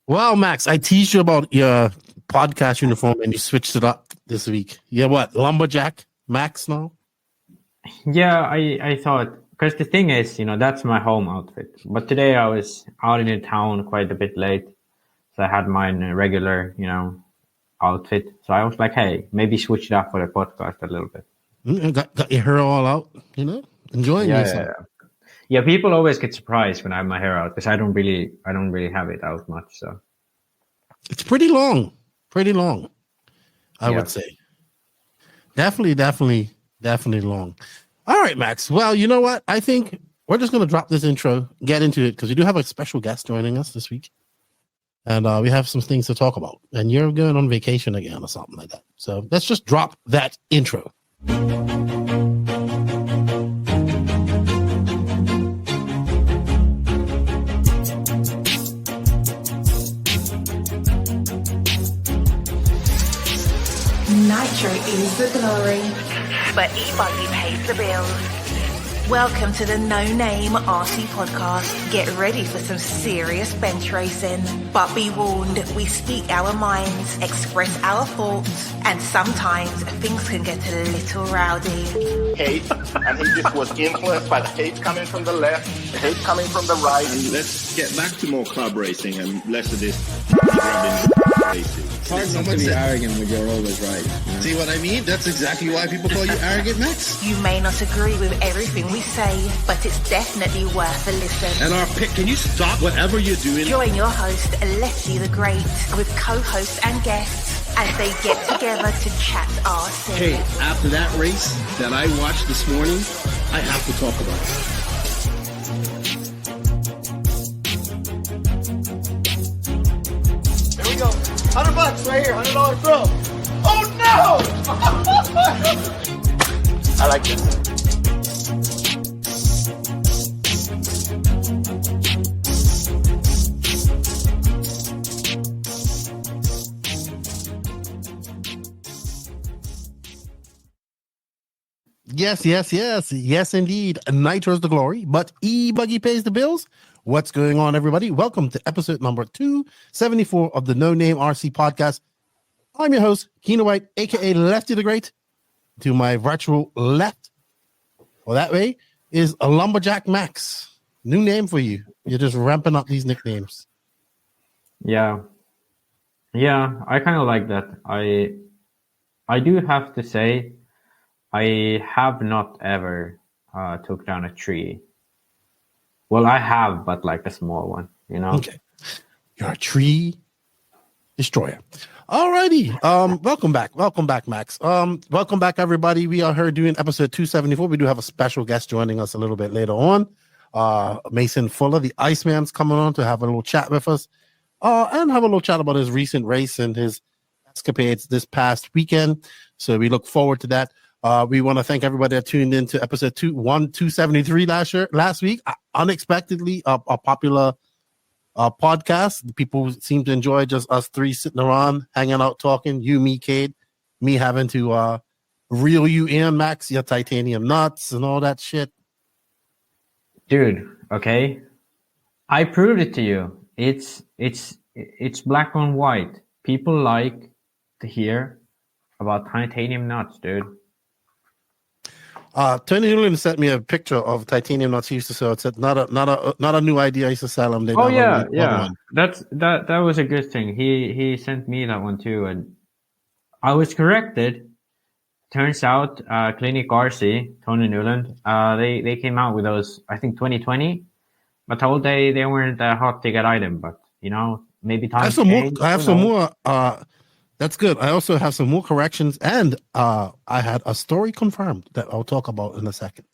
Well, Max, I teased you about your podcast uniform and you switched it up this week. Yeah, what? Lumberjack Max now? Yeah, I thought, because the thing is, that's my home outfit. But today I was out in the town quite a bit late. So I had my regular, outfit. So I was like, hey, maybe switch it up for the podcast a little bit. Got your hair all out, enjoying yourself. Yeah, people always get surprised when I have my hair out because I don't really have it out much. So it's pretty long, I would say. Definitely long. All right, Max. Well, you know what? I think we're just going to drop this intro, get into it, because we do have a special guest joining us this week. And we have some things to talk about. And you're going on vacation again or something like that. So let's just drop that intro. Nitro is the glory, but e-buggy pays the bills. Welcome to the No Name RC podcast. Get ready for some serious bench racing. But be warned, we speak our minds, express our thoughts, and sometimes things can get a little rowdy. Hate, and he just was influenced by the hate coming from the left, the hate coming from the right. And let's get back to more club racing and less of this grabbing racing. It's hard not to be arrogant when you're always right. See what I mean? That's exactly why people call you arrogant, Max. You may not agree with everything we say, but it's definitely worth a listen. And our pick, can you stop whatever you're doing? Join your host, Lefty the Great, with co-hosts and guests as they get together to chat RC. Hey, after that race that I watched this morning, I have to talk about it. Here we go. $100 right here, $100 throw. Oh no! I like this. Yes, indeed. Nitro's the glory, but e-buggy pays the bills. What's going on, everybody? Welcome to episode number 274 of the No Name RC podcast. I'm your host, Keno White, aka Lefty the Great. To my virtual left, or that way, is a Lumberjack Max. New name for you. You're just ramping up these nicknames. Yeah, I kind of like that. I do have to say, I have not ever took down a tree. Well, I have, but like a small one, Okay. You're a tree destroyer. Alrighty. Welcome back, Max. Welcome back, everybody. We are here doing episode 274. We do have a special guest joining us a little bit later on. Mason Fuller, the Iceman's coming on to have a little chat with us. And have a little chat about his recent race and his escapades this past weekend. So we look forward to that. We want to thank everybody that tuned in to episode 273 last week. Unexpectedly, a popular podcast. People seem to enjoy just us three sitting around, hanging out, talking. You, me, Cade, me having to reel you in, Max, your titanium nuts and all that shit. Dude, okay. I proved it to you. It's black on white. People like to hear about titanium nuts, dude. Tony Newland sent me a picture of titanium nuts he used to sell. It said not a new idea. I used to sell them. That was a good thing. He sent me that one too, and I was corrected. Turns out, Clinic RC, Tony Newland, they came out with those, I think 2020, but told they weren't a hot ticket item. But maybe time. I have some more. That's good. I also have some more corrections, and I had a story confirmed that I'll talk about in a second.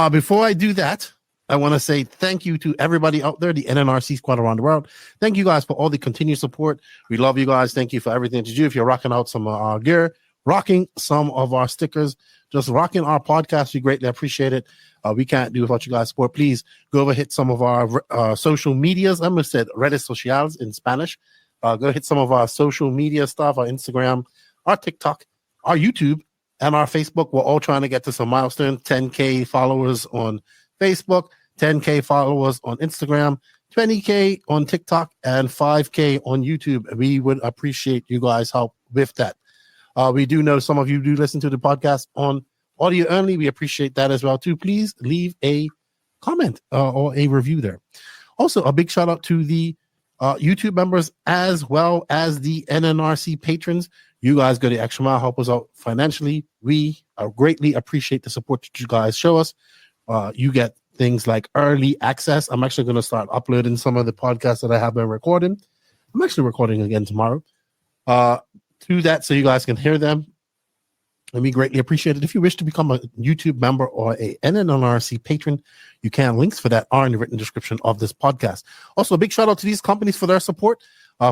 Before I do that, I want to say thank you to everybody out there, the NNRC squad around the world. Thank you guys for all the continued support. We love you guys. Thank you for everything that you do. If you're rocking out some of our gear, rocking some of our stickers, just rocking our podcast, we greatly appreciate it. We can't do without you guys' support. Please go over hit some of our social medias. I almost said redes sociales in Spanish. Go hit some of our social media stuff, our Instagram, our TikTok, our YouTube, and our Facebook. We're all trying to get to some milestone, 10K followers on Facebook, 10K followers on Instagram, 20K on TikTok, and 5K on YouTube. We would appreciate you guys' help with that. We do know some of you do listen to the podcast on audio only. We appreciate that as well too. Please leave a comment or a review there. Also, a big shout out to the YouTube members as well as the NNRC patrons. You guys go the extra mile, help us out financially. We greatly appreciate the support that you guys show us. You get things like early access. I'm actually going to start uploading some of the podcasts that I have been recording. I'm actually recording again tomorrow. To that, so you guys can hear them. And we greatly appreciate it. If you wish to become a YouTube member or a NNRC patron, you can. Links for that are in the written description of this podcast. Also, a big shout out to these companies for their support,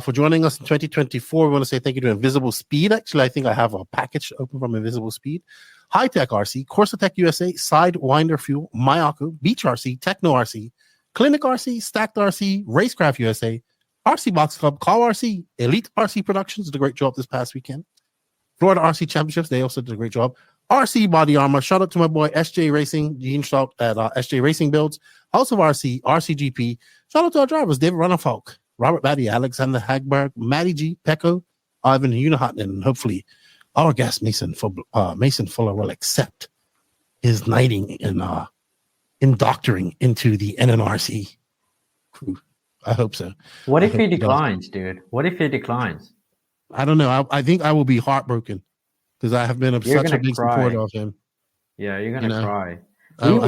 for joining us in 2024. We want to say thank you to Invisible Speed. Actually, I think I have a package open from Invisible Speed. High Tech RC, Corsa Tech USA, Sidewinder Fuel, Mayako, Beach RC, Techno RC, Clinic RC, Stacked RC, Racecraft USA, RC Box Club, Call RC, Elite RC Productions did a great job this past weekend. Florida RC Championships, they also did a great job. RC Body Armor, shout out to my boy SJ Racing, Gene Strout at SJ Racing Builds, House of RC, RCGP. Shout out to our drivers, David Ronnefalk, Robert Batty, Alexander Hagberg, Matty G, Pecco, Ivan Unihotton, and hopefully our guest Mason Fuller will accept his knighting and doctoring into the NNRC crew. I hope so. What if he declines, dude? What if he declines? I don't know. I think I will be heartbroken because I have been such a big supporter of him. Yeah, you're gonna cry.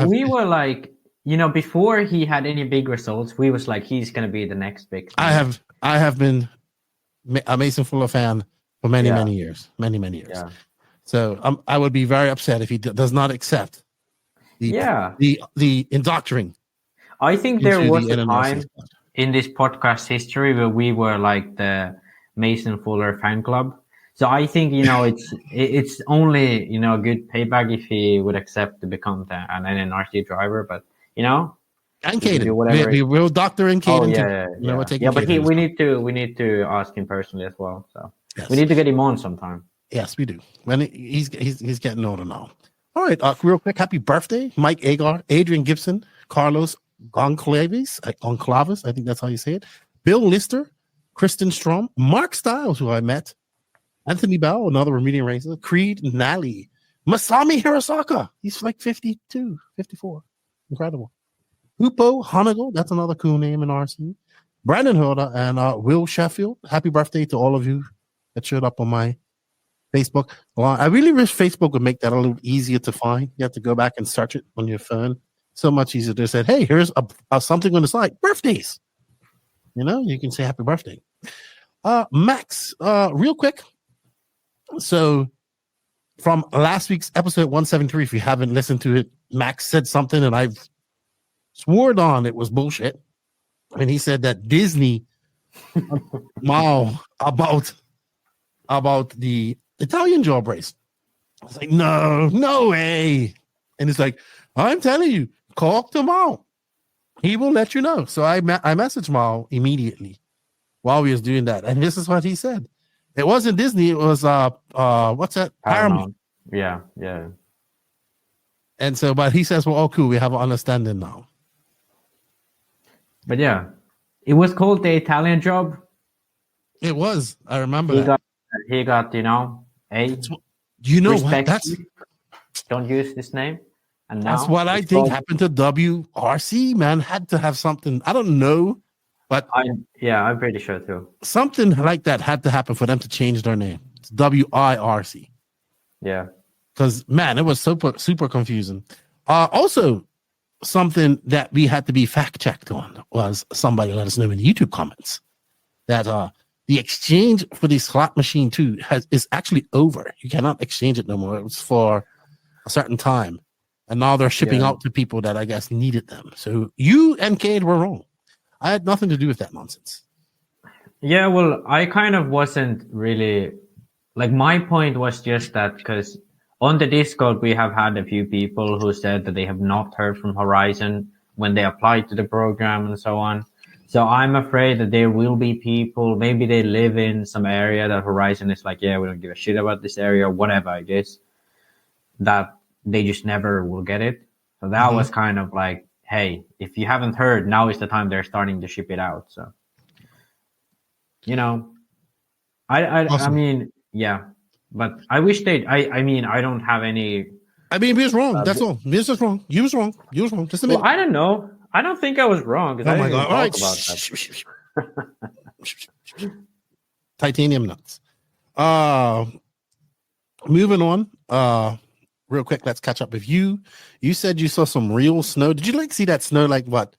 We were like, before he had any big results, we was like, he's gonna be the next big thing. I have been a Mason Fuller fan for many years. Yeah. So I would be very upset if he does not accept the indoctrinating. I think there was a time in this podcast history where we were like the Mason Fuller fan club. So I think it's only good payback if he would accept to become an NNRC driver. But and Caden, we will doctor and Caden. But we need to ask him personally as well. So we need to get him on sometime. Yes, we do. When he's getting older now. All right, real quick, happy birthday, Mike Agar, Adrian Gibson, Carlos Goncalves, I think that's how you say it. Bill Lister, Kristen Strom, Mark Stiles, who I met, Anthony Bell, another medium racer, Creed Nally, Masami Hirosaka, he's like 52, 54, incredible. Hupo Hanago, that's another cool name in RC. Brandon Hilda and Will Sheffield, happy birthday to all of you that showed up on my Facebook. Well, I really wish Facebook would make that a little easier to find. You have to go back and search it on your phone. So much easier to say, hey, here's something on the side, birthdays. You can say happy birthday. Max, real quick. So from last week's episode 173, if you haven't listened to it, Max said something and I've sworn on it was bullshit. And he said that Disney about the Italian job race. I was like, no way. And it's like, I'm telling you, call tomorrow. He will let you know. So I messaged Mao immediately while we was doing that. And this is what he said. It wasn't Disney. It was, what's that? Paramount. Yeah. And so, but he says, well, cool. We have an understanding now. But yeah, it was called the Italian job. It was. I remember that. He got, a what? Don't use this name. And that's what I think happened to WRC, man. Had to have something. I don't know, but I'm pretty sure too. Something like that had to happen for them to change their name. It's WIRC. Yeah, because man, it was super confusing. Also, something that we had to be fact checked on was somebody let us know in the YouTube comments that the exchange for the slot machine 2 is actually over. You cannot exchange it no more. It was for a certain time. And now they're shipping out to people that I guess needed them. So you and Cade were wrong. I had nothing to do with that nonsense. Yeah, well, I kind of wasn't really... Like, my point was just that because on the Discord, we have had a few people who said that they have not heard from Horizon when they applied to the program and so on. So I'm afraid that there will be people, maybe they live in some area that Horizon is like, we don't give a shit about this area or whatever, I guess, that they just never will get it. So that was kind of like hey, if you haven't heard, now is the time they're starting to ship it out. So, you know, I Awesome. mean, yeah, but I wish they. I mean, I don't have any. I mean, he was wrong. That's all. He was just wrong. You was wrong. You was wrong. Just a minute. Well, I don't know. I don't think I was wrong because Oh I my didn't god! All even right. talk about that. Titanium nuts. Moving on. Real quick, let's catch up with you. You said you saw some real snow. Did you like see that snow? Like what?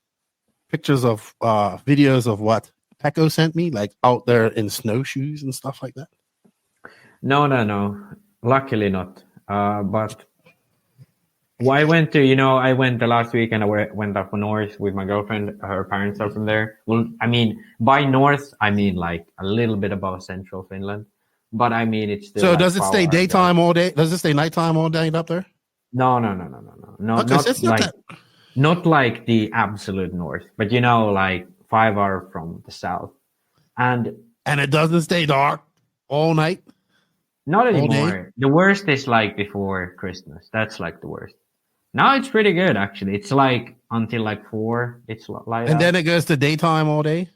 Pictures of videos of what Pecco sent me, like out there in snowshoes and stuff like that. No. Luckily not. But I went to, I went the last week and I went up north with my girlfriend. Her parents are from there. Well, I mean, by north, I mean like a little bit above central Finland. But I mean, it's still. So like does it stay 12 hours daytime drive. all day? Does it stay nighttime all day up there? No. Okay, Not so it's not like that. not like the absolute north, but like 5 hours from the south. And And it doesn't stay dark all night. not All day? anymore. The worst is like before Christmas. That's like the worst. Now it's pretty good actually. It's like until like 4. It's light And out. then it goes to daytime all day.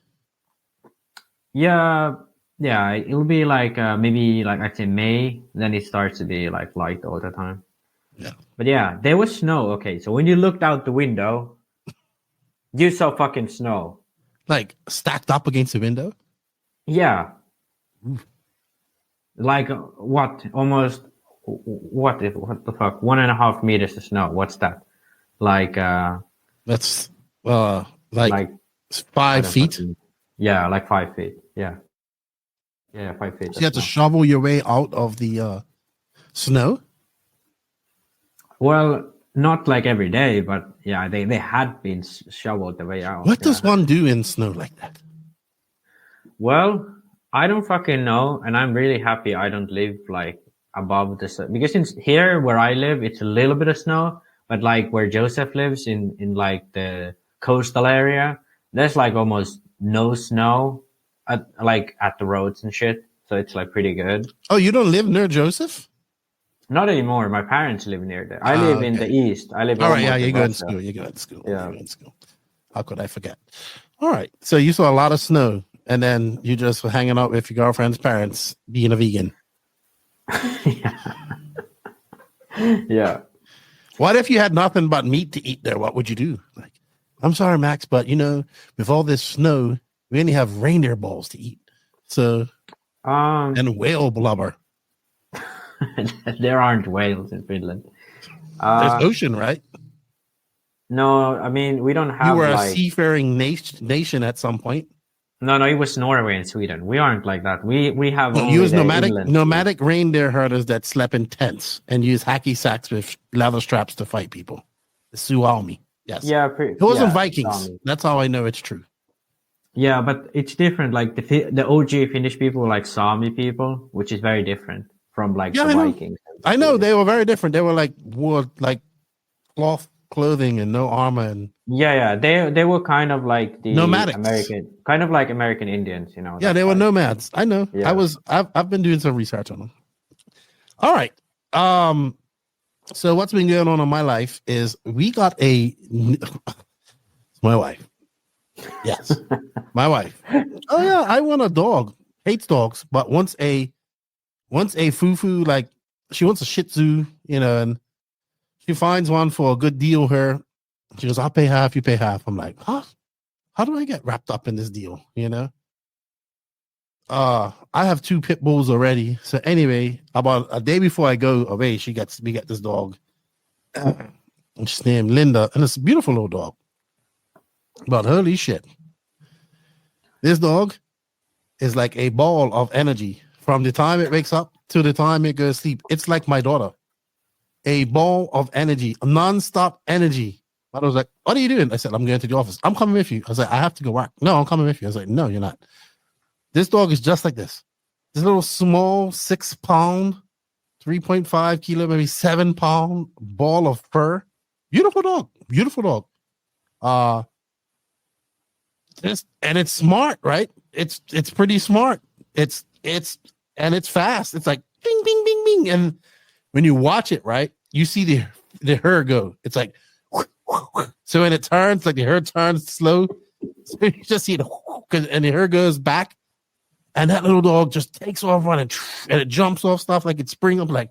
Yeah. It'll be like maybe like I'd say May. Then it starts to be like light all the time. Yeah. But yeah, there was snow. Okay, so when you looked out the window, you saw fucking snow. Like stacked up against the window. Yeah. Like what? Almost what the fuck? 1.5 meters of snow. What's that? Like That's like 5 feet. Yeah, like 5 feet. Yeah. Yeah, 5 feet. So you have to shovel your way out of the snow. Well, not like every day, but yeah, they had been shoveled the way out. What does one do in snow like that? Well, I don't fucking know, and I'm really happy I don't live like above the sun, because since here where I live, it's a little bit of snow, but like where Joseph lives in like the coastal area, there's like almost no snow at the roads and shit, so it's like pretty good. Oh, you don't live near Joseph? Not anymore. My parents live near there. I live in the east. I live. All right, yeah, almost you in go in Russia. school. You go in school. Yeah. You go in school. How could I forget? All right. So you saw a lot of snow, and then you just were hanging out with your girlfriend's parents, being a vegan. Yeah. What if you had nothing but meat to eat there? What would you do? Like, I'm sorry, Max, but with all this snow, we only have reindeer balls to eat. So, and whale blubber. There aren't whales in Finland. There's ocean, right? No, I mean we don't have. You were a like, seafaring nation at some point. No, it was Norway and Sweden. We aren't like that. We have. Well, only use the nomadic reindeer herders that slept in tents and use hacky sacks with leather straps to fight people. The Suomi. Yes. Yeah, it wasn't Vikings. Suomi. That's how I know it's true. Yeah, but it's different. Like the OG Finnish people were like Sami people, which is very different from like the Vikings. I know they were very different. They were wore cloth clothing and no armor and they were kind of like the nomadics. American Indians, Yeah, they were nomads. I know. Yeah. I've been doing some research on them. All right. So what's been going on in my life is we got my wife. Yes, my wife. Oh yeah, I want a dog. Hates dogs, but wants a foo-foo, like she wants a Shih Tzu, and she finds one for a good deal. She goes, I'll pay half, you pay half. I'm like, huh? How do I get wrapped up in this deal? I have 2 pit bulls already. So anyway, about a day before I go away, we get this dog. She's named Linda, and it's a beautiful little dog. But holy shit, this dog is like a ball of energy from the time it wakes up to the time it goes to sleep. It's like my daughter. A ball of energy, non-stop energy. I was like, what are you doing? I said, I'm going to the office. I'm coming with you. I was like, I have to go work. No, I'm coming with you. I was like, no, you're not. This dog is just like this. This little small 6 pound, 3.5 kilo, maybe 7 pound ball of fur. Beautiful dog. Beautiful dog. And it's smart, right? It's pretty smart. It's fast. It's like bing, bing, bing, bing. And when you watch it, right, you see the hair go. It's like, So when it turns, like the hair turns slow, so you just see it, and the hair goes back, and that little dog just takes off running, and it jumps off stuff like it's spring up. Like,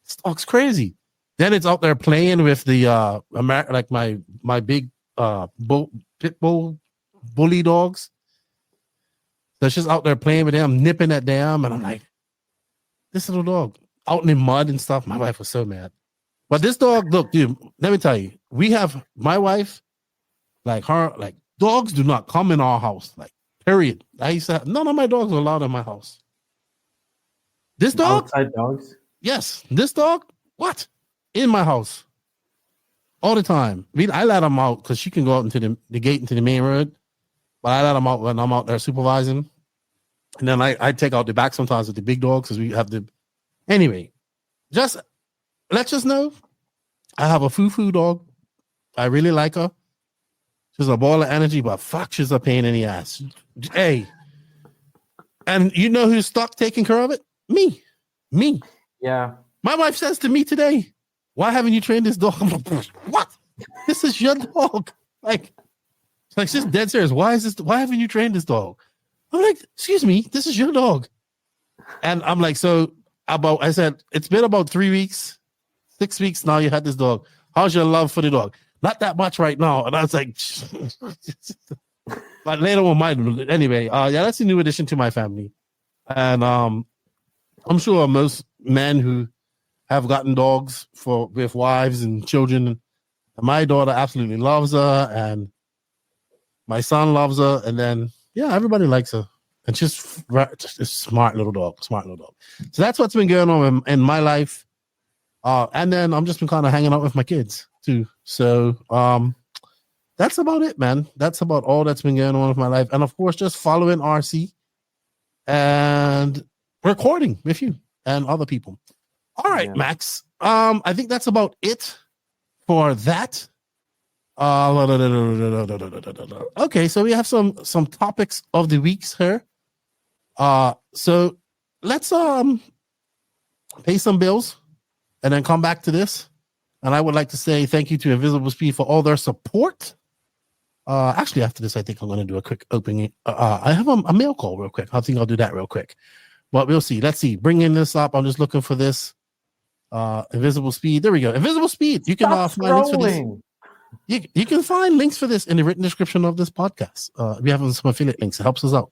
this dog's crazy. Then it's out there playing with the like my big pit bull bully dogs. So it's just out there playing with them, nipping at them, and I'm like, this little dog out in the mud and stuff. My wife was so mad. But this dog, look, dude, let me tell you, we have my wife, like her, like dogs do not come in our house, like period. I used to have, none of my dogs are allowed in my house. This dog, Outside dogs. yes, this dog, what? In my house all the time. I mean, I let them out because she can go out into the gate into the main road, but I let them out when I'm out there supervising. And then I take out the back sometimes with the big dogs because we have the. Anyway, just let's just know I have a foo-foo dog. I really like her. She's a ball of energy, but fuck, she's a pain in the ass. Hey, and you know who's stuck taking care of it? Me. Yeah. My wife says to me today, why haven't you trained this dog? I'm like, what? This is your dog. Like she's dead serious. Why haven't you trained this dog? I'm like, excuse me, this is your dog. And I'm like, I said, it's been about 3 weeks, 6 weeks now you had this dog. How's your love for the dog? Not that much right now. And I was like, but later on, anyway, yeah, that's a new addition to my family. And I'm sure most men who have gotten dogs with wives and children, and my daughter absolutely loves her, and my son loves her, and then yeah, everybody likes her, and she's just a smart little dog. So that's what's been going on in my life, and then I'm just been kind of hanging out with my kids too. So that's about it, man. That's about all that's been going on with my life, and of course, just following RC and recording with you and other people. All right, yeah. Max. I think that's about it for that. Okay, so we have some topics of the weeks here. So let's pay some bills and then come back to this. And I would like to say thank you to Invisible Speed for all their support. Actually, after this, I think I'm going to do a quick opening. I have a mail call real quick. I think I'll do that real quick. But we'll see. Let's see. Bringing this up. I'm just looking for this. Invisible Speed. There we go. Invisible Speed. You can find links for this. You can find links for this in the written description of this podcast. We have some affiliate links. It helps us out.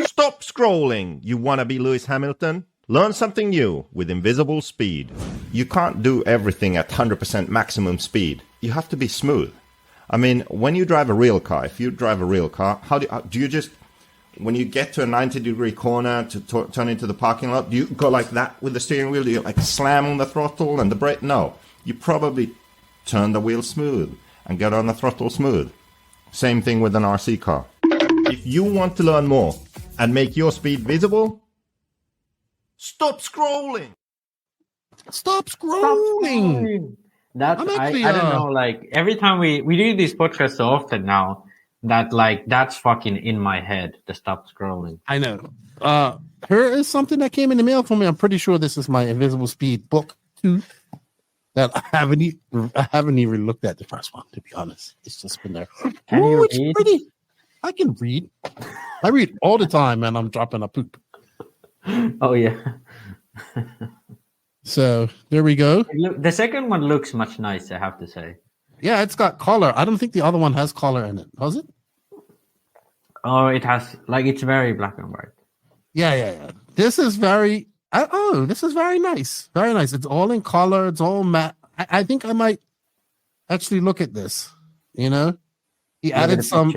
Stop scrolling. You want to be Lewis Hamilton? Learn something new with Invisible Speed. You can't do everything at 100% maximum speed. You have to be smooth. I mean, when you drive a real car, if you drive a real car, how do you just, when you get to a 90-degree corner to turn into the parking lot, do you go like that with the steering wheel? Do you like slam on the throttle and the brake? No. You probably turn the wheel smooth and get on the throttle smooth. Same thing with an RC car. If you want to learn more and make your speed visible, stop scrolling. Stop scrolling. That's I don't know, like every time we do these podcasts so often now that like that's fucking in my head to stop scrolling. I know. Here is something that came in the mail for me. I'm pretty sure this is my Invisible Speed book 2 that I haven't even looked at the first one, to be honest. It's just been there. Can you it's read? Pretty. I can read. I read all the time and I'm dropping a poop. Oh yeah. So there we go. The second one looks much nicer, I have to say. Yeah, it's got color. I don't think the other one has color in it. Does it? Oh, it has. Like, it's very black and white. Yeah. This is very... this is very nice. Very nice. It's all in color. It's all matte. I think I might actually look at this. You know? He added some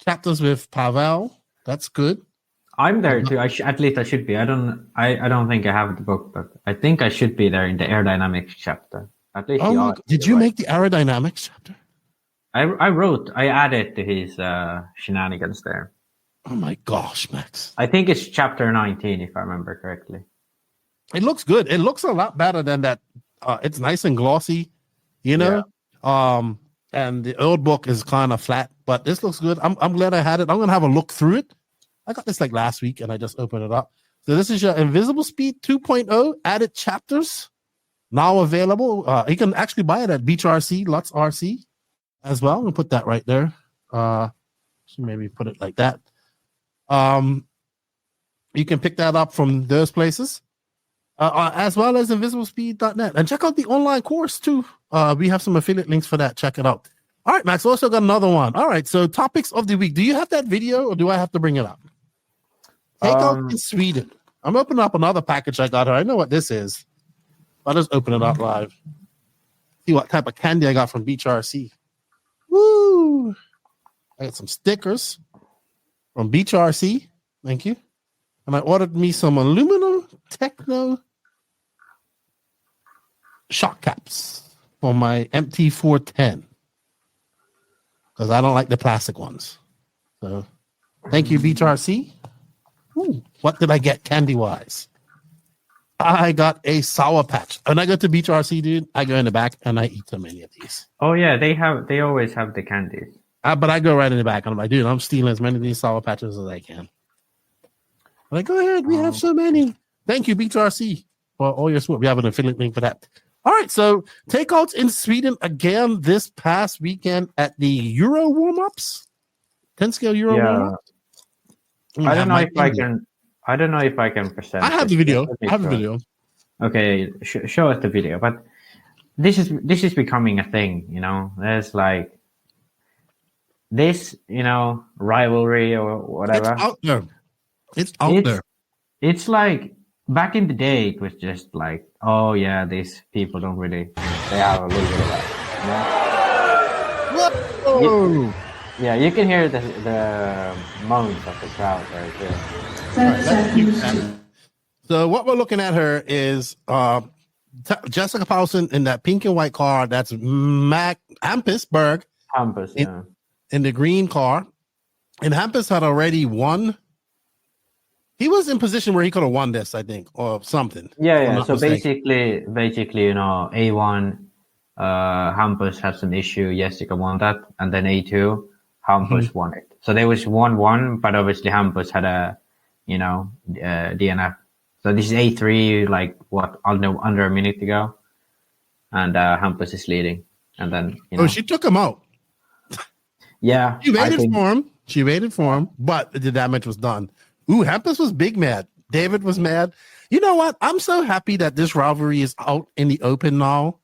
chapters with Pavel. That's good. I'm there too. At least I should be. I don't think I have the book, but I think I should be there in the aerodynamics chapter. At least. Did you make the aerodynamics chapter? I added to his shenanigans there. Oh my gosh, Max! I think it's chapter 19, if I remember correctly. It looks good. It looks a lot better than that. It's nice and glossy, you know. Yeah. And the old book is kind of flat, but this looks good. I'm glad I had it. I'm gonna have a look through it. I got this like last week and I just opened it up. So this is your Invisible Speed 2.0 added chapters. now available. You can actually buy it at Beach RC, Lutz RC as well. We'll put that right there. So maybe put it like that. You can pick that up from those places, as well as invisiblespeed.net. And check out the online course too. We have some affiliate links for that. Check it out. All right, Max, also got another one. All right, so topics of the week. Do you have that video or do I have to bring it up? Takeout in Sweden. I'm opening up another package I got here. I know what this is. I'll just open it up live. See what type of candy I got from Beach RC. Woo! I got some stickers from Beach RC. Thank you. And I ordered me some aluminum Techno shock caps for my MT410 because I don't like the plastic ones. So thank you, Beach RC. Ooh, what did I get candy-wise? I got a Sour Patch. When I go to Beach RC, dude, I go in the back and I eat so many of these. Oh yeah, they always have the candies. But I go right in the back and I'm like, dude, I'm stealing as many of these Sour Patches as I can. I'm like, go ahead, we have so many. Thank you, Beach RC, for all your support. We have an affiliate link for that. All right, so takeouts in Sweden again this past weekend at the Euro warm-ups. 10 scale Euro warm-ups. I don't know if I can present. I have the video. I have the video. Okay, show us the video. But this is becoming a thing, you know. There's like this, you know, rivalry or whatever. It's out there. It's out there. It's like back in the day, it was just like, oh yeah, these people don't really. They have a little bit of that. Whoa! Yeah, you can hear the moans of the crowd right there. So what we're looking at her is Jessica Palsson in that pink and white car. That's Hampus, yeah. In the green car. And Hampus had already won. He was in position where he could have won this, I think, or something. Yeah. So basically, you know, A1, Hampus had some issue. Jessica won that, and then A2, Hampus won it. So there was 1-1, but obviously Hampus had a, you know, DNF. So this is A3, like what, under a minute to go, and Hampus is leading, and then you know. Oh, she took him out. Yeah, She waited for him, but the damage was done. Ooh, Hampus was big mad. David was mad. You know what? I'm so happy that this rivalry is out in the open now.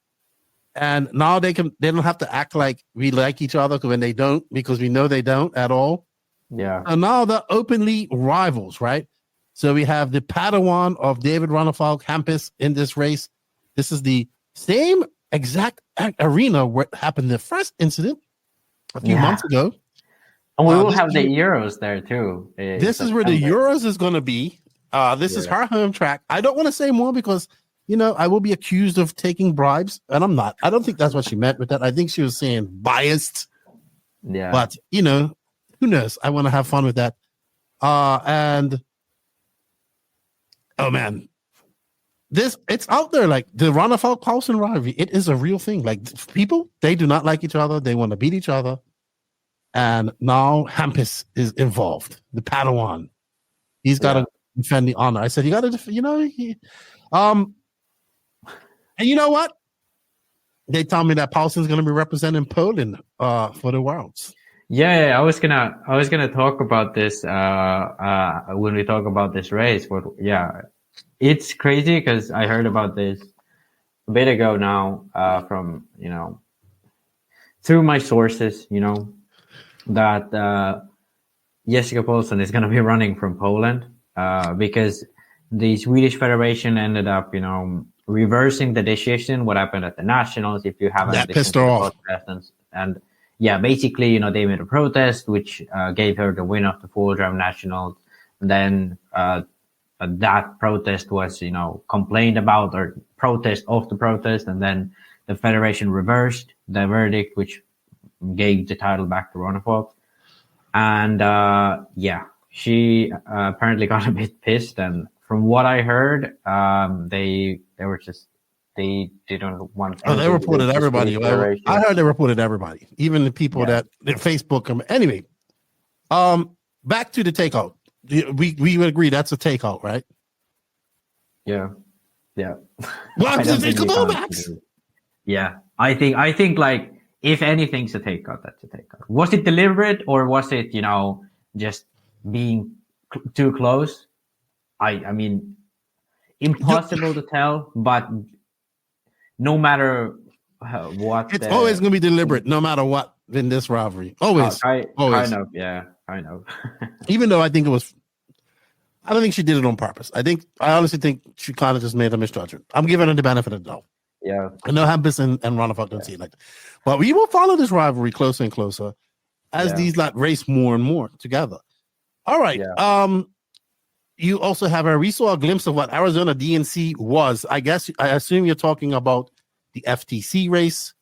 And now they don't have to act like we like each other when they don't, because we know they don't at all. Yeah. And now they're openly rivals, right? So we have the Padawan of David Ronnefalk, Hampus in this race. This is the same exact arena where it happened the first incident a few months ago. And we will have the Euros there too. This is where the Euros is going to be. This is her home track. I don't want to say more because, you know, I will be accused of taking bribes, and I'm not. I don't think that's what she meant with that. I think she was saying biased. Yeah. But, you know, who knows? I want to have fun with that. And, oh, man. It's out there. Like, the Ronnefalk Palsson rivalry, it is a real thing. Like, people, they do not like each other. They want to beat each other. And now Hampus is involved. The Padawan. He's got to defend the honor. I said, you got to, you know, and you know what? They told me that Palsson's going to be representing Poland for the Worlds. Yeah, I was gonna talk about this when we talk about this race. But yeah, it's crazy because I heard about this a bit ago now from, you know, through my sources, you know, that Jessica Palsson is going to be running from Poland because the Swedish Federation ended up, you know, reversing the decision. What happened at the Nationals? If you haven't, that pissed her off. And yeah, basically, you know, they made a protest which gave her the win of the full drive Nationals. And then that protest was, you know, complained about, or protest of the protest, and then the Federation reversed the verdict, which gave the title back to Ronnefalk. And yeah, she apparently got a bit pissed, and from what I heard, they didn't want. Oh, they reported everybody. I heard they reported everybody, even the people that Facebook. Anyway, back to the takeout. We would agree that's a takeout, right? Yeah. Yeah. What I did don't they think come we on, can't Max? do it. Yeah, I think like if anything's a takeout, that's a takeout. Was it deliberate or was it just being too close? I mean, impossible to tell. But no matter what, It's always going to be deliberate, no matter what, in this rivalry. Always. Always. kind of, yeah, kind of. Even though I think it was, I don't think she did it on purpose. I honestly think she kind of just made a misjudgment. I'm giving her the benefit of the doubt. Yeah, I know Hampus and Ronnefalk don't see it like that. But we will follow this rivalry closer and closer as these like race more and more together. All right. Yeah. You also have we saw a glimpse of what Arizona DNC was. I assume you're talking about the FTC race.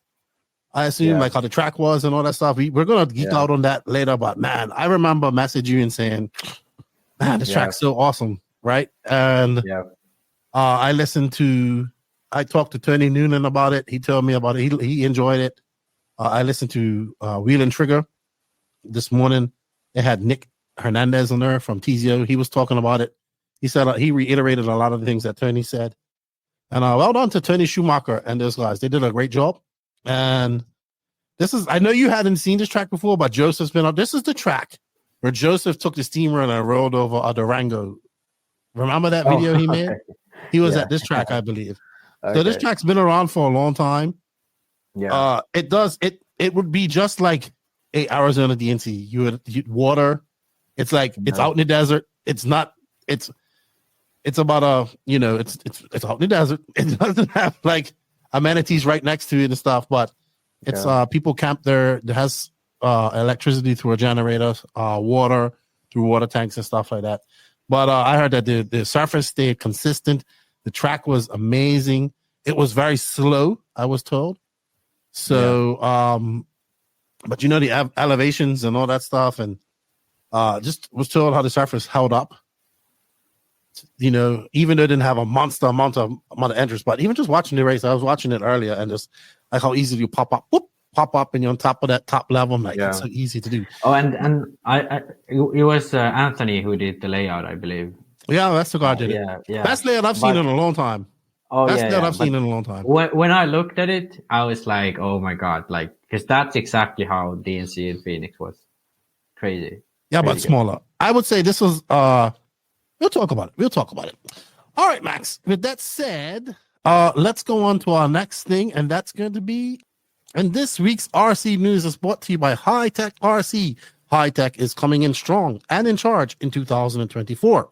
I assume like how the track was and all that stuff. We're gonna geek out on that later, but man, I remember messaging you and saying, man, this track's so awesome, right? And I talked to Tony Noonan about it. He told me about it. He enjoyed it. I listened to Wheel and Trigger this morning. They had Nick Hernandez on there from TZO. He was talking about it. He said he reiterated a lot of the things that Tony said. And well done to Tony Schumacher and those guys. They did a great job. And I know you hadn't seen this track before, but Joseph's been on. This is the track where Joseph took the steamer and rolled over a Durango. Remember that video he made? He was at this track, I believe. Okay. So this track's been around for a long time. Yeah. It would be just like a Arizona DNC. You'd water. It's like it's out in the desert. It's not. It's about it's out in the desert. It doesn't have like amenities right next to it and stuff, but it's people camp there. There has electricity through a generator, water through water tanks and stuff like that. But I heard that the surface stayed consistent. The track was amazing. It was very slow, I was told. So, but the elevations and all that stuff, and just was told how the surface held up. Even though it didn't have a monster amount of entrance, but even just watching the race, I was watching it earlier, and just like how easy you pop up, and you're on top of that top level. I'm like, it's so easy to do. Oh, and it was Anthony who did the layout, I believe. Yeah, that's the guy did it. Yeah. Best layout I've seen in a long time. Oh, best layout I've seen in a long time. When I looked at it, I was like, oh my God, like, because that's exactly how DNC in Phoenix was. Crazy. Yeah, but smaller. I would say this was, we'll talk about it. All right, Max. With that said, let's go on to our next thing, and that's going to be, and this week's RC news is brought to you by High Tech RC. High Tech is coming in strong and in charge in 2024.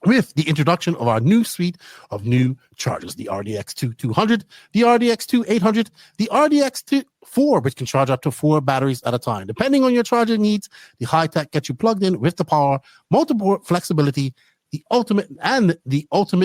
With the introduction of our new suite of new chargers, the RDX2 200, the RDX2 800, the RDX2 4, which can charge up to 4 batteries at a time. Depending on your charger needs, the High Tech gets you plugged in with the power, multiple flexibility, the ultimate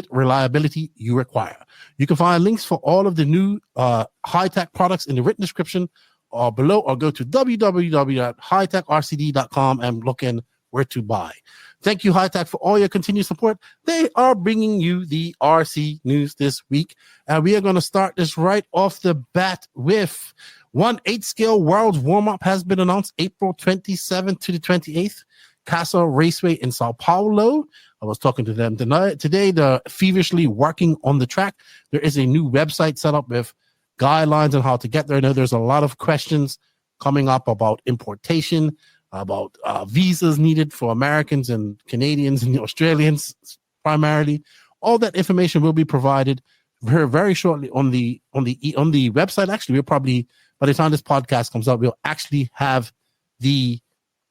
reliability you require. You can find links for all of the new High Tech products in the written description or below, or go to www.hightechrcd.com and look in where to buy. Thank you, High Tech, for all your continued support. They are bringing you the RC news this week. And we are going to start this right off the bat with 1/8 scale World's Warmup has been announced April 27th to the 28th. Casa Raceway in Sao Paulo. I was talking to them today. They're feverishly working on the track. There is a new website set up with guidelines on how to get there. I know there's a lot of questions coming up about importation, about visas needed for Americans and Canadians and Australians primarily. All that information will be provided very, very shortly on the website. Actually, we'll probably, by the time this podcast comes out, we'll actually have the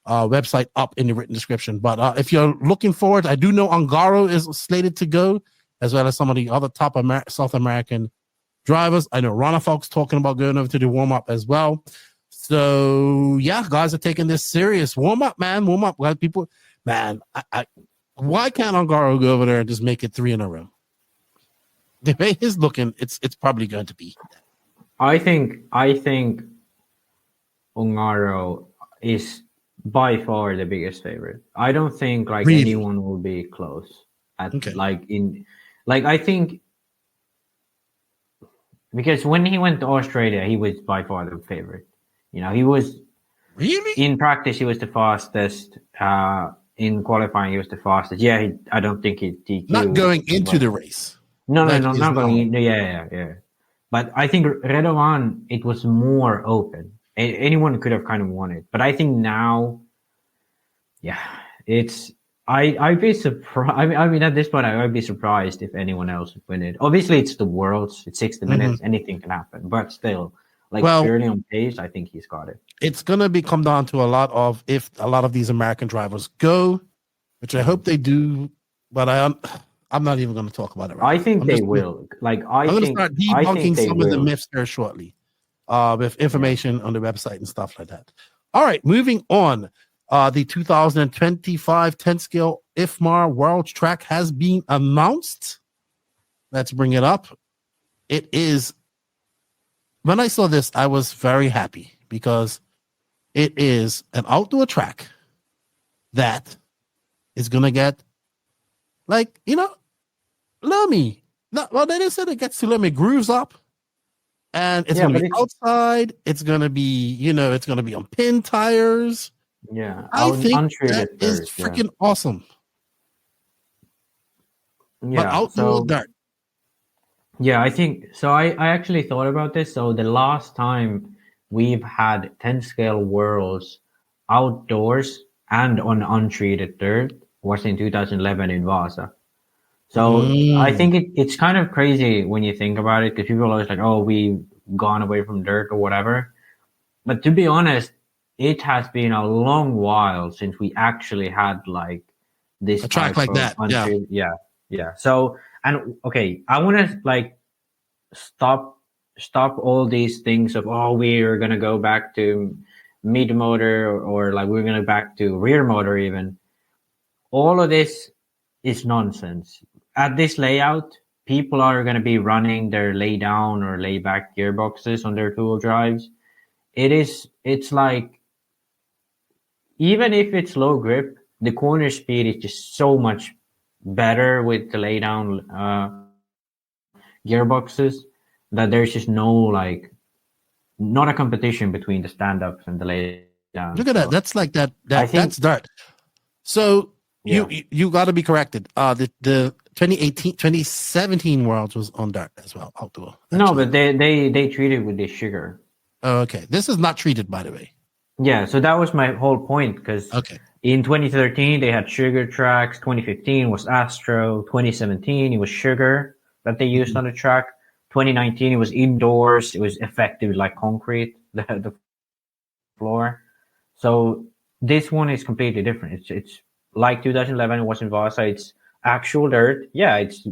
website up in the written description. But if you're looking forward, I do know Ongaro is slated to go, as well as some of the other top South American drivers. I know Ronnefalk's talking about going over to the warm-up as well. So, yeah, guys are taking this serious. Warm up, man. Warm up. Like people, man, why can't Ongaro go over there and just make it 3 in a row? The way he's looking, it's probably going to be. I think Ongaro is by far the biggest favorite. I don't think anyone will be close. I think because when he went to Australia, he was by far the favorite. He was really in practice. He was the fastest. In qualifying, he was the fastest. Yeah, I don't think he DQ. Not going into the race. No, Lefty not is going. now. Yeah. But I think Radovan, it was more open. Anyone could have kind of won it. But I think now, yeah, it's. I'd be surprised. I mean, at this point, I'd be surprised if anyone else would win it. Obviously, it's the Worlds. It's 60 minutes. Anything can happen. But still, like Well, purely on pace, I think he's got it. it's gonna come down to a lot of if a lot of these American drivers go, which I hope they do. But I'm not even going to talk about it. Right I think they will. Like I'm going to think start I debunking think they some of the will. myths there shortly, with information on the website and stuff like that. All right, moving on. The 2025 10 scale IFMAR World Track has been announced. Let's bring it up. It is. When I saw this, I was very happy because it is an outdoor track that is going to get, like, Lummy. Well, they didn't say it gets to Lummy. Grooves up. And it's going to be outside. It's going to be, it's going to be on pin tires. Yeah. I think that is freaking awesome. Yeah. But outdoor dirt. Yeah, I think so. I actually thought about this. So the last time we've had 10 scale worlds outdoors and on untreated dirt was in 2011 in Vasa. So I think it's kind of crazy when you think about it, because people are always like, oh, we've gone away from dirt or whatever. But to be honest, it has been a long while since we actually had like this a track like that. Yeah. So, and okay, I want to like stop all these things of, oh, we're going to go back to mid motor or like we're going to back to rear motor even. All of this is nonsense. At this layout, people are going to be running their lay down or lay back gearboxes on their two-wheel drives. It's like, even if it's low grip, the corner speed is just so much better with the lay down gearboxes that there's just not a competition between the stand-ups and the lay down. Look at that. That's like that that's dirt. So you got to be corrected. The 2017 Worlds was on dirt as well, outdoor. Actually. No, but they treated with this sugar. Oh, okay. This is not treated, by the way. Yeah, so that was my whole point, because in 2013 they had sugar tracks, 2015 was Astro, 2017 it was sugar that they used on the track, 2019 it was indoors, it was effective like concrete, the floor. So this one is completely different. It's like 2011 it was in Vasa, it's actual dirt. Yeah, it's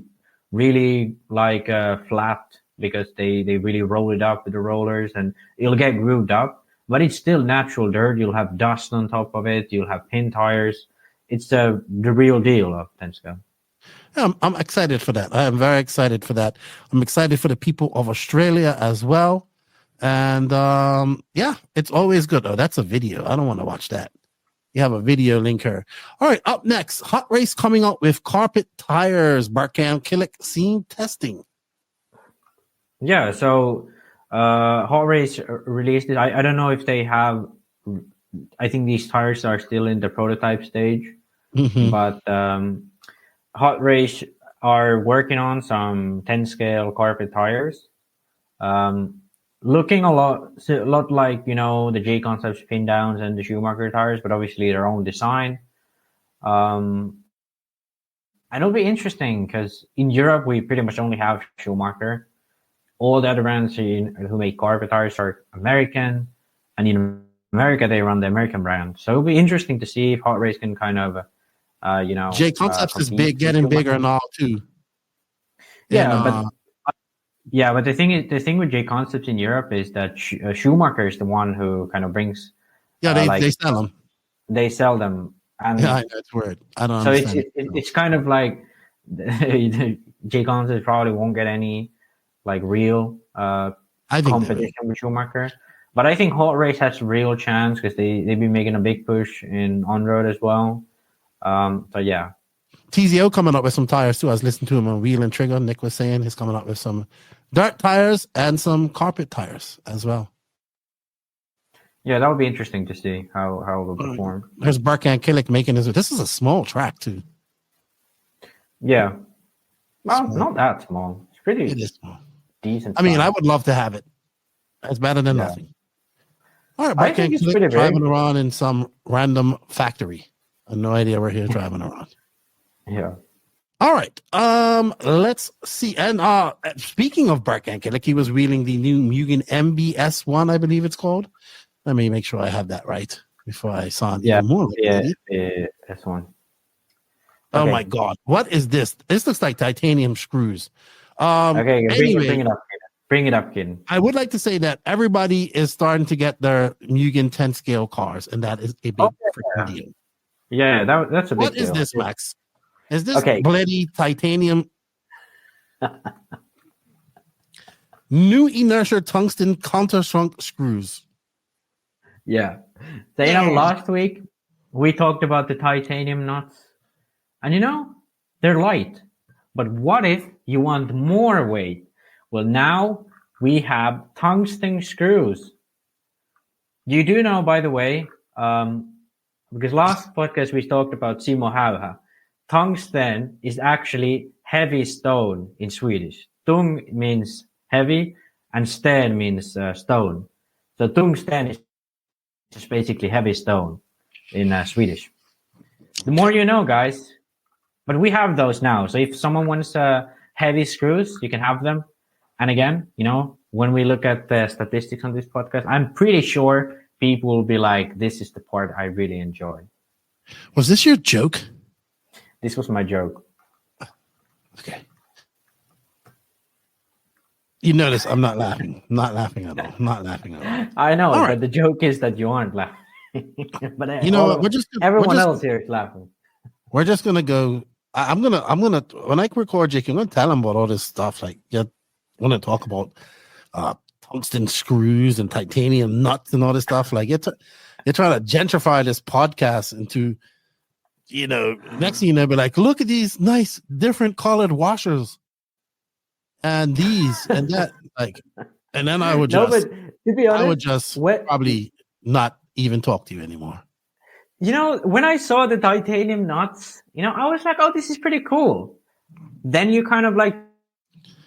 really like flat because they really roll it up with the rollers and it'll get grooved up. But it's still natural dirt. You'll have dust on top of it. You'll have pin tires. It's the real deal of 10 scale. Yeah, I'm excited for that. I am very excited for that. I'm excited for the people of Australia as well. And it's always good. Oh, that's a video. I don't want to watch that. You have a video link here. All right, up next, Hot Race coming out with carpet tires. Barcam Killick scene testing. Yeah, so Hot Race released it. I don't know if they have. I think these tires are still in the prototype stage, but Hot Race are working on some 10 scale carpet tires, looking a lot like the J Concepts pin downs and the Schumacher tires, but obviously their own design. And it'll be interesting because in Europe we pretty much only have Schumacher. All the other brands who make carpet tires are American, and in America they run the American brand. So it'll be interesting to see if Hot Race can kind of, J Concepts is big, getting bigger and all too. Yeah, but the thing with J Concepts in Europe is that Schumacher is the one who kind of brings. Yeah, they sell them. They sell them, and yeah, that's weird. I don't. So understand it's kind of like J Concepts probably won't get any like real competition with Schumacher. But I think Hot Race has a real chance because they've been making a big push in on-road as well. So yeah. TZO coming up with some tires too. I was listening to him on Wheel and Trigger. Nick was saying he's coming up with some dirt tires and some carpet tires as well. Yeah, that would be interesting to see how it will perform. There's Barkan Killick making this. This is a small track too. Yeah. Well, not that small. It's pretty It is small. decent. I mean, size. I would love to have it. It's better than nothing. All right, I but think it's can't pretty big. driving around in some random factory. I have no idea we're here driving around. Yeah. All right. Let's see. And speaking of Bert Anker, he was wheeling the new Mugen MBS1, I believe it's called. Let me make sure I have that right before I sound even more like an idiot. This one. Oh Okay. my God. What is this? This looks like titanium screws. Okay, anyway, bring it up, kid. Bring it up, kid. I would like to say that everybody is starting to get their Mugen 10 scale cars, and that is a big freaking deal. Yeah, that's a big What deal. is this, Max? Is this Okay. bloody titanium? New inertia tungsten countershrunk screws. Yeah. So, last week we talked about the titanium nuts. And they're light. But what if you want more weight? Well, now we have tungsten screws. You do know, by the way, because last podcast we talked about Simo Hauha, tungsten is actually heavy stone in Swedish. Tung means heavy and sten means stone. So tungsten is just basically heavy stone in Swedish. The more you know, guys. But we have those now. So if someone wants heavy screws, you can have them. And again, when we look at the statistics on this podcast, I'm pretty sure people will be like, this is the part I really enjoy. Was this your joke? This was my joke. Okay. You notice I'm not laughing. Not laughing at all. Not laughing at all. I know, All but right. the joke is that you aren't laughing. But everyone else here is laughing. We're just gonna go. I'm gonna when I record Jake, I'm gonna tell him about all this stuff. Like, I'm gonna talk about tungsten screws and titanium nuts and all this stuff. Like, you're trying to gentrify this podcast into, next thing you know, be like, look at these nice different colored washers, and these and that, like, and then I would just, to be honest, I would just probably not even talk to you anymore. When I saw the titanium nuts, I was like, oh, this is pretty cool. Then you kind of like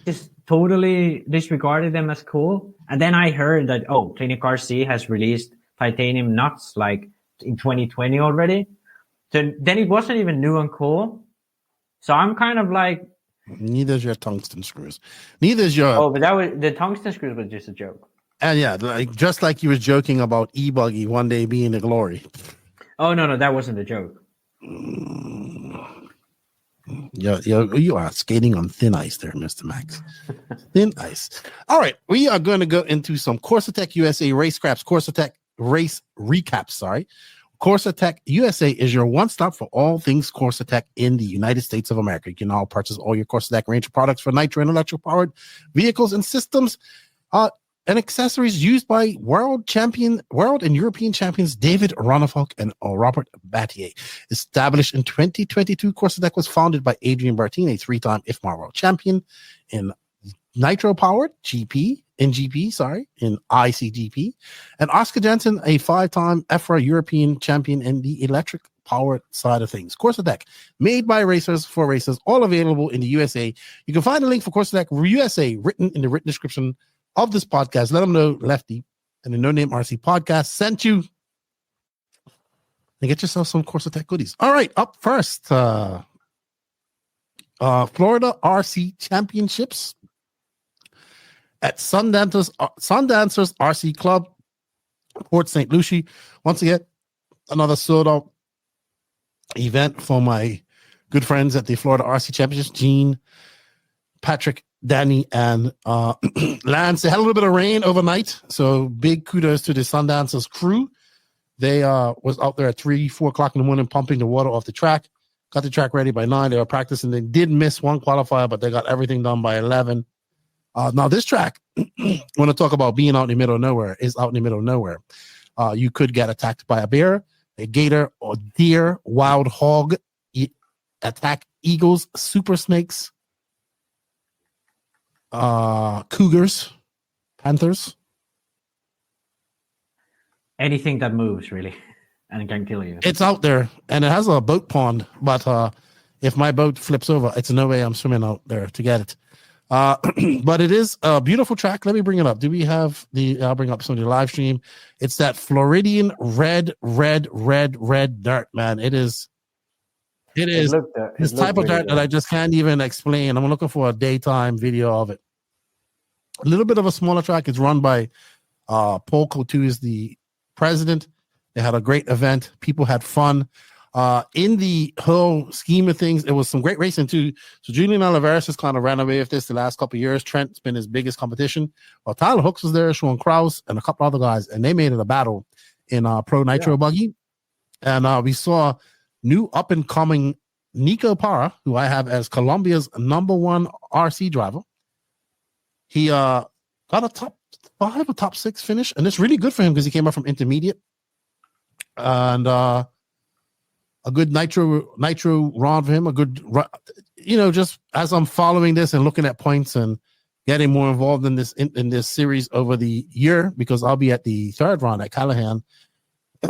just totally disregarded them as cool. And then I heard that, Clinic RC has released titanium nuts like in 2020 already. So then it wasn't even new and cool. So I'm kind of like. Neither is your tungsten screws. Neither is your. Oh, but the tungsten screws was just a joke. And yeah, just like you were joking about e-buggy one day being a glory. Oh, no, that wasn't a joke. You are skating on thin ice there, Mr. Max. Thin ice. All right, we are going to go into some Corsa USA race scraps, Corsa race recaps, sorry. Corsa USA is your one-stop for all things Corsa in the United States of America. You can now purchase all your Corsa range of products for nitro and electric-powered vehicles and systems, and accessories used by world and European champions David Ronnefalk and Robert Battier. Established in 2022, Corsa was founded by Adrian Bartin, a three-time IFMAR world champion in nitro-powered in ICGP, and Oscar Jensen, a five-time EFRA European champion in the electric-powered side of things. Corsa made by racers for racers, all available in the USA. You can find a link for Corsa USA written in the written description of this podcast. Let them know Lefty and the No Name RC podcast sent you, and get yourself some Corsa goodies. All right, up first, Florida RC Championships at Sundancers RC Club, Port St. Lucie. Once again, another sold-out event for my good friends at the Florida RC Championships, Gene, Patrick, Danny, and Lance. They had a little bit of rain overnight, so big kudos to the Sundancers crew. They was out there at 3-4 o'clock in the morning pumping the water off the track. Got the track ready by 9. They were practicing. They did miss one qualifier, but they got everything done by 11. Now this track, I want to talk about being out in the middle of nowhere, is out in the middle of nowhere. You could get attacked by a bear, a gator, or deer, wild hog, attack eagles, super snakes, cougars, panthers, anything that moves really and can kill you. It's out there, and it has a boat pond, but if my boat flips over, it's no way I'm swimming out there to get it. But it is a beautiful track. Let me bring it up. Do we have I'll bring up some of the live stream. It's that Floridian red dirt, man. It is this type of dirt that I just can't even explain. I'm looking for a daytime video of it. A little bit of a smaller track. It's run by Paul Coutu is the president. They had a great event. People had fun. In the whole scheme of things, it was some great racing too. So Julian Oliveras has kind of ran away with this the last couple of years. Trent's been his biggest competition. Well, Tyler Hooks was there, Sean Krause, and a couple other guys, and they made it a battle in Pro Nitro Buggy. And we saw new up-and-coming Nico Parra, who I have as Colombia's #1 RC driver. He got a top 5 or top 6 finish, and it's really good for him because he came up from intermediate. And a good nitro run for him, a good, just as I'm following this and looking at points and getting more involved in this series over the year, because I'll be at the 3rd round at Callahan.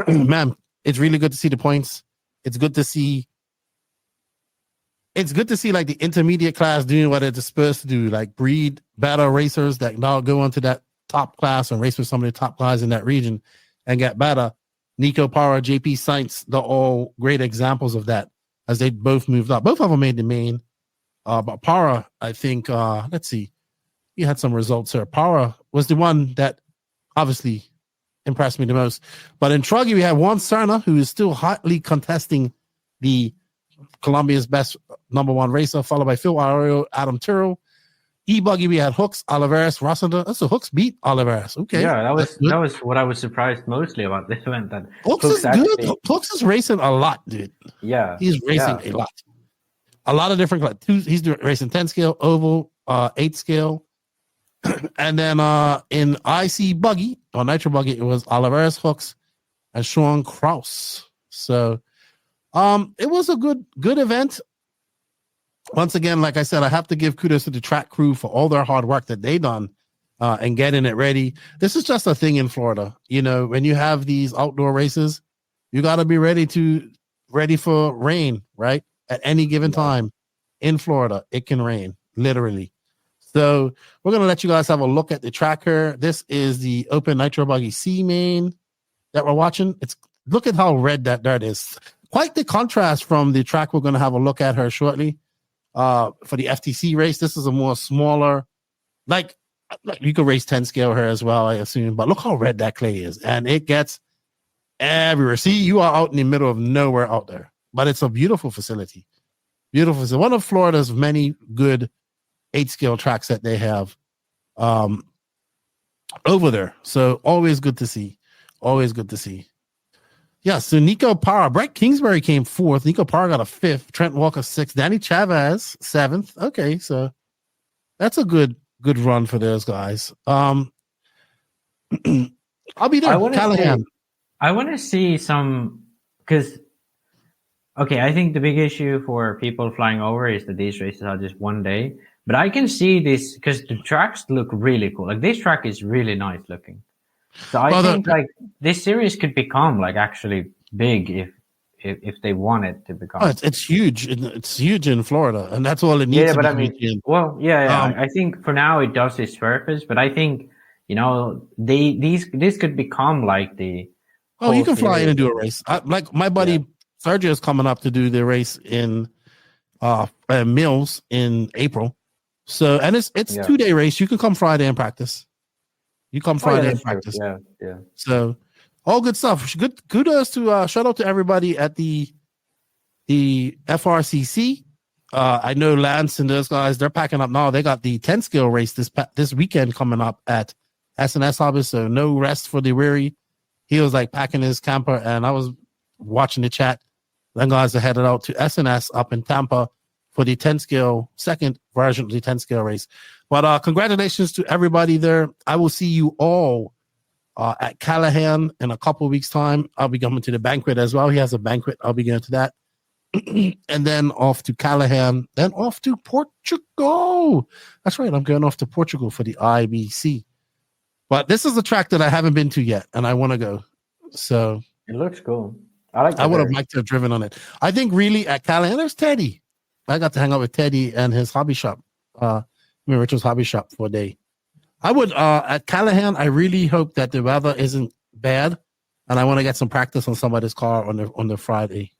Man, it's really good to see the points. It's good to see like the intermediate class doing what it's supposed to do, like breed better racers that now go onto that top class and race with some of the top guys in that region and get better. Nico Parra, JP Sainz, they're all great examples of that as they both moved up. Both of them made the main. But Parra, I think, let's see. He had some results here. Parra was the one that obviously impressed me the most. But in Truggy, we have Juan Serna, who is still hotly contesting the Colombia's best #1 racer, followed by Phil Arroyo, Adam Tyrrell. E-Buggy, we had Hooks, Oliveras, Rossender. So Hooks beat Oliveras. Okay. Yeah, that was what I was surprised mostly about this event. That Hooks is good. Hooks is racing a lot, dude. Yeah. He's racing a lot. A lot of different, he's racing 10 scale, oval, 8 scale. And then in IC Buggy, or Nitro Buggy, it was Oliveras, Hooks, and Sean Krause. So it was a good event. Once again, like I said, I have to give kudos to the track crew for all their hard work that they done and getting it ready. This is just a thing in Florida. When you have these outdoor races, you got to be ready for rain, right? At any given time in Florida, it can rain, literally. So we're going to let you guys have a look at the tracker. This is the Open Nitro Buggy C main that we're watching. Look at how red that dirt is. Quite the contrast from the track we're going to have a look at her shortly. For the FTC race, this is a more smaller, like you could race 10 scale here as well, I assume, but look how red that clay is, and it gets everywhere. See, you are out in the middle of nowhere out there, but it's a beautiful facility. One of Florida's many good 8 scale tracks that they have over there. So always good to see. Yeah, so Nico Parra, Brett Kingsbury came 4th. Nico Parra got a 5th. Trent Walker 6th. Danny Chavez 7th. Okay, so that's a good run for those guys. I'll be there. Callahan. I want to see some, because I think the big issue for people flying over is that these races are just one day. But I can see this because the tracks look really cool. Like this track is really nice looking. So I think this series could become actually big if they want it to become. Oh, it's huge. It's huge in Florida, and that's all it needs. Yeah, but I mean, I think for now it does its purpose. But I think this could become like the. Oh, you can fly in and do a race. Like my buddy Sergio is coming up to do the race in Mills in April. So and it's 2-day race. You can come Friday and practice. You come Friday and practice. Yeah. So all good stuff. Good kudos to shout out to everybody at the FRCC. I know Lance and those guys, they're packing up now. They got the 10 scale race this weekend coming up at SNS Harbor, so no rest for the weary. He was packing his camper, and I was watching the chat. Then guys are headed out to SNS up in Tampa for the 10 scale, second version of the 10 scale race. But congratulations to everybody there. I will see you all at Callahan in a couple of weeks' time. I'll be coming to the banquet as well. He has a banquet. I'll be going to that. And then off to Callahan, then off to Portugal. That's right. I'm going off to Portugal for the IBC. But this is a track that I haven't been to yet, and I want to go. So it looks cool. I would have liked to have driven on it. I think really at Callahan, there's Teddy. I got to hang out with Teddy and his hobby shop, Richard's hobby shop for a day. I would at Callahan. I really hope that the weather isn't bad, and I want to get some practice on somebody's car on the Friday.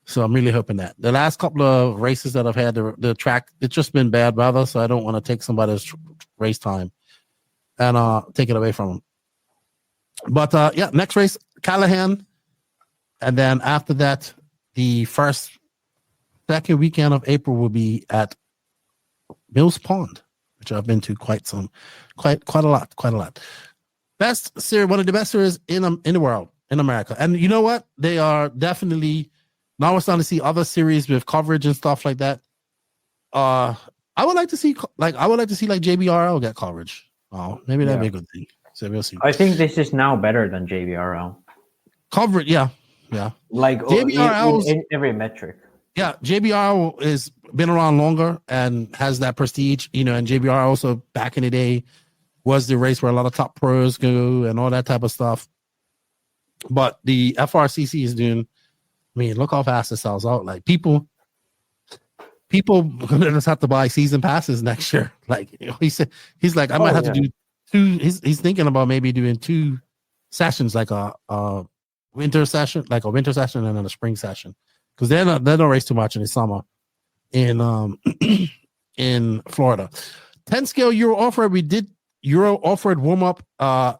So I'm really hoping that. The last couple of races that I've had, the track, it's just been bad weather, so I don't want to take somebody's race time and take it away from them. But yeah, next race, Callahan, and then after that, the second weekend of April will be at Mills Pond, which I've been to quite a lot. Best series, one of the best series in the world, in America. And you know what? They are definitely, now we're starting to see other series with coverage and stuff like that. I would like to see like JBRL get coverage. Oh, maybe that'd be a good thing. So we'll see. I think this is now better than JBRL. Coverage, yeah. Like JBRL in every metric. Yeah, JBR has been around longer and has that prestige, and JBR also back in the day was the race where a lot of top pros go and all that type of stuff. But the FRCC is doing, look how fast it sells out. Like people gonna just have to buy season passes next year. Like he's like, I might have to do two. He's thinking about maybe doing two sessions, like a winter session and then a spring session. Because they don't race too much in the summer in Florida. 10 scale Euro Offroad, we did Euro Offroad Warmup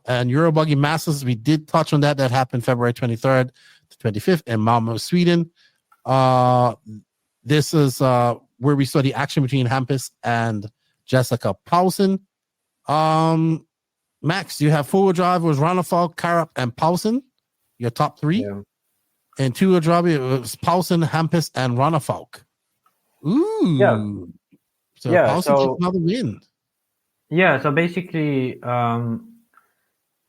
and Euro Buggy Masters. We did touch on that. That happened February 23rd to 25th in Malmö, Sweden. This is where we saw the action between Hampus and Jessica Palsson. Max, you have four-wheel drive was Ronnefalk, Karup, and Palsson. Your top three. Yeah. And two-wheel drive it was Palsson, Hampus, and Ronnefalk. Ooh. Yeah. So Palsson gets another win. Yeah, so basically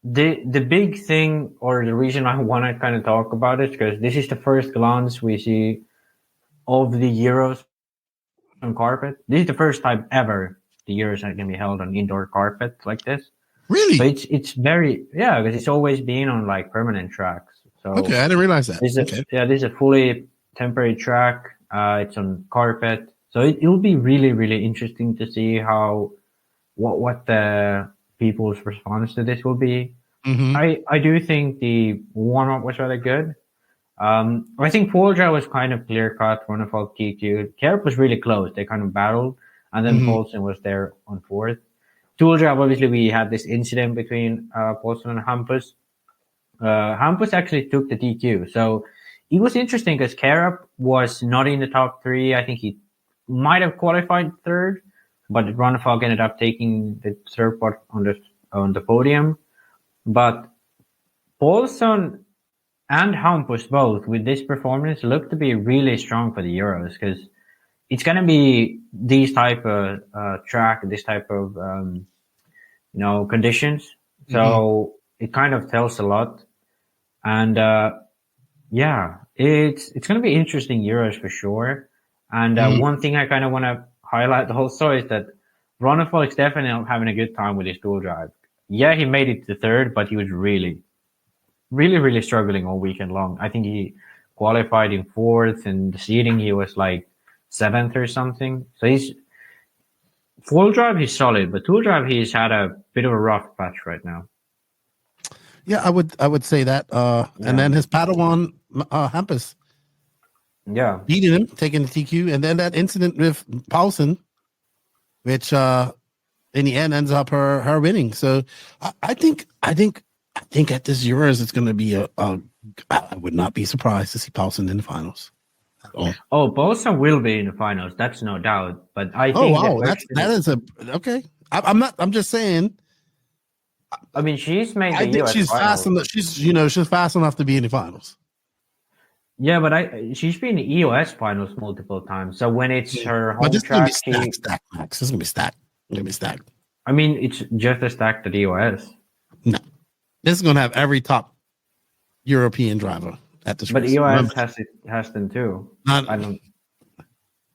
the big thing, or the reason I want to kind of talk about it, because this is the first glance we see of the Euros on carpet. This is the first time ever the Euros are going to be held on indoor carpet like this. Really? So it's very, because it's always been on like permanent tracks. So okay, I didn't realize that. This is a fully temporary track. It's on carpet. So it will be really, really interesting to see what the people's response to this will be. Mm-hmm. I do think the warm-up was rather good. I think Folger was kind of clear-cut, Ronnefalk TQ. Karup was really close. They kind of battled. And then Palsson was there on fourth. Tool job, obviously, we had this incident between Palsson and Hampus. Hampus actually took the DQ. So it was interesting because Karup was not in the top three. I think he might have qualified third, but Ronnefalk ended up taking the third spot on the podium. But Palsson and Hampus both, with this performance, look to be really strong for the Euros, because it's going to be these type of track, this type of conditions. So it kind of tells a lot. And it's going to be interesting Euros for sure. And one thing I kind of want to highlight also is that Ronnefalk is definitely having a good time with his dual drive. Yeah, he made it to third, but he was really, really, really struggling all weekend long. I think he qualified in fourth, and the seating he was like seventh or something. So he's full drive, he's solid, but tool drive, he's had a bit of a rough patch right now. Yeah, I would say that. And then his Padawan Hampus, beating him, taking the TQ, and then that incident with Palsson, which in the end ends up her winning. So I think at this Euros it's going to be I would not be surprised to see Palsson in the finals. Palsson will be in the finals. That's no doubt. But I think that is okay. I'm just saying. I mean, she's made the I think US she's finals. fast enough. She's fast enough to be in the finals. Yeah, but she's been in EOS finals multiple times. So when it's her home track, stacked, Max. It's gonna be stacked. It's gonna be stacked. I mean, it's just as stacked at EOS. No, this is gonna have every top European driver at this. But race. EOS has them too. I don't.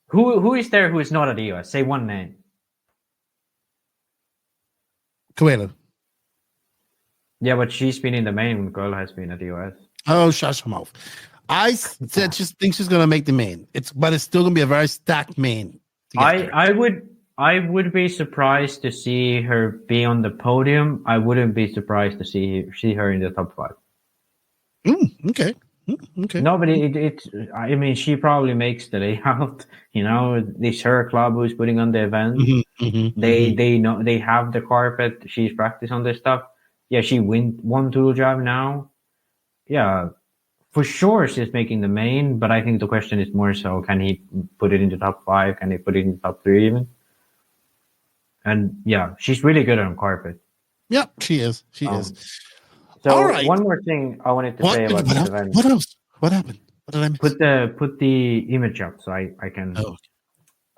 Who is there who is not at EOS? Say one name. Coelho. Yeah, but she's been in the main when Girl has been at EOS. Oh, shush her mouth. I said she thinks she's gonna make the main. But it's still gonna be a very stacked main. I would be surprised to see her be on the podium. I wouldn't be surprised to see her in the top 5. Okay. Okay. No, but it's. I mean, she probably makes the layout. You know, it's her club who's putting on the event. They know they have the carpet. She's practiced on this stuff. Yeah, she won tool job now. Yeah, for sure she's making the main. But I think the question is more so: can he put it in the top 5? Can he put it in the top 3 even? And yeah, she's really good on carpet. Yep, she is. She is. So all right. One more thing I wanted to say about this event. What else? What happened? What did I miss? Put the image up so I can. Oh.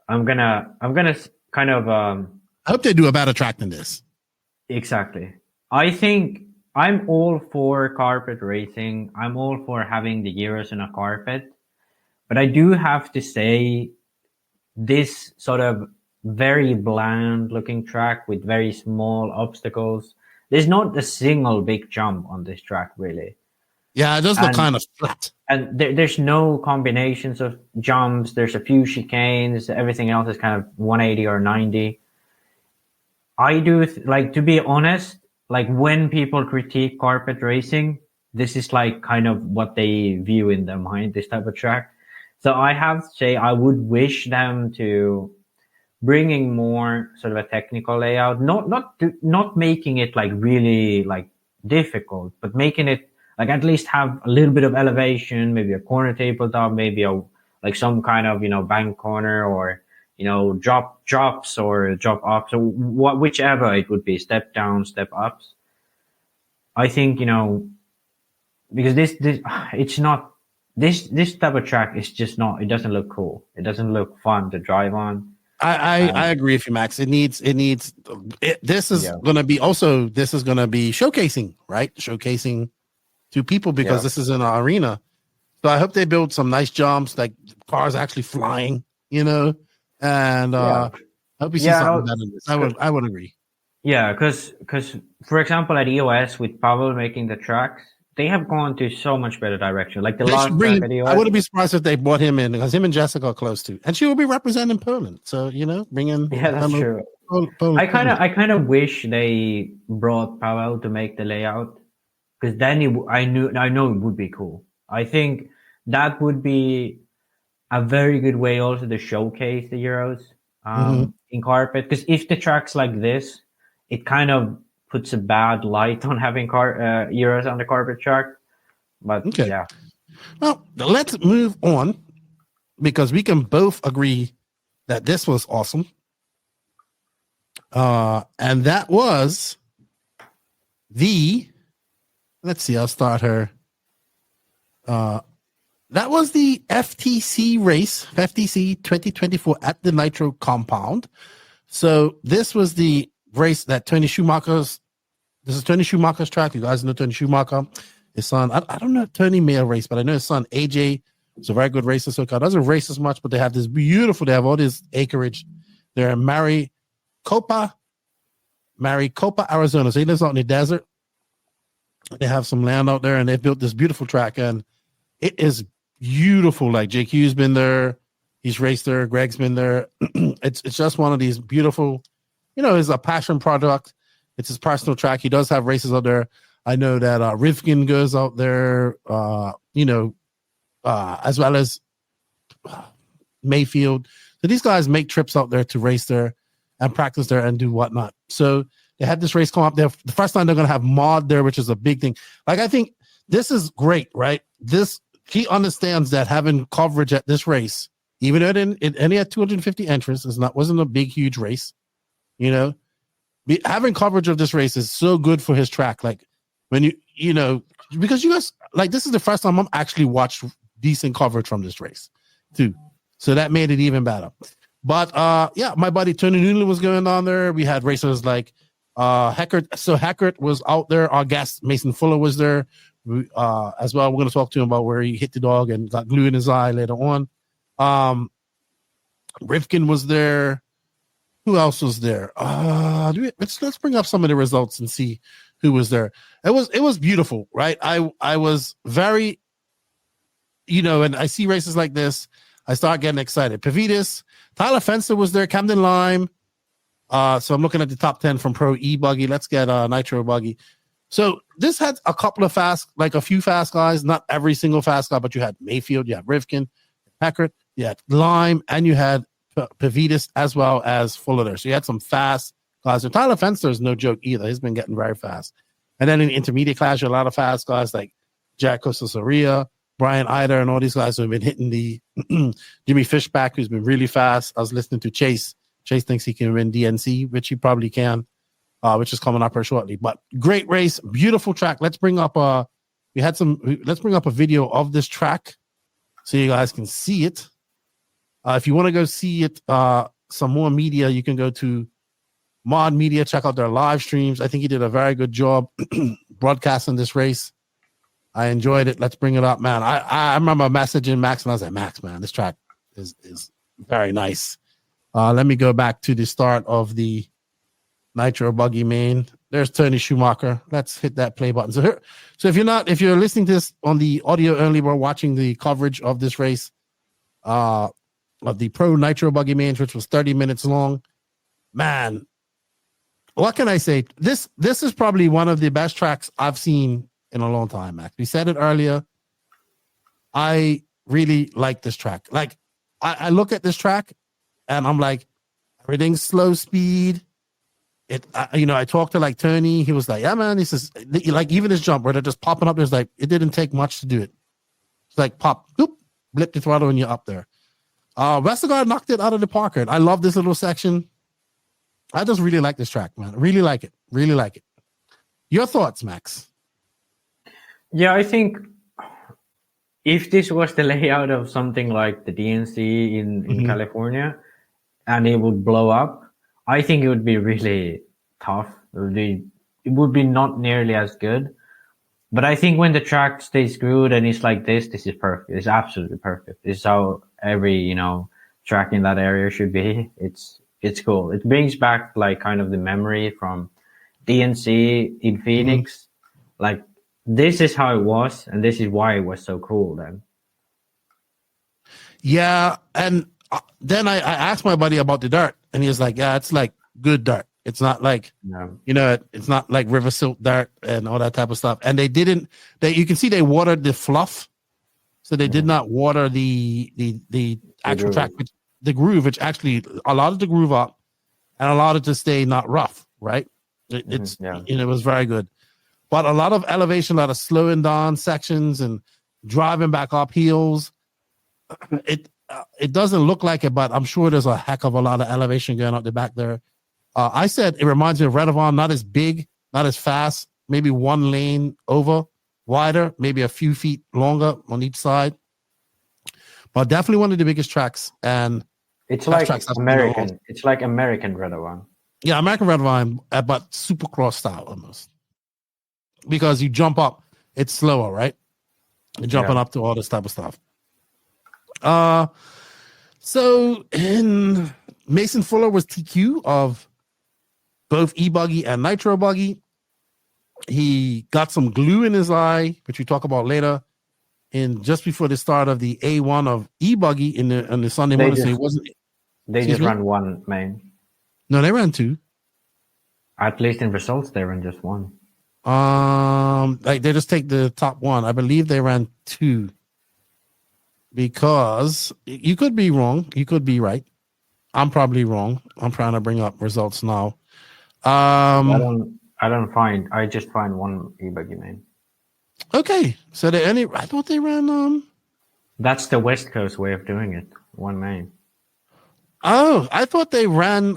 I'm gonna kind of. I hope they do a better track than this. Exactly. I think I'm all for carpet racing. I'm all for having the Euros on a carpet, but I do have to say, this sort of very bland looking track with very small obstacles. There's not a single big jump on this track, really. Yeah, it does look kind of flat. And there's no combinations of jumps. There's a few chicanes. Everything else is kind of 180 or 90. I do, to be honest, like when people critique carpet racing, this is like kind of what they view in their mind, this type of track. So I have to say, I would wish them to bringing more sort of a technical layout, not making it like really like difficult, but making it like at least have a little bit of elevation, maybe a corner tabletop, maybe like some kind of, bank corner, or, drops or drop ups, or whichever it would be, step down, step ups. I think, because this it's not, this type of track is just not, it doesn't look cool. It doesn't look fun to drive on. I agree with you, Max. This is going to be showcasing, right? Showcasing to people, because this is in our arena. So I hope they build some nice jumps, like cars actually flying, and I hope we see something better than this. I would agree. Yeah, because for example, at EOS with Pavel making the tracks, they have gone to so much better direction. Like the last track at EOS. I wouldn't be surprised if they brought him in, because him and Jessica are close to, and she will be representing Poland. So bring in. Yeah, that's true. Poland. I kind of wish they brought Pavel to make the layout, because then I know it would be cool. I think that would be a very good way also to showcase the Euros in carpet. Because if the track's like this, it kind of puts a bad light on having Euros on the carpet track. But yeah. Well, let's move on, because we can both agree that this was awesome. And that was let's see, I'll start her. That was the FTC 2024 at the Nitro compound. So this was the race that this is Tony Schumacher's track. You guys know Tony Schumacher. His son, I don't know if Tony may have raced, but I know his son, AJ, is a very good racer. So he doesn't race as much, but they have they have all this acreage. They're in Maricopa, Arizona. So he lives out in the desert. They have some land out there, and they've built this beautiful track, and it is beautiful. Like JQ's been there. He's raced there. Greg's been there. It's just one of these beautiful, it's a passion product. It's his personal track. He does have races out there. I know that Rivkin goes out there, as well as Mayfield. So these guys make trips out there to race there and practice there and do whatnot. So they had this race come up there. The first time they're going to have mod there, which is a big thing. Like, I think this is great, right? He understands that having coverage at this race, even though it only had 250 entrants, wasn't a big, huge race, having coverage of this race is so good for his track. Like, when because you guys, like, this is the first time I'm actually watched decent coverage from this race too. So that made it even better. But my buddy Tony Newland was going on there. We had racers like Heckert. So Heckert was out there. Our guest Mason Fuller was there as well. We're going to talk to him about where he hit the dog and got glue in his eye later on. Rivkin was there. Who else was there? Let's bring up some of the results and see who was there. It was beautiful, right? I was very and I see races like this, I start getting excited. Pavidis, Tyler Fenster was there, Camden Lime. So I'm looking at the top 10 from Pro E-Buggy. Let's get Nitro Buggy. So this had a couple of a few fast guys, not every single fast guy, but you had Mayfield, you had Rivkin, Packard, you had Lime, and you had Pavidis as well as Fuller there. So you had some fast guys. And Tyler Fenster is no joke either. He's been getting very fast. And then in the intermediate class, you had a lot of fast guys like Jack Costa-Soria, Brian Eider, and all these guys who have been hitting the Jimmy Fishback, who's been really fast. I was listening to Chase. Chase thinks he can win DNC, which he probably can, which is coming up here shortly. But great race, beautiful track. Let's bring up a video of this track so you guys can see it. If you want to go see it, some more media, you can go to Mod Media, check out their live streams. I think he did a very good job broadcasting this race. I enjoyed it. Let's bring it up, man. I remember messaging Max, and I was like, Max, man, this track is very nice. Let me go back to the start of the Nitro Buggy main. There's Tony Schumacher. Let's hit that play button. So if you're listening to this on the audio only, we're watching the coverage of this race, of the Pro Nitro Buggy main, which was 30 minutes long. Man, what can I say? This is probably one of the best tracks I've seen in a long time, Max. We said it earlier. I really like this track. Like, I look at this track and I'm like, everything's slow speed. I talked to like Tony. He was like, yeah, man, he says, like, even this jump where they're just popping up, there's like, it didn't take much to do it. It's like pop, boop, blip the throttle and you're up there. Westergaard knocked it out of the park. I love this little section. I just really like this track, man. Really like it. Really like it. Your thoughts, Max? Yeah, I think if this was the layout of something like the DNC in California and it would blow up, I think it would be really tough. It would be not nearly as good. But I think when the track stays screwed and it's like this is perfect. It's absolutely perfect. It's how every, track in that area should be. It's cool. It brings back like kind of the memory from DNC in Phoenix. Like, this is how it was, and this is why it was so cool then. Yeah, and then I asked my buddy about the dirt, and he was like, yeah, it's like good dirt. It's not like, it's not like river silt dirt and all that type of stuff. And you can see they watered the fluff. So they did not water the actual track, the groove, which actually allowed it to groove up and allowed it to stay not rough, right? It was very good. But a lot of elevation, a lot of slowing down sections and driving back up hills. It doesn't look like it, but I'm sure there's a heck of a lot of elevation going up the back there. I said it reminds me of Redovan, not as big, not as fast, maybe one lane over, wider, maybe a few feet longer on each side. But definitely one of the biggest tracks. And it's like American. It's like American Redovan. Yeah, American Redovan, but Supercross style almost. Because you jump up, it's slower, right? You're jumping up to all this type of stuff. So in Mason Fuller was TQ of both E-Buggy and Nitro Buggy. He got some glue in his eye, which we talk about later. And just before the start of the A1 of E-Buggy on the Sunday morning, so he wasn't. They just ran one main. No, they ran two. At least in results, they ran just one. Like they just take the top one. I believe they ran two. Because you could be wrong, you could be right. I'm probably wrong. I'm trying to bring up results now. I just find one E-Buggy main. Okay, so I thought they ran. That's the West Coast way of doing it. One main. Oh, I thought they ran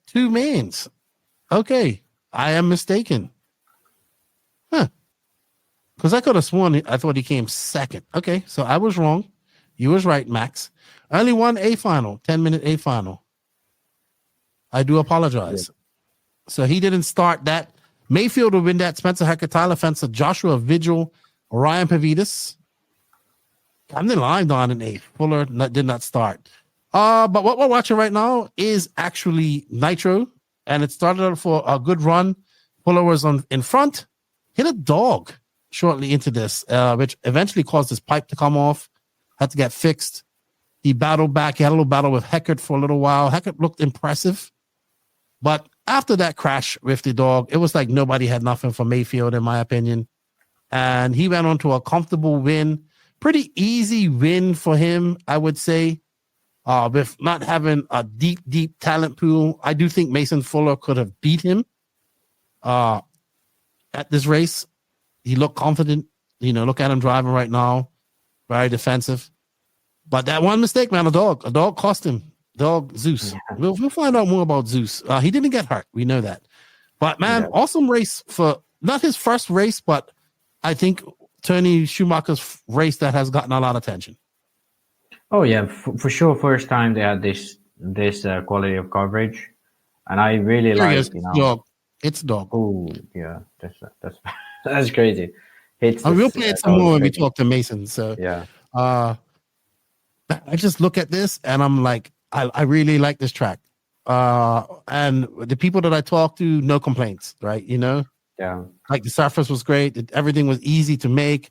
two mains. Okay, I am mistaken. Huh? Because I could have sworn I thought he came second. Okay, so I was wrong. You was right, Max. Only one A final, 10-minute A final. I do apologize. Yeah. So he didn't start that. Mayfield will win that. Spencer Hecker, Tyler Fencer, Joshua Vigil, Ryan Pavidis. Camden Lime on in A. Fuller did not start. But what we're watching right now is actually Nitro, and it started out for a good run. Fuller was in front, hit a dog. shortly into this, which eventually caused his pipe to come off, had to get fixed. He battled back. He had a little battle with Heckert for a little while. Heckert looked impressive. But after that crash with the dog, it was like nobody had nothing for Mayfield, in my opinion. And he went on to a comfortable win. Pretty easy win for him, I would say. With not having a deep talent pool, I do think Mason Fuller could have beat him at this race. He looked confident. Look at him driving right now. Very defensive. But that one mistake, man, a dog cost him. Dog Zeus. Yeah. We'll find out more about Zeus. He didn't get hurt. We know that. But, man, awesome race for not his first race, but I think Tony Schumacher's race that has gotten a lot of attention. Oh, yeah, for sure. First time they had this quality of coverage. And I really like, Dog. It's dog. Oh, yeah. That's crazy. We'll play it some more when we talk to Mason. So, yeah. I just look at this and I'm like, I really like this track. And the people that I talked to, no complaints, right? Yeah. Like the surface was great. Everything was easy to make.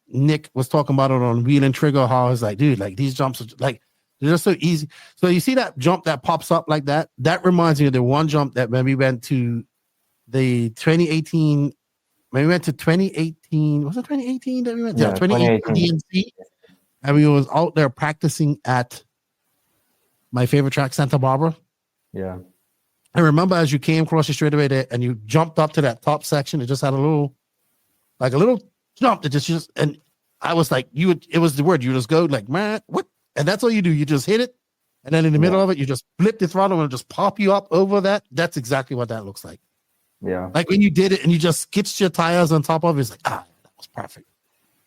Nick was talking about it on Wheel and Trigger, how I was like, dude, like these jumps are like, they're just so easy. So you see that jump that pops up like that? That reminds me of the one jump that when we went to the 2018, when we went to 2018, was it 2018 that we went? Yeah, 2018 DNC. And we was out there practicing at my favorite track, Santa Barbara. Yeah. I remember as you came across the straightaway there and you jumped up to that top section, it just had a little jump that just and I was like, it was the word. You just go like, man, what? And that's all you do. You just hit it. And then in the middle of it, you just flip the throttle and just pop you up over that. That's exactly what that looks like. Yeah. Like when you did it and you just skitched your tires on top of it, it's like, that was perfect.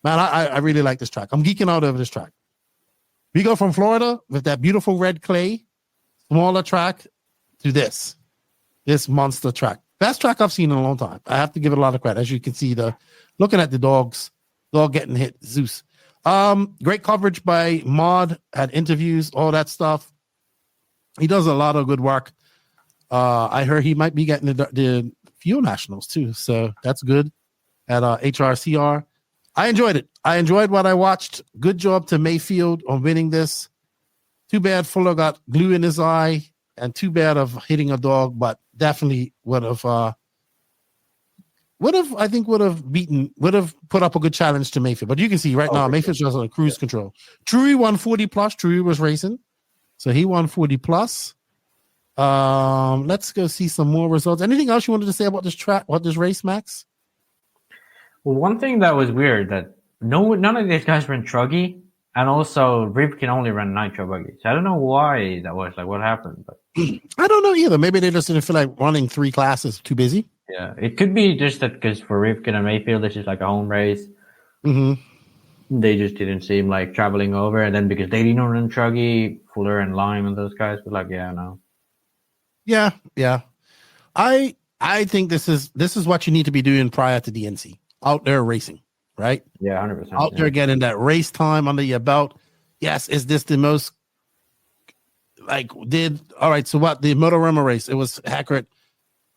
Man, I really like this track. I'm geeking out over this track. We go from Florida with that beautiful red clay, smaller track, to this monster track. Best track I've seen in a long time. I have to give it a lot of credit. As you can see, looking at the dog getting hit, Zeus. Great coverage by Mod, had interviews, all that stuff. He does a lot of good work. I heard he might be getting the Fuel Nationals too, so that's good at HRCR. I enjoyed it. I enjoyed what I watched. Good job to Mayfield on winning this. Too bad Fuller got glue in his eye, and too bad of hitting a dog, but definitely would have put up a good challenge to Mayfield. But you can see right now, Mayfield's just on cruise control. Truey won 40 plus. Truey was racing, so he won 40 plus. Let's go see some more results. Anything else you wanted to say about this track, about this race, Max? Well, one thing that was weird that none of these guys ran truggy, and also Rip can only run nitro buggy. So I don't know why that was, like what happened. But I don't know either. Maybe they just didn't feel like running 3 classes. Too busy. Yeah, it could be just that because for Ripken and Mayfield, this is like a home race. Mm-hmm. They just didn't seem like traveling over, and then because they didn't run truggy, Fuller and Lime and those guys were like, yeah, no. Yeah. I think this is what you need to be doing prior to DNC. Out there racing, right? Yeah, 100%. Out there getting that race time under your belt. Yes, is this the most all right, so what the Motorama race? It was Hackert,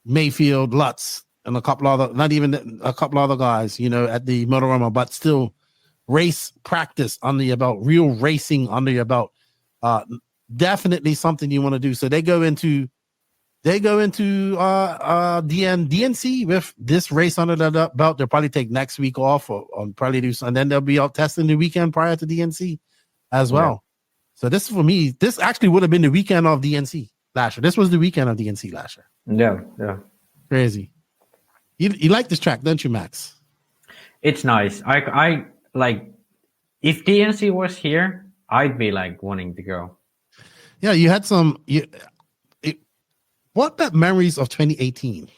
Mayfield, Lutz, and a couple other guys, at the Motorama, but still race practice under your belt, real racing under your belt. Definitely something you want to do. So they go into DNC with this race under the belt. They'll probably take next week off or probably do something. And then they'll be out testing the weekend prior to DNC as well. Yeah. So this for me, this actually would have been the weekend of DNC last year. This was the weekend of DNC last year. Yeah. Crazy. You like this track, don't you, Max? It's nice. I like, if DNC was here, I'd be like wanting to go. Yeah, you had some. What about memories of 2018?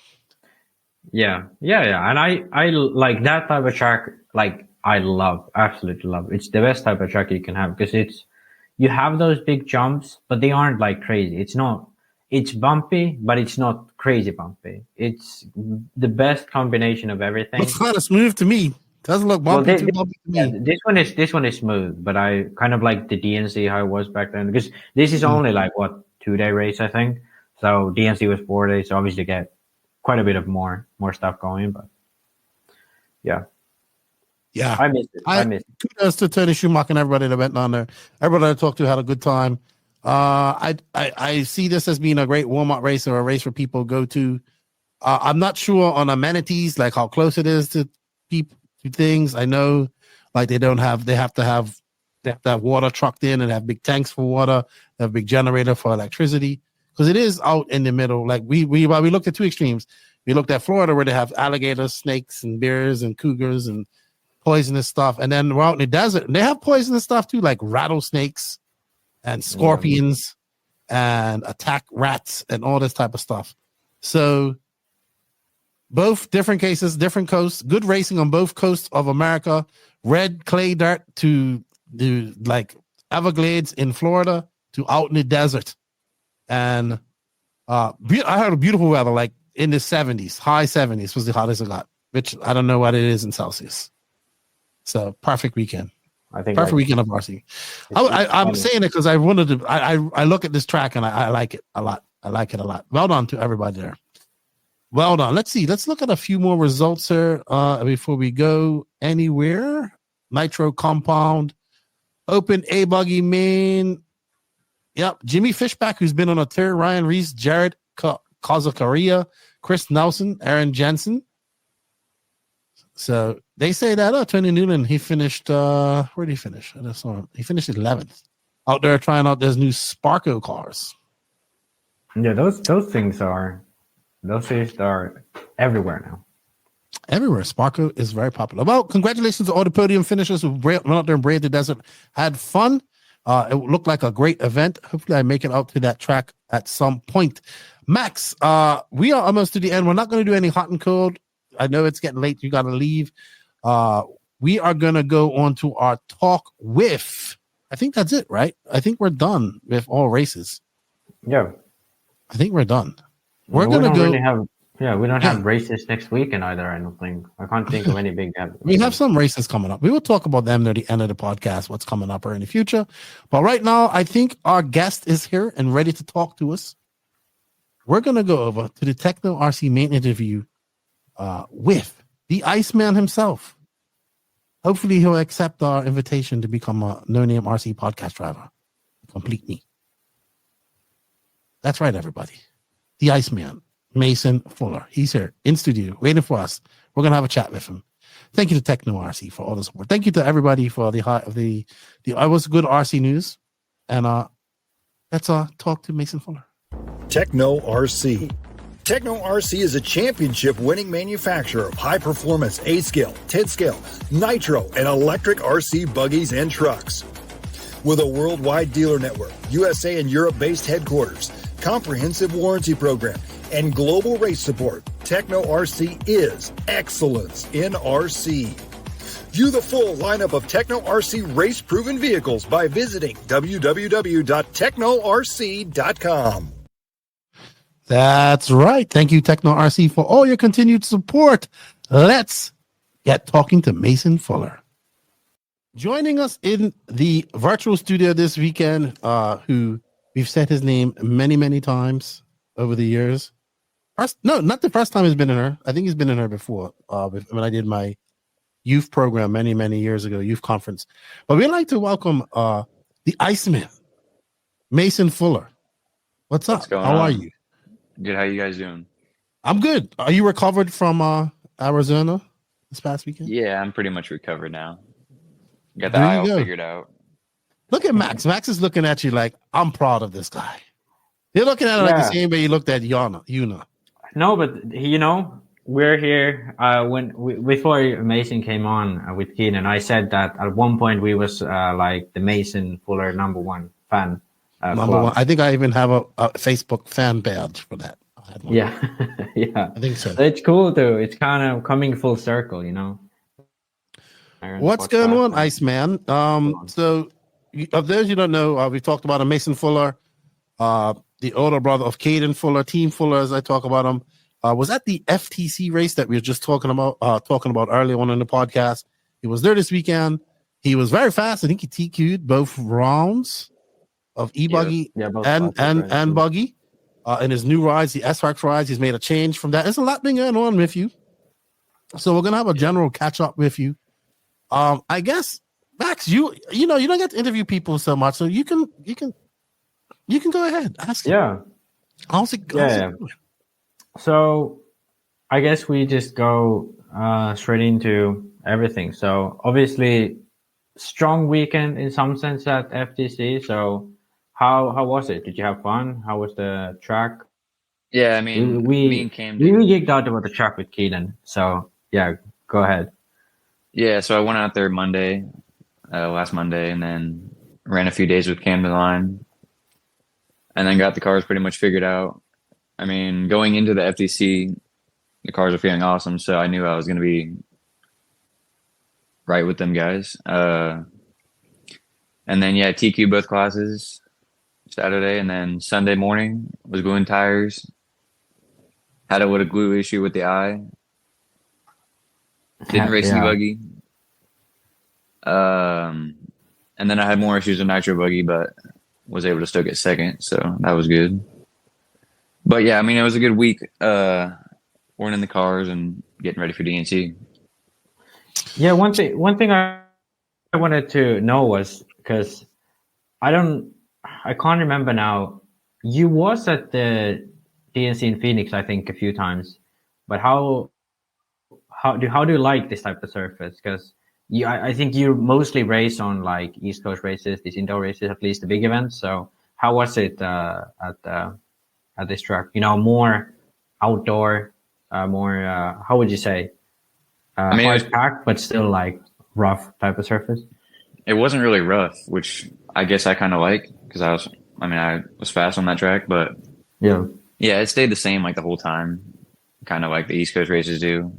Yeah. And I like that type of track. Like absolutely love. It's the best type of track you can have because you have those big jumps, but they aren't like crazy. It's bumpy, but it's not crazy bumpy. It's the best combination of everything. It's kind of smooth to me. Doesn't look bumpy too bumpy to me. Yeah, this one is smooth, but I kind of like the DNC how it was back then because this is only like 2-day race, I think. So DNC was 4 days, so obviously get quite a bit of more stuff going. But Yeah. Yeah. I miss it. I miss it. Kudos to Tony Schumacher and everybody that went down there. Everybody I talked to had a good time. I see this as being a great warm-up race or a race where people go to. I'm not sure on amenities, like how close it is to people to things. I know like they have to have water trucked in and have big tanks for water, have a big generator for electricity. Because it is out in the middle. Like we looked at two extremes. We looked at Florida where they have alligators, snakes, and bears and cougars and poisonous stuff. And then we're out in the desert and they have poisonous stuff too, like rattlesnakes and scorpions and attack rats and all this type of stuff. So both different cases, different coasts, good racing on both coasts of America. Red clay dirt to the like Everglades in Florida to out in the desert. And I heard beautiful weather, like in the 70s, high 70s was the hottest it got, which I don't know what it is in Celsius. So perfect weekend. I think perfect weekend of RC. I'm saying it because I wanted to. I look at this track and I like it a lot. I like it a lot. Well done to everybody there. Well done. Let's see. Let's look at a few more results here before we go anywhere. Nitro Compound, Open A Buggy Main. Yep, Jimmy Fishback, who's been on a tour. Ryan Reese, Jared Kazukaria, Chris Nelson, Aaron Jensen. So they say that Tony Newland, he finished. Where did he finish? I just saw him. He finished 11th out there trying out those new Sparko cars. Yeah, those things are everywhere now. Everywhere. Sparko is very popular. Well, congratulations to all the podium finishers who went out there and braved the desert. Had fun. It looked like a great event. Hopefully, I make it out to that track at some point. Max, we are almost to the end. We're not going to do any hot and cold. I know it's getting late. You got to leave. We are going to go on to our talk with. I think that's it, right? I think we're done with all races. Yeah. I think we're done. We're going to go. Really we don't have races next weekend either, I don't think. I can't think of any big. We have some races coming up. We will talk about them near the end of the podcast, what's coming up or in the future. But right now, I think our guest is here and ready to talk to us. We're going to go over to the Techno RC main interview with the Iceman himself. Hopefully, he'll accept our invitation to become a no-name RC podcast driver. Complete me. That's right, everybody. The Iceman. Mason Fuller. He's here in studio waiting for us. We're gonna have a chat with him. Thank you to Techno RC for all the support. Thank you to everybody for the I was good RC news. And let's talk to Mason Fuller. Techno RC. Techno RC is a championship-winning manufacturer of high-performance A-scale, 10-scale, nitro, and electric RC buggies and trucks. With a worldwide dealer network, USA and Europe-based headquarters, comprehensive warranty program, and global race support, Techno RC is excellence in RC. View the full lineup of Techno RC race-proven vehicles by visiting www.technorc.com. That's right. Thank you, Techno RC, for all your continued support. Let's get talking to Mason Fuller. Joining us in the virtual studio this weekend, who we've said his name many, many times over the years. No, not the first time he's been in her. I think he's been in her before when I did my youth program many, many years ago, youth conference. But we'd like to welcome the Iceman, Mason Fuller. What's up? How are you? Good. How you guys doing? I'm good. Are you recovered from Arizona this past weekend? Yeah, I'm pretty much recovered now. Got the eye all figured out. Look at Max. Max is looking at you like, I'm proud of this guy. You're looking at it like the same way you looked at Yuna. No, but we're here. Before Mason came on with Keenan, I said that at one point we was like the Mason Fuller #1 fan. Number one. I think I even have a Facebook fan badge for that. Yeah, yeah. I think so. It's cool too. It's kind of coming full circle, you know. What's going on, Iceman? So, of those you don't know, we've talked about Mason Fuller, the older brother of Caden Fuller, Team Fuller, as I talk about him. Was at the FTC race that we were just talking about earlier on in the podcast. He was there this weekend. He was very fast. I think he TQ'd both rounds of e-buggy and buggy. In his new rides, the SRX rides, he's made a change from that. There's a lot been going on with you. So we're gonna have a general catch up with you. I guess Max, you know you don't get to interview people so much, so you can go ahead. Ask him. Yeah. How's it going? So I guess we just go straight into everything. So obviously, strong weekend in some sense at FTC. So how was it? Did you have fun? How was the track? Yeah, I mean, me and Cam did. We geeked out about the track with Keaton. So yeah, go ahead. Yeah, so I went out there Monday, last Monday, and then ran a few days with Cam Line, and then got the cars pretty much figured out. I mean, going into the FTC, the cars are feeling awesome, so I knew I was going to be right with them guys. And then, yeah, TQ both classes Saturday, and then Sunday morning was gluing tires. Had a little glue issue with the eye. Didn't race the buggy. And then I had more issues with nitro buggy, but was able to still get second, so that was good. But yeah, I mean, it was a good week. Working in the cars and getting ready for DNC. Yeah, one thing I wanted to know was, because I can't remember now. You was at the DNC in Phoenix, I think, a few times. But how do you like this type of surface? Because I think you mostly race on like East Coast races, these indoor races, at least the big events. So how was it at this track? You know, more outdoor, more how would you say? I mean, it was packed, but still like rough type of surface. It wasn't really rough, which I guess I kind of like, because I was fast on that track, but yeah, it stayed the same like the whole time, kind of like the East Coast races do.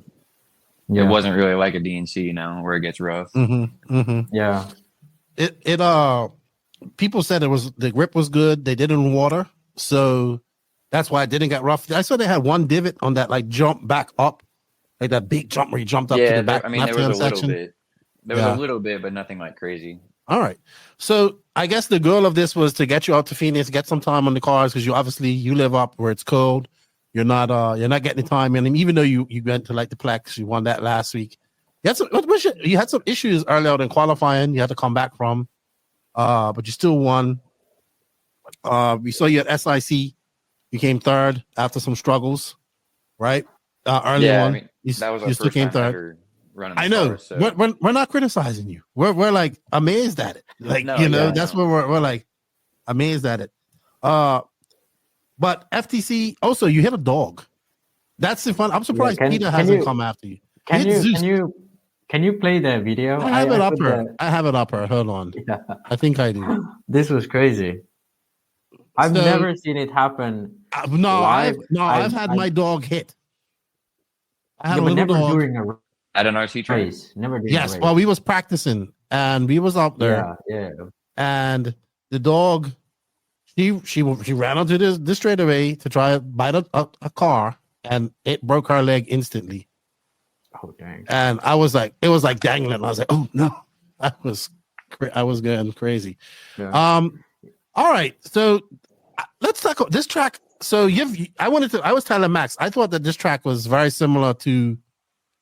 Yeah. It wasn't really like a DNC, you know, where it gets rough. Yeah. It people said the grip was good. They did it in water, so that's why it didn't get rough. I saw they had one divot on that like jump back up, like that big jump where he jumped up to the back. I mean, there was a section. little bit. There was a little bit, but nothing like crazy. All right. So I guess the goal of this was to get you out to Phoenix, get some time on the cars, because you live up where it's cold. You're not getting the time in. And even though you went to like the Plex, you won that last week. You had some issues early out in qualifying. You had to come back from, but you still won. We saw you at SIC. You came third after some struggles, right? Early on, I mean, that was our you still came third. I know. Car, so. We're not criticizing you. We're like amazed at it. Like that's where we're like amazed at it. But FTC also, you hit a dog. That's the fun. I'm surprised Peter hasn't come after you. Can you play the video? I have it up here. I have it up here. Hold on. Yeah. I think I do. This was crazy. I've never seen it happen. I've had my dog hit. I had a little dog during at an RC track. Race. Never during yes, a race. well, we was practicing and we was up there. Yeah. And the dog, she ran onto this straightaway to try to bite a car, and it broke her leg instantly. Oh dang! And I was like, it was like dangling. I was like, oh no, I was going crazy. Yeah. All right, so let's talk about this track. So I was telling Max, I thought that this track was very similar to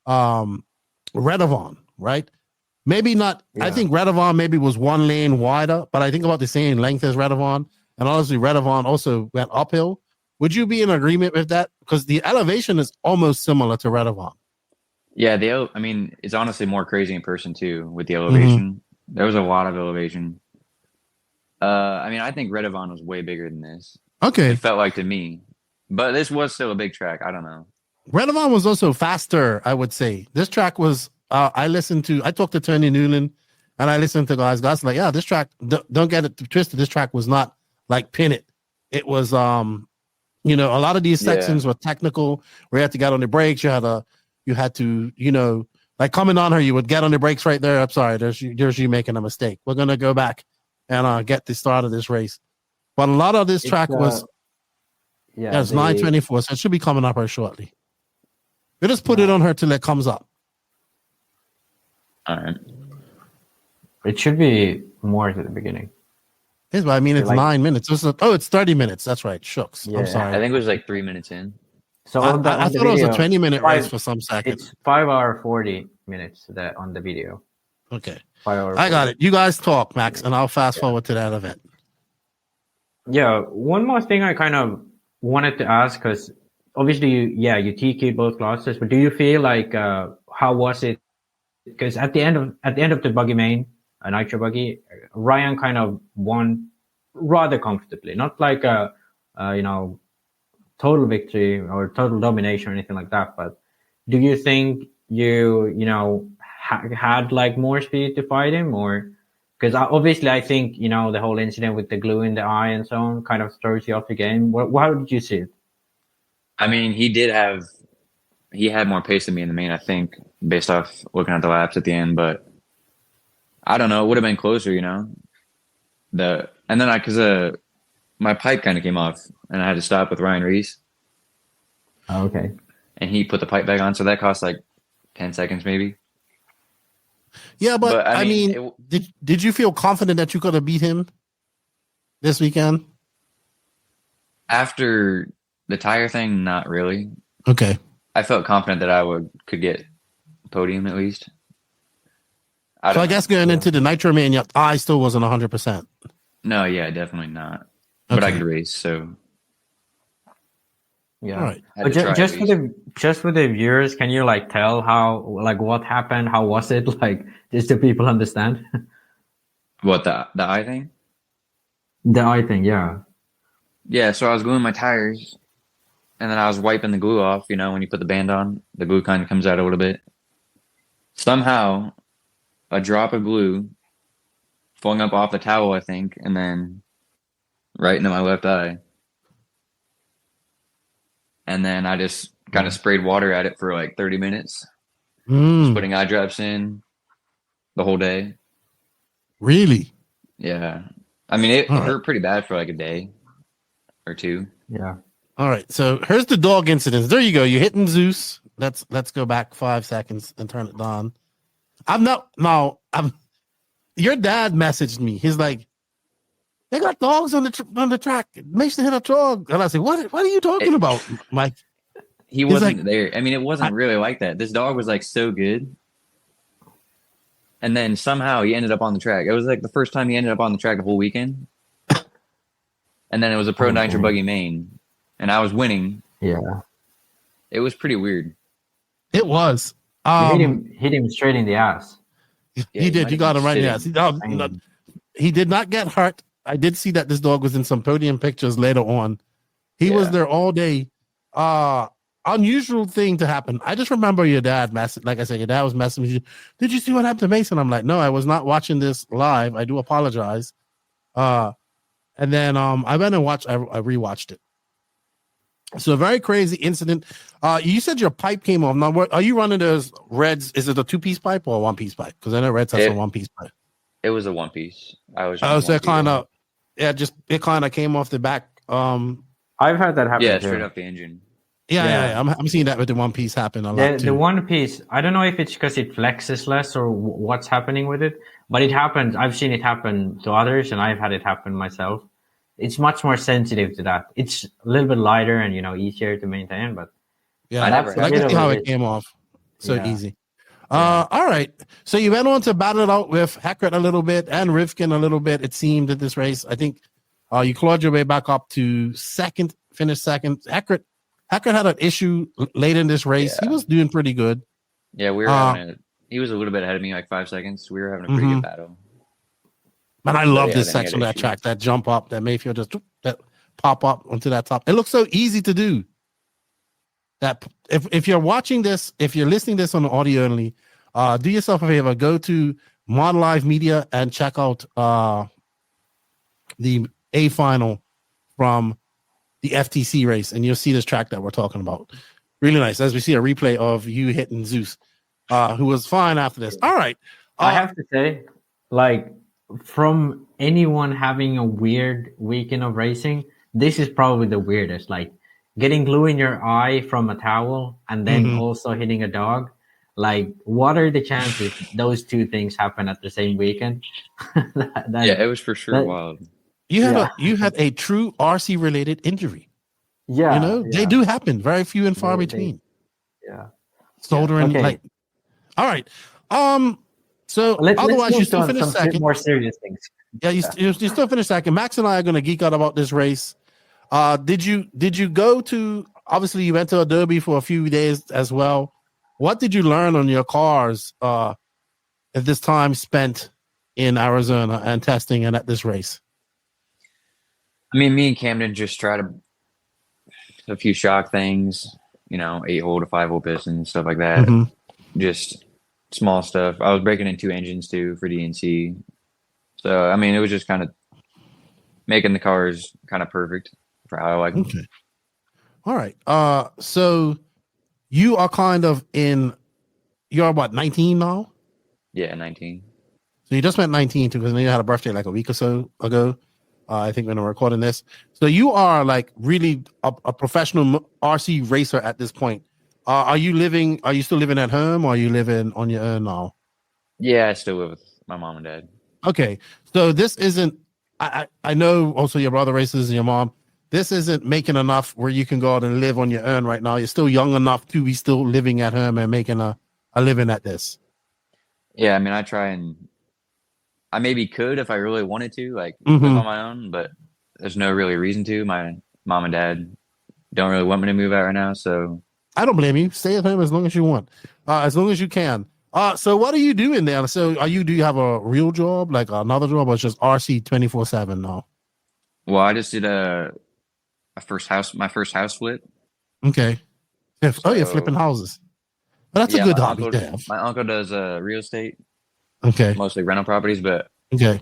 Redavon, right? Maybe not. Yeah. I think Redavon maybe was one lane wider, but I think about the same length as Redavon. And honestly, Redavon also went uphill. Would you be in agreement with that? Because the elevation is almost similar to Redavon. Yeah, I mean, it's honestly more crazy in person too with the elevation. Mm-hmm. There was a lot of elevation. I mean, I think Redavon was way bigger than this. Okay. It felt like to me. But this was still a big track. I don't know. Redavon was also faster, I would say. This track was, I talked to Tony Newland, and I listened to guys. Guys like, yeah, this track, don't get it twisted. This track was not like pin it. It was, a lot of these sections were technical where you had to get on the brakes. You had to, like coming on her, you would get on the brakes right there. I'm sorry, there's you making a mistake. We're going to go back and get the start of this race. But a lot of this track was, it's 9:24, so it should be coming up here shortly. We just put it on her till it comes up. All right. It should be more to the beginning. Yes, but I mean, it's 9 minutes. It's 30 minutes. That's right. Shucks. Yeah. I'm sorry. I think it was like 3 minutes in. So I on the thought video, it was a 20-minute race five- for some seconds. It's 5 hour 40 minutes that on the video. Okay. 5 hour I got 40. it. You guys talk, Max, and I'll fast forward to that event. Yeah, one more thing I kind of wanted to ask, because obviously, you TK'd both classes, but do you feel like how was it? Because at the end of the buggy main, a nitro buggy, Ryan kind of won rather comfortably, not like a total victory or total domination or anything like that. But do you think you had like more speed to fight him, or because obviously I think the whole incident with the glue in the eye and so on kind of throws you off the game. How did you see it? I mean, he had more pace than me in the main, I think, based off looking at the laps at the end. But I don't know, it would have been closer, And then because my pipe kind of came off, and I had to stop with Ryan Reese. Oh, okay. And he put the pipe back on, so that cost like 10 seconds maybe. Yeah, but I mean did you feel confident that you could have beat him this weekend? After the tire thing, not really. Okay. I felt confident that I could get podium at least. So I guess going into the Nitro Man, your eye still wasn't 100%. No, yeah, definitely not. But I could race, so yeah. All right. But just for the viewers, can you like tell how what happened? How was it? Like, just so people understand. What, the eye thing? The eye thing, yeah. Yeah, so I was gluing my tires, and then I was wiping the glue off. When you put the band on, the glue kind of comes out a little bit. Somehow, a drop of glue flung up off the towel, I think, and then right into my left eye. And then I just kind of sprayed water at it for like 30 minutes. Just putting eye drops in the whole day. Really? Yeah. I mean, it hurt pretty bad for like a day or two. Yeah. All right. So here's the dog incidents. There you go. You're hitting Zeus. Let's go back 5 seconds and turn it on. Your dad messaged me. He's like, they got dogs on the track. Mason hit a dog. And I said, what are you talking about, Mike? He wasn't there. I mean, it wasn't really like that. This dog was like so good. And then somehow he ended up on the track. It was like the first time he ended up on the track the whole weekend. And then it was a Pro Nitro Buggy main. And I was winning. Yeah. It was pretty weird. It was. Hit him straight in the ass. He did. You got him right in the ass. He did not get hurt. I did see that this dog was in some podium pictures later on. He was there all day. Unusual thing to happen. I just remember your dad like I said, your dad was messaging me. Did you see what happened to Mason? I'm like, no, I was not watching this live. I do apologize. And then I went and watched. I rewatched it. So a very crazy incident. You said your pipe came off. Now, what are you running those Reds? Is it a 2-piece pipe or a 1-piece pipe? Because I know Reds has a 1-piece pipe. It was a 1-piece. So it kind of, it kind of came off the back. I've had that happen. Yeah, straight up the engine. Yeah. I'm seeing that with the 1-piece happen a lot too. The 1-piece, I don't know if it's because it flexes less or what's happening with it, but it happens. I've seen it happen to others, and I've had it happen myself. It's much more sensitive to that. It's a little bit lighter and easier to maintain, but I can see how it came off so easy. All right. So you went on to battle it out with Hackert a little bit and Rivkin a little bit. It seemed at this race. I think you clawed your way back up to second, finished second. Hackert had an issue late in this race. He was doing pretty good. Yeah, we were he was a little bit ahead of me, like 5 seconds. We were having a pretty good battle. But I love this section of that track, that jump up, that Mayfield just that pop up onto that top. It looks so easy to do. That if you're watching this, if you're listening to this on audio only, do yourself a favor, go to Mod Live Media and check out the A final from the FTC race, and you'll see this track that we're talking about. Really nice. As we see a replay of you hitting Zeus, who was fine after this. All right. I have to say, like, from anyone having a weird weekend of racing, this is probably the weirdest. Like, getting glue in your eye from a towel and then also hitting a dog. Like, what are the chances those two things happen at the same weekend? It was for sure wild. You had a true RC related injury. Yeah, You know, they do happen. Very few and far between. Yeah. Soldering, Okay. like, all right. So Let's otherwise, you move still on finish some second. more serious things. Yeah, you still finish second. Max and I are going to geek out about this race. Did you go to? Obviously, you went to Adobe for a few days as well. What did you learn on your cars at this time spent in Arizona and testing and at this race? I mean, me and Camden just tried a few shock things, 8-hole to 5-hole pistons, stuff like that. Just small stuff. I was breaking in 2 engines too for DNC. So, I mean, it was just kind of making the cars kind of perfect for how I like them. Okay. All right. So you are kind of you're what, 19 now? Yeah, 19. So you just went 19 too, because you had a birthday like a week or so ago. I think when we're recording this. So you are like really a professional RC racer at this point. Are you still living at home, or are you living on your own now? Yeah, I still live with my mom and dad. Okay. So this isn't, I know also your brother races and your mom. This isn't making enough where you can go out and live on your own right now. You're still young enough to be still living at home and making a living at this. Yeah, I mean, I maybe could if I really wanted to, like live on my own, but there's no really reason to. My mom and dad don't really want me to move out right now, so I don't blame you. Stay at home as long as you want, as long as you can. So what are you doing there? So do you have a real job, like another job, or it's just RC 24/7 now? Well, I just did my first house flip. Okay. You're flipping houses. But that's a good hobby to have. My uncle does real estate. Okay. Mostly rental properties, but okay.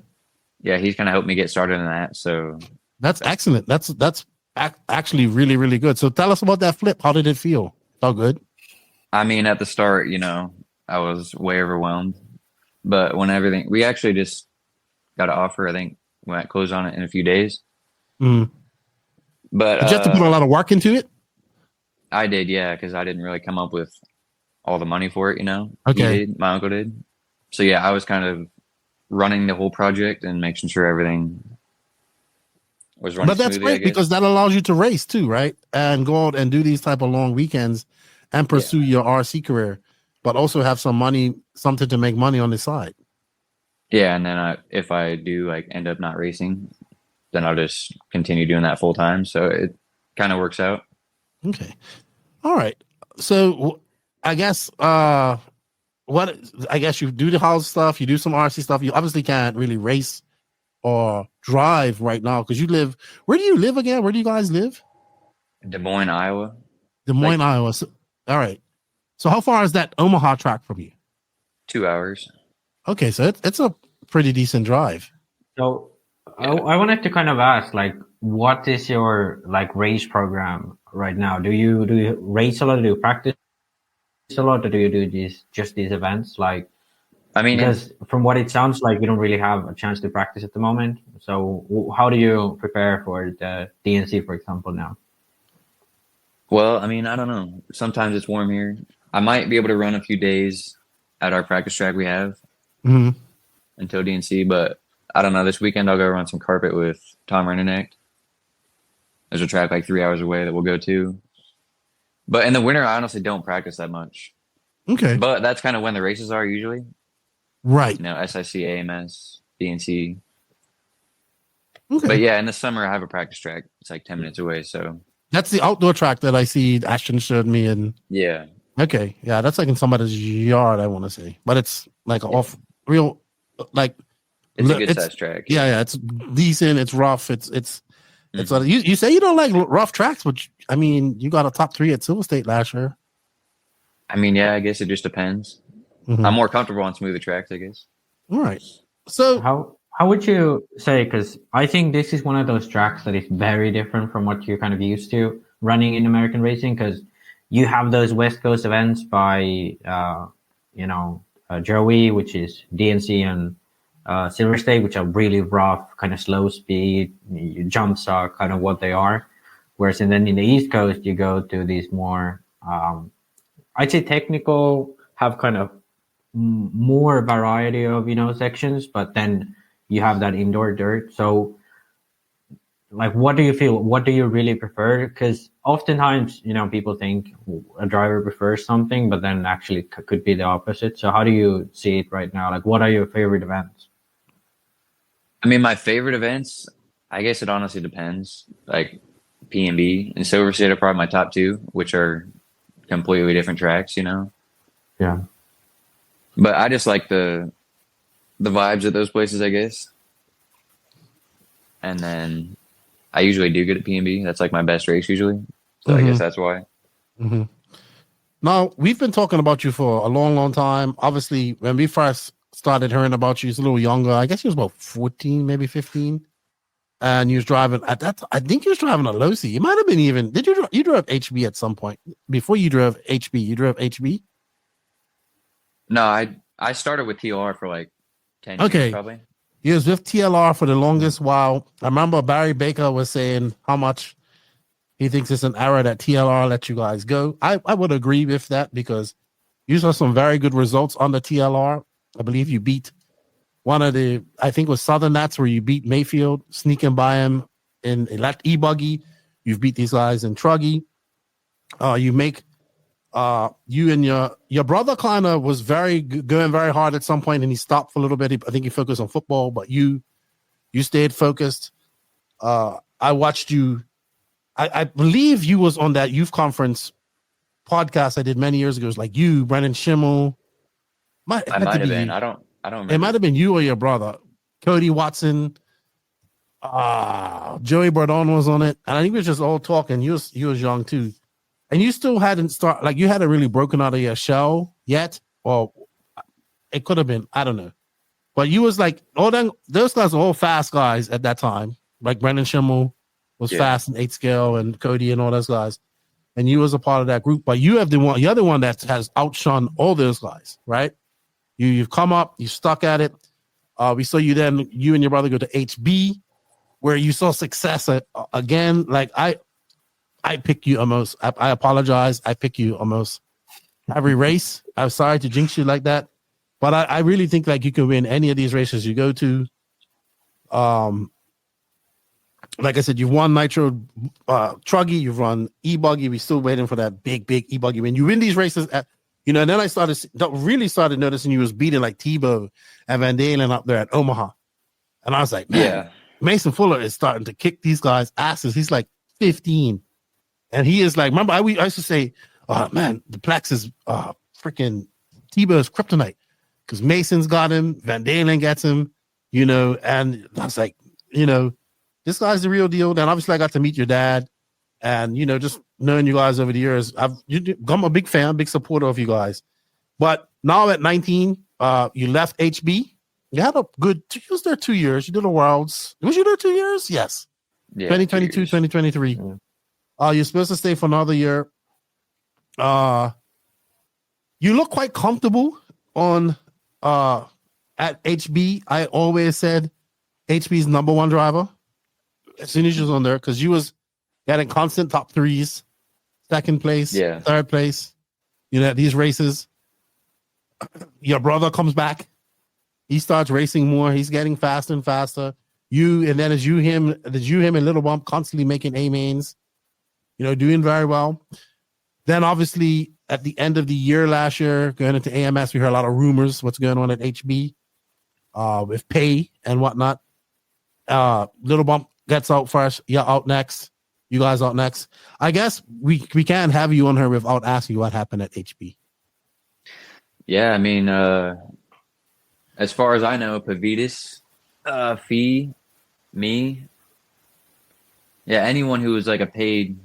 Yeah, he's kind of helped me get started in that. So that's excellent. That's actually really, really good. So tell us about that flip. How did it feel? Felt good? I mean, at the start, I was way overwhelmed, but we actually just got an offer. I think we might close on it in a few days. But did you have to put a lot of work into it? I did, yeah, because I didn't really come up with all the money for it. Okay. My uncle did. So yeah, I was kind of running the whole project and making sure everything was running. But that's smoothly, great because that allows you to race too, right? And go out and do these type of long weekends and pursue your RC career, but also have something to make money on the side. Yeah, and then if I do end up not racing, then I'll just continue doing that full time. So it kind of works out. Okay. All right. So I guess you do the house stuff, you do some RC stuff. You obviously can't really race or drive right now because where do you live again? Where do you guys live? Des Moines, Iowa. Iowa. So, all right. So how far is that Omaha track from you? 2 hours. Okay, so it's a pretty decent drive. So I wanted to kind of ask, what is your race program right now? Do you race a lot? Do you practice a lot, or do you do these events? Because from what it sounds like, you don't really have a chance to practice at the moment. So how do you prepare for the DNC, for example, now? Well, I mean, I don't know. Sometimes it's warm here. I might be able to run a few days at our practice track we have until DNC, but I don't know. This weekend I'll go run some carpet with Tom Renneneck. There's a track 3 hours away that we'll go to. But in the winter, I honestly don't practice that much. Okay. But that's kind of when the races are usually. Right. SIC, AMS, DNC. Okay. But yeah, in the summer, I have a practice track. It's 10 minutes away, so. That's the outdoor track that I see Ashton showed me. Yeah. Okay. Yeah, that's in somebody's yard, I want to say. But it's off real, it's a good size track. Yeah, it's decent. It's rough. It's you say you don't like rough tracks, but I mean, you got a top 3 at Silver State last year. I mean, yeah, I guess it just depends. I'm more comfortable on smoother tracks, I guess. All right. So how would you say? Because I think this is one of those tracks that is very different from what you're kind of used to running in American racing. Because you have those West Coast events by Joey, which is DNC, and Silver State, which are really rough, kind of slow speed. Jumps are kind of what they are. Whereas then in the East Coast, you go to these more, I'd say technical, have kind of more variety of, sections, but then you have that indoor dirt. So like, what do you feel? What do you really prefer? Because oftentimes, people think a driver prefers something, but then actually could be the opposite. So how do you see it right now? Like, what are your favorite events? I mean, my favorite events, I guess it honestly depends. Like PNB and Silver State are probably my top two, which are completely different tracks, Yeah. But I just like the vibes at those places, I guess. And then I usually do good at PNB. That's like my best race usually. So I guess that's why. Mm-hmm. Now, we've been talking about you for a long, long time. Obviously, when we first started hearing about you, he's a little younger. I guess he was about 14, maybe 15. And you was driving at that. I think you was driving a Losi. You might have been even. Did you drove HB at some point before you drove HB? You drove HB? No, I started with TLR for like 10 years probably. He was with TLR for the longest while. I remember Barry Baker was saying how much he thinks it's an error that TLR let you guys go. I would agree with that because you saw some very good results on the TLR. I believe you beat one of the, I think it was Southern Nats where you beat Mayfield, sneaking by him in elect e-buggy. You've beat these guys in Truggy. You make you and your brother kind of was going very hard at some point, and he stopped for a little bit. I think he focused on football, but you stayed focused. I watched you. I believe you was on that youth conference podcast I did many years ago. It was like you, Brennan Schimmel. I might have been. I don't remember. It might have been you or your brother, Cody Watson. Joey Bardon was on it, and I think we were just all talking. You was young too. And you still hadn't you hadn't really broken out of your shell yet, or it could have been, I don't know. But you was like, those guys were all fast guys at that time. Like Brendan Schimmel was fast in 8 scale and Cody and all those guys. And you was a part of that group. But you have the other one that has outshone all those guys, right? You've come up, you stuck at it. We saw you then, you and your brother go to HB, where you saw success again. Like I pick you almost. I apologize. I pick you almost every race. I'm sorry to jinx you like that, but I really think like you can win any of these races you go to. Like I said, you've won Nitro Truggy, you've run e-buggy. We're still waiting for that big e-buggy win. You win these races and then I started noticing you was beating like Tebow and Van Dalen up there at Omaha. And I was like, man, Mason Fuller is starting to kick these guys' asses. He's like 15. And he is like, remember, I used to say, oh, man, the Plex is freaking Tebow's kryptonite because Mason's got him, Van Dalen gets him, and I was like, this guy's the real deal. Then obviously I got to meet your dad and, just knowing you guys over the years, I'm a big fan, big supporter of you guys. But now at 19, you left HB. You had you was there 2 years. You did the Worlds. Was you there 2 years? Yes. Yeah, 2022, 2023. Yeah. You're supposed to stay for another year. You look quite comfortable on at HB. I always said HB's number one driver as soon as you was on there because you was getting constant top threes, second place, third place. At these races. Your brother comes back. He starts racing more. He's getting faster and faster. And then as you, him, and Little Bump constantly making A-mains. Doing very well. Then obviously at the end of the year last year, going into AMS, we heard a lot of rumors what's going on at HB with pay and whatnot. Little Bump gets out first. You're out next. You guys out next. I guess we can't have you on here without asking you what happened at HB. Yeah, I mean, as far as I know, Pavitas, Fee, me, anyone who was like a paid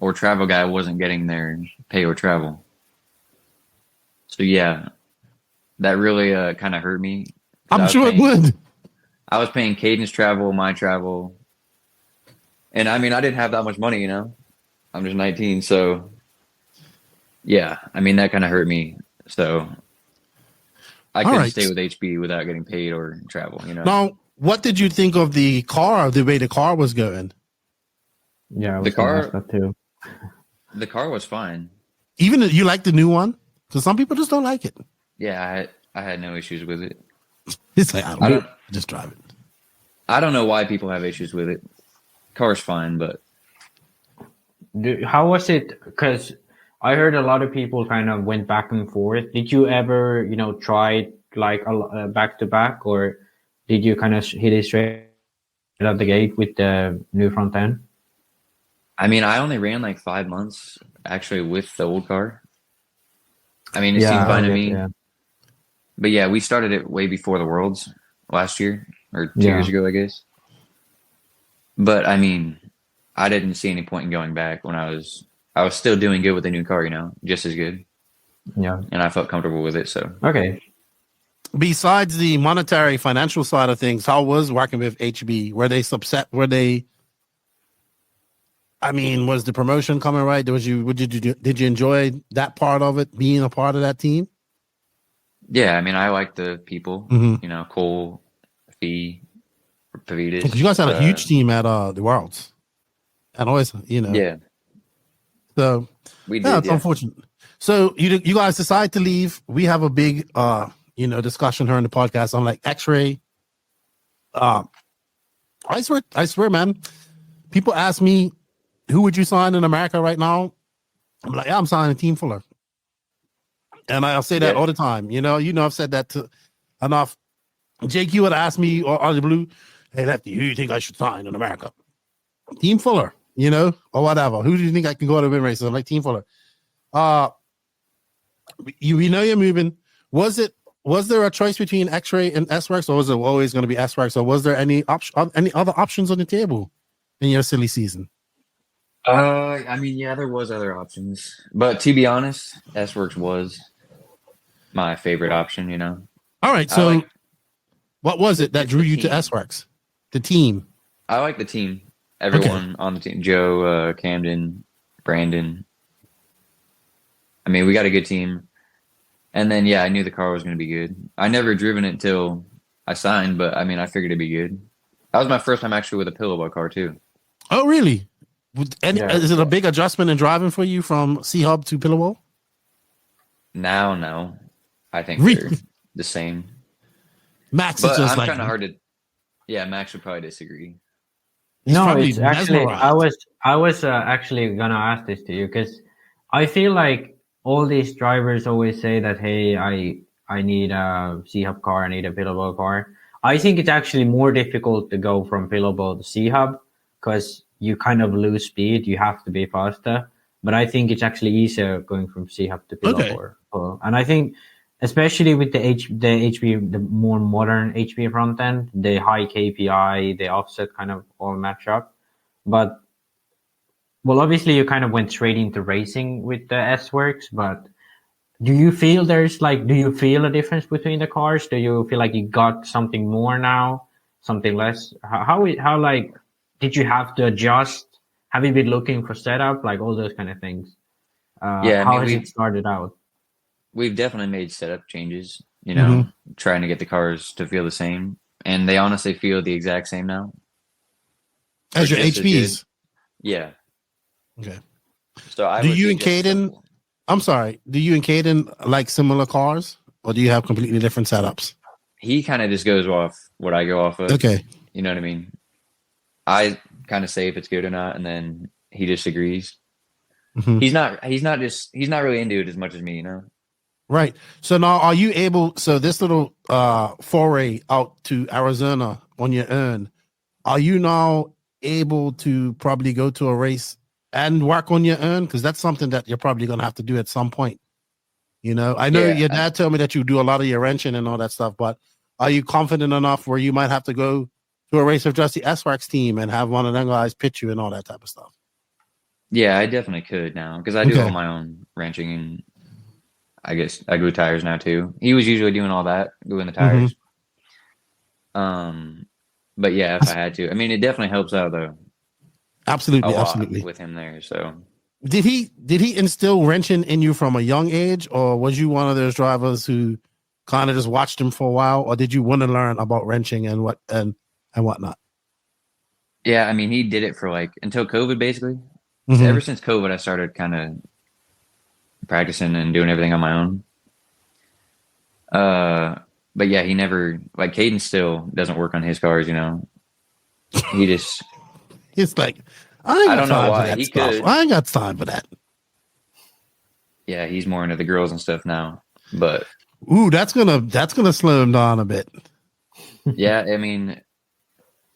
or travel guy wasn't getting their pay or travel. So that really kind of hurt me. I'm sure it would. I was paying Cadence travel, my travel. And I mean, I didn't have that much money, I'm just 19. So I mean, that kind of hurt me. So I couldn't stay with HB without getting paid or travel, Now, what did you think of the way the car was going? Yeah, the car too. The car was fine. Even you like the new one? Because some people just don't like it. Yeah, I had no issues with it. It's like I don't just drive it. I don't know why people have issues with it. car's fine, but How was it? Because I heard a lot of people kind of went back and forth. Did you ever, try it like back to back, or did you kind of hit it straight out the gate with the new front end? I mean, I only ran like 5 months actually with the old car. I mean, it seemed fine to me. Yeah. But yeah, we started it way before the Worlds last year or 2 years ago, I guess. But I mean, I didn't see any point in going back when I was still doing good with the new car, just as good. Yeah. And I felt comfortable with it. So, okay. Besides the monetary financial side of things, how was working with HB? Were they upset? Was the promotion coming right? Did you enjoy that part of it, being a part of that team? Yeah, I mean, I like the people, Cole, Fee, Pavitas. Because you guys had a huge team at the Worlds. And always, Yeah. So, we did, it's unfortunate. So, you guys decide to leave. We have a big, discussion here on the podcast on like X-Ray. I swear, man. People ask me, who would you sign in America right now? I'm like, I'm signing Team Fuller. And I'll say that all the time. I've said that to enough. JQ would ask me or the Blue, hey, Lefty, who do you think I should sign in America? Team Fuller, or whatever. Who do you think I can go to win races? I'm like, Team Fuller. You're moving. Was there a choice between X-Ray and S-Works, or was it always going to be S-Works, or was there any other options on the table in your silly season? There was other options, but to be honest, S-Works was my favorite option. All right, so what was it that drew you to S-Works? The team. I like the team. Everyone on the team. Joe, Camden, Brandon. I mean, we got a good team. And then, I knew the car was going to be good. I never driven it till I signed, but I mean, I figured it'd be good. That was my first time actually with a pillowbar car too. Oh, really? Is it a big adjustment in driving for you from C-Hub to Pillowball? Now, no. I think they're the same. Max is just kind of hard to... Yeah, Max would probably disagree. No, it's actually... I was actually going to ask this to you because I feel like all these drivers always say that, hey, I need a C-Hub car, I need a Pillowball car. I think it's actually more difficult to go from Pillowball to C-Hub because you kind of lose speed. You have to be faster. But I think it's actually easier going from C-Hub to Pillowball. Okay. And I think, especially with the more modern HB front end, the high KPI, the offset kind of all match up. But, well, obviously you kind of went straight into racing with the S-Works, but do you feel a difference between the cars? Do you feel like you got something more now, something less? How did you have to adjust? Have you been looking for setup, like all those kind of things? How has it started out? We've definitely made setup changes, trying to get the cars to feel the same. And they honestly feel the exact same now. As your HBs? Yeah. Okay. So do you and Caden like similar cars, or do you have completely different setups? He kind of just goes off what I go off of. Okay. You know what I mean? I kind of say if it's good or not, and then he disagrees. Mm-hmm. He's not really into it as much as me, Right. So now are you able, so this little foray out to Arizona on your own, are you now able to probably go to a race and work on your own? Because that's something that you're probably going to have to do at some point. I know your dad told me that you do a lot of your wrenching and all that stuff, but are you confident enough where you might have to go to a race with just the S-Works team and have one of them guys pitch you and all that type of stuff? Yeah, I definitely could now because I do all my own wrenching, and I guess I glue tires now too. He was usually doing all that, gluing the tires. Mm-hmm. But yeah, if I had to, I mean, it definitely helps out though. Absolutely, with him there. So did he instill wrenching in you from a young age, or was you one of those drivers who kind of just watched him for a while, or did you want to learn about wrenching and whatnot? Yeah, I mean, he did it for until COVID, basically. Mm-hmm. Ever since COVID, I started kind of practicing and doing everything on my own. But yeah, he never, Caden still doesn't work on his cars, He just It's like I ain't got don't know time why. for that He stuff. could. I ain't got time for that. Yeah, he's more into the girls and stuff now. But Ooh, that's gonna slow him down a bit. yeah, I mean,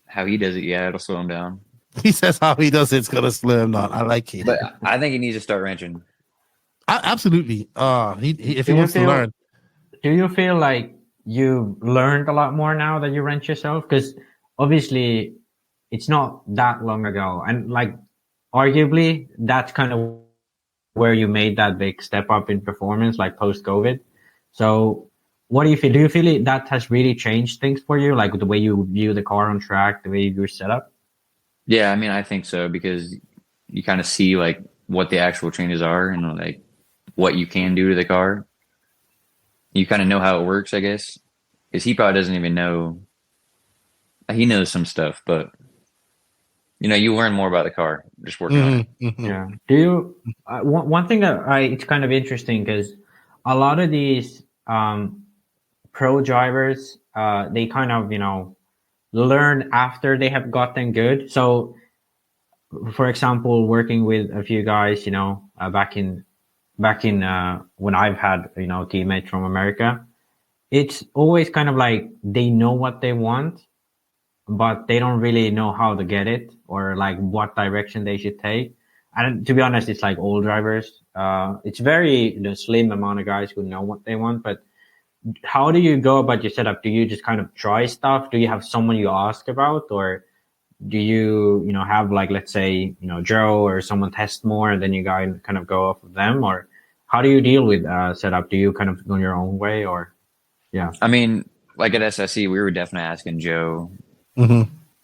how he does it, yeah, it'll slow him down. He says how he does it's gonna slow him down. I like it. But I think he needs to start wrenching. Absolutely. If he Do you wants to feel- learn. Do you feel like you learned a lot more now that you wrench yourself? Because obviously it's not that long ago. And like arguably that's kind of where you made that big step up in performance, like post-COVID. So what do you feel? Do you feel that has really changed things for you? Like the way you view the car on track, the way you set up? Yeah, I mean, I think so because you kind of see like what the actual changes are and like what you can do to the car. You kind of know how it works, I guess, because he probably doesn't even know. He knows some stuff, but you learn more about the car just working on it. Mm-hmm. Yeah. Do you? One thing that it's kind of interesting because a lot of these pro drivers, they kind of learn after they have gotten good. So, for example, working with a few guys, back in when I've had teammates from America, it's always kind of like they know what they want, but they don't really know how to get it or like what direction they should take. And to be honest, it's like all drivers. It's very slim amount of guys who know what they want. But how do you go about your setup? Do you just kind of try stuff? Do you have someone you ask about, or do you have like, let's say Joe or someone test more and then you guys kind of go off of them, or how do you deal with setup? Do you kind of go your own way, or yeah? I mean, like at SSC, we were definitely asking Joe,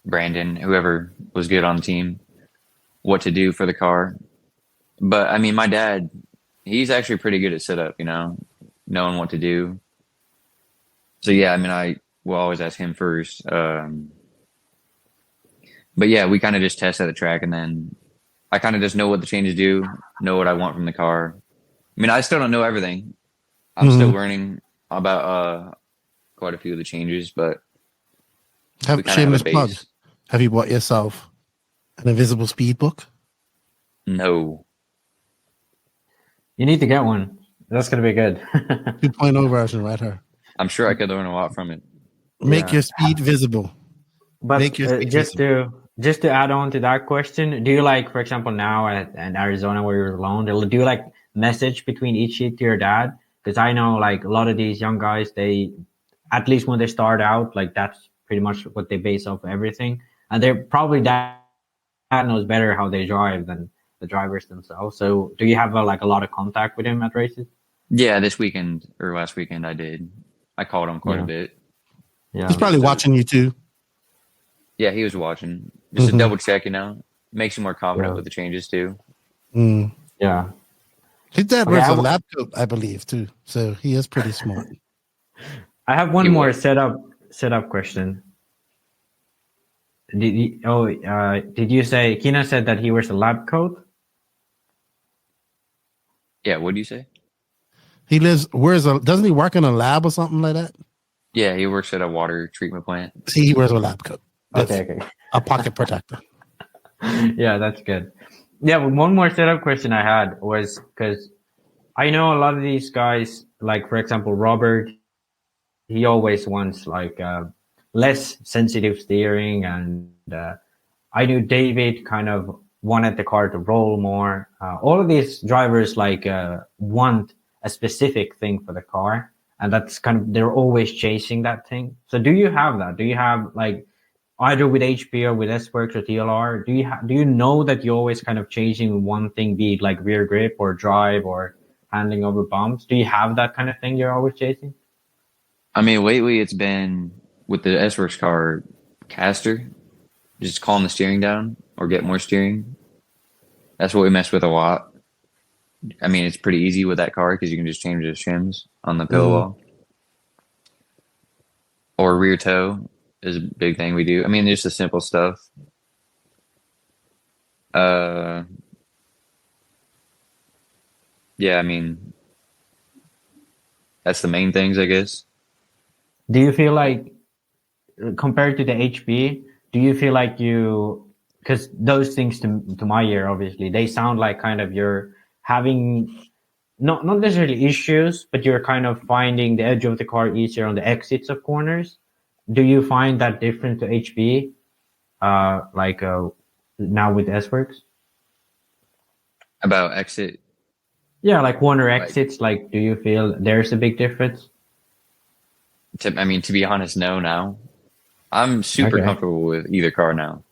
Brandon, whoever was good on the team, what to do for the car. But I mean, my dad, he's actually pretty good at setup, knowing what to do. So yeah, I mean, I will always ask him first. But yeah, we kind of just test at the track, and then I kind of just know what the changes do, know what I want from the car. I mean, I still don't know everything. I'm still learning about quite a few of the changes, but we kinda shameless have a plug. base. Have you bought yourself an invisible speed book? No. You need to get one. That's gonna be good. 2.0 version, right here. I'm sure I could learn a lot from it. Make your speed visible. But Make your speed just to add on to that question, do you like, for example, now at Arizona where you're alone, do you like message between each heat to your dad? Because I know like a lot of these young guys, they, at least when they start out, like that's pretty much what they base off everything. And they're probably dad knows better how they drive than the drivers themselves. So do you have a lot of contact with him at races? Yeah, this weekend or last weekend I did. I called him quite a bit. Yeah. He's probably watching you too. Yeah, he was watching. Just to double check, makes you more confident with the changes too. Yeah. His dad wears a lab coat, I believe, too. So he is pretty smart. I have one more setup question. Did you say Kina said that he wears a lab coat? Yeah, what do you say? He doesn't he work in a lab or something like that? Yeah, he works at a water treatment plant. See, he wears a lab coat. Okay. A pocket protector. Yeah, that's good. Yeah, but one more setup question I had was because I know a lot of these guys, like for example, Robert, he always wants like less sensitive steering, and I knew David kind of wanted the car to roll more. All of these drivers want a specific thing for the car, and that's they're always chasing that thing. So do you have that? Do you have like either with HP or with S-Works or TLR, do you know that you're always kind of changing one thing, be it like rear grip or drive or handling over bumps? Do you have that kind of thing you're always chasing? I mean, lately it's been with the S-Works car caster, just calm the steering down or get more steering. That's what we mess with a lot. I mean, it's pretty easy with that car because you can just change the shims on the pillow wall. Or rear toe is a big thing we do. I mean, just the simple stuff. Yeah, I mean, that's the main things, I guess. Do you feel like, compared to the HP, do you feel like you because those things to my ear, obviously, they sound like kind of you're having not necessarily issues, but you're kind of finding the edge of the car easier on the exits of corners. Do you find that different to HB? Now with S-Works? About exit. Yeah, like corner exits. Like, do you feel there's a big difference? To be honest, no. Now, I'm super comfortable with either car now.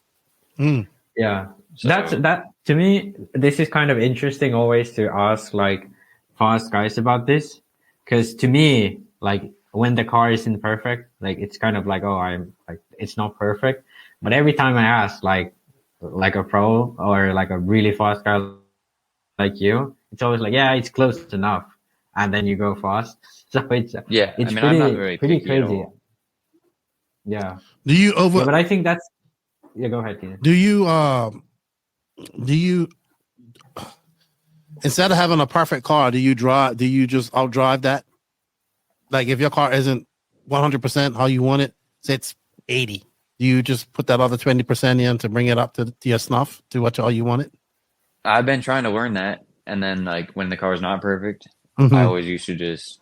Yeah, So, that to me. This is kind of interesting always to ask like fast guys about this, because to me, like when the car isn't perfect, like it's kind of like, oh, I'm like it's not perfect. But every time I ask like a pro or like a really fast guy like you, it's always like, yeah, it's close enough, and then you go fast. So it's it's pretty, I'm not very pretty picky at crazy. all. Yeah. Do you Yeah, but I think that's go ahead, Keenan. Do you instead of having a perfect car, do you just outdrive that? Like if your car isn't 100% how you want it, say it's 80, do you just put that other 20% in to bring it up to your snuff to how you want it? I've been trying to learn that, and then like when the car's not perfect, Mm-hmm. I always used to just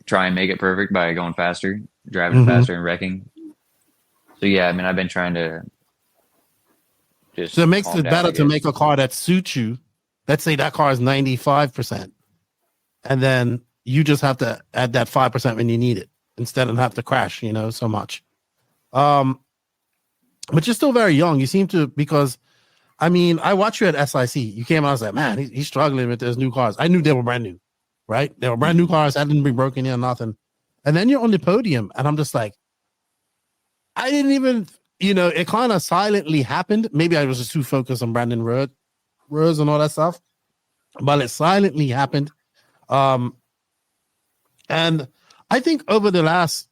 try and make it perfect by going faster, driving faster, and wrecking. So yeah, I've been trying to just. So it makes calm it down, better I to guess. make a car that suits you. Let's say that car is 95%, and then you just have to add that 5% when you need it instead of have to crash, so much. But you're still very young. You seem to, because I watched you at SIC. You came out, I was like, man, he's struggling with those new cars. I knew they were brand new, right? They were brand new cars. That didn't be broken in or nothing. And then you're on the podium, and I'm just like, I didn't even, it kind of silently happened. Maybe I was just too focused on Brandon Rose and all that stuff, but it silently happened. And I think over the last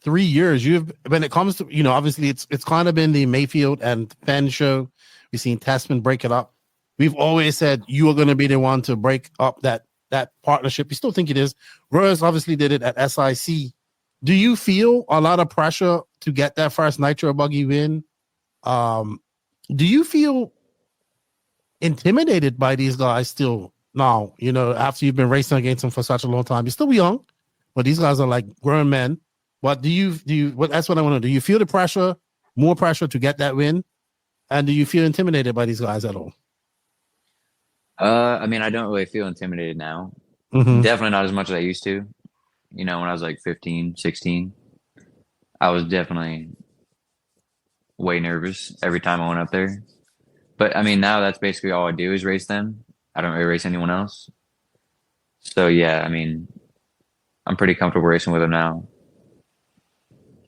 3 years, when it comes to, obviously it's kind of been the Mayfield and Fenn show. We've seen Testman break it up. We've always said you are going to be the one to break up that partnership. You still think it is. Rose obviously did it at SIC. Do you feel a lot of pressure to get that first Nitro buggy win? Do you feel intimidated by these guys still now, after you've been racing against them for such a long time? You're still young, but these guys are like grown men. But that's what I want to do. Do you feel the pressure, more pressure to get that win? And do you feel intimidated by these guys at all? I don't really feel intimidated now. Mm-hmm. Definitely not as much as I used to. When I was like 15, 16, I was definitely way nervous every time I went up there. But now that's basically all I do is race them. I don't really race anyone else. So yeah, I'm pretty comfortable racing with them now.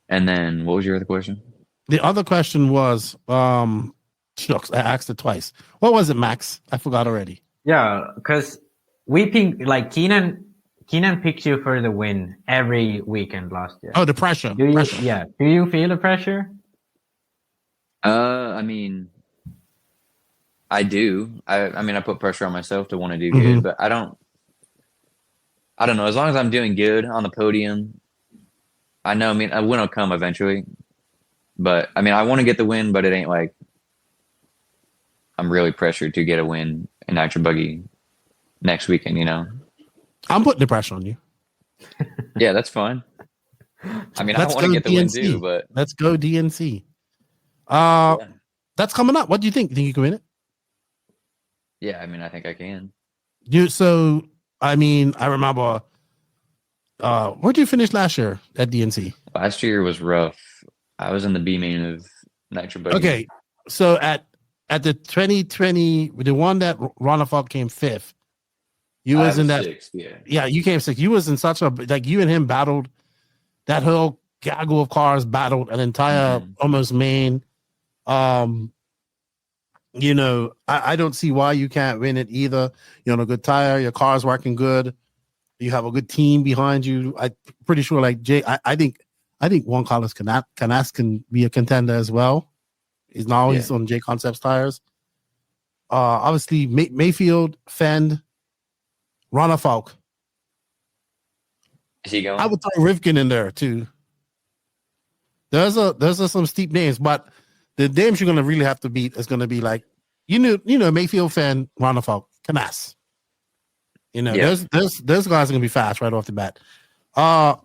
And then what was your other question? The other question was, shucks, I asked it twice. What was it, Max? I forgot already. Yeah, because we think like Keenan picked you for the win every weekend last year. Oh, the pressure. Do you feel the pressure? I do. I put pressure on myself to want to do good, but I don't know. As long as I'm doing good on the podium, I know, a win will come eventually. But I want to get the win, but it ain't like I'm really pressured to get a win in Nitro Buggy next weekend, I'm putting the pressure on you. Yeah, that's fine. I want to get the win too, but let's go DNC. That's coming up. What do you think? Think you can win it? Yeah, I think I can. I remember. Where'd you finish last year at DNC? Last year was rough. I was in the B main of Nitro Buggy. Okay, so at the 2020, the one that Ronnefalk came 5th, you was in that. 6th, yeah. Yeah, you came 6th. You was in such a, like, you and him battled. That whole gaggle of cars battled an entire almost main. I don't see why you can't win it either. You're on a good tire. Your car's working good. You have a good team behind you. I'm pretty sure, like Jay, I think Juan Carlos Canas can be a contender as well. He's on J Concepts tires. Obviously Mayfield, Fend, Ronnefalk. Is he going? I would throw Rivkin in there too. There's some steep names, but the names you're going to really have to beat is going to be like, Mayfield fan, Ronnefalk, Canas. Those guys are going to be fast right off the bat. I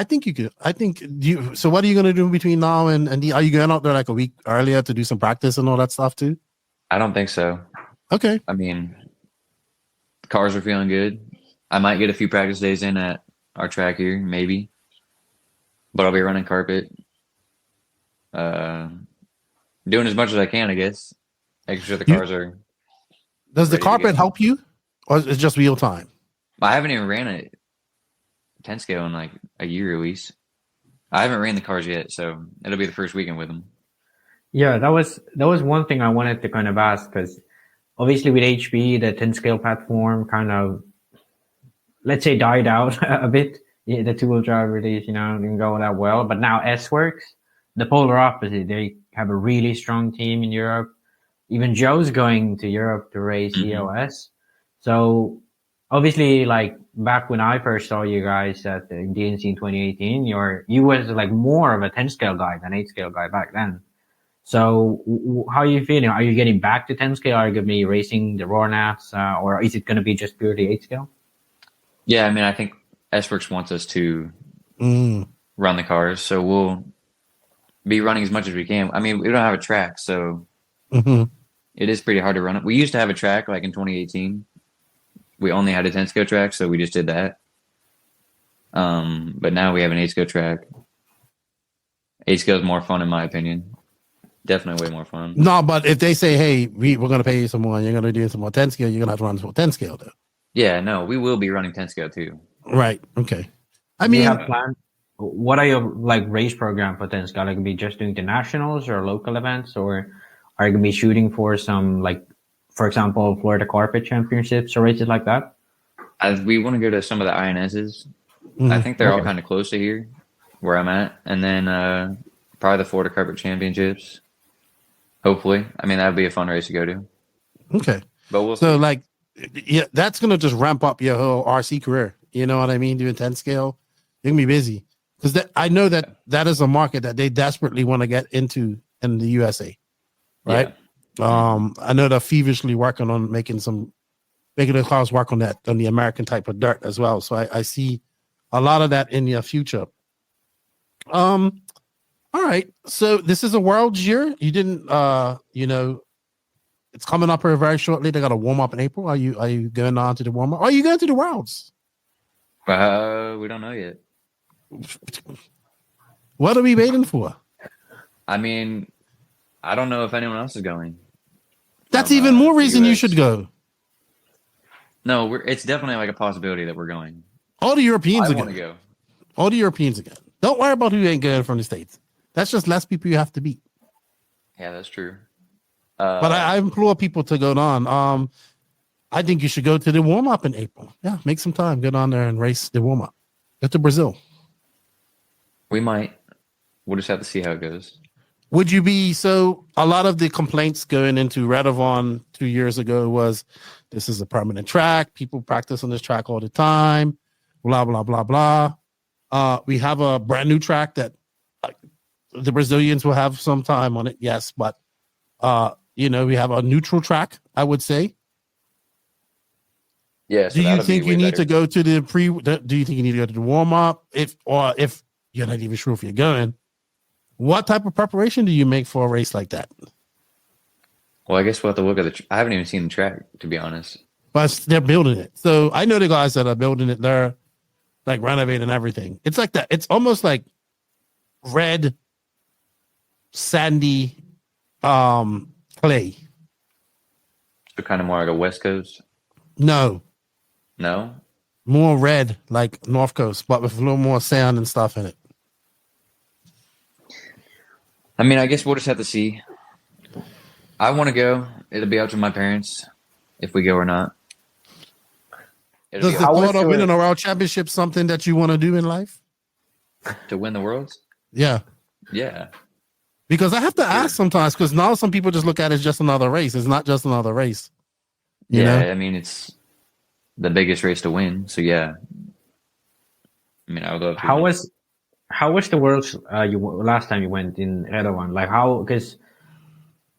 think you could. I think you. So what are you going to do between now and are you going out there like a week earlier to do some practice and all that stuff too? I don't think so. Okay. I mean, the cars are feeling good. I might get a few practice days in at our track here, maybe. But I'll be running carpet. Doing as much as I can, I guess. Making sure the cars are. Does the carpet help you, or is it just real time? I haven't even ran a 10 scale in like a year at least. I haven't ran the cars yet, so it'll be the first weekend with them. Yeah, that was one thing I wanted to kind of ask, because obviously with HB, the 10 scale platform kind of, let's say, died out a bit. Yeah, the two-wheel drive release, didn't go that well. But now S-Works, the polar opposite. They have a really strong team in Europe. Even Joe's going to Europe to race EOS. So obviously, like back when I first saw you guys at the DNC in 2018, you was like more of a 10 scale guy than 8 scale guy back then. So how are you feeling? Are you getting back to 10 scale? Are you going to be racing the Roarnats, or is it going to be just purely 8 scale? Yeah, I mean, I think S-Works wants us to run the cars, so we'll be running as much as we can. I mean, we don't have a track, so it is pretty hard to run it. We used to have a track like in 2018. We only had a 10 scale track, so we just did that. But now we have an 8 scale track. 8 scale is more fun, in my opinion. Definitely way more fun. No, but if they say, hey, we're going to pay you some more, and you're going to do some more 10 scale, you're going to have to run some more 10 scale, though. Yeah, no, we will be running 10 scale too. Right. Okay. I Do mean, you have plans? What are your like race program for 10 scale? Are you going to be just doing the nationals or local events, or are you going to be shooting for some, like, for example, Florida Carpet Championships or races like that? We want to go to some of the INSs. I think they're all kind of close to here, where I'm at. And then probably the Florida Carpet Championships. Hopefully. I mean, that would be a fun race to go to. Okay. But we'll so, see. like, yeah, that's going to just ramp up your whole RC career. You know what I mean? Doing 10 scale, you're going to be busy. Because I know that is a market that they desperately want to get into in the USA. Right? Yeah. I know they're feverishly working on making the cars work on that, on the American type of dirt as well. So I see a lot of that in your future. All right. So this is a World's year. You didn't, it's coming up here very shortly. They got a warm up in April. Are you going on to the warm up? Are you going to the Worlds? We don't know yet. What are we waiting for? I mean, I don't know if anyone else is going. That's even more reason you should go. No, it's definitely like a possibility that we're going. All the Europeans are going. Go. All the Europeans again. Don't worry about who ain't going from the States. That's just less people you have to beat. Yeah, that's true. But I implore people to go on. I think you should go to the warm up in April. Yeah, make some time. Get on there and race the warm up. Go to Brazil. We might. We'll just have to see how it goes. Would you be so? A lot of the complaints going into Radovan 2 years ago was, this is a permanent track. People practice on this track all the time. Blah blah blah blah. We have a brand new track that the Brazilians will have some time on it. Yes, but we have a neutral track, I would say. Yeah. So do you think you need to go to the do you think you need to go to the warm up? If you're not even sure if you're going, what type of preparation do you make for a race like that? Well, I guess we'll have to look at I haven't even seen the track, to be honest. But they're building it. So I know the guys that are building it. They're like renovating everything. It's like that. It's almost like red, sandy clay. So kind of more like a West Coast? No. More red, like North Coast, but with a little more sand and stuff in it. I mean, I guess we'll just have to see. I want to go. It'll be up to my parents if we go or not. Does the thought of winning a world championship something that you want to do in life? To win the worlds? Yeah. Yeah. Because I have to ask sometimes, because now some people just look at it as just another race. It's not just another race. You know? I mean, it's the biggest race to win. So, yeah. I mean, I would love to. how was the Worlds last time you went in Redovan? Like how, because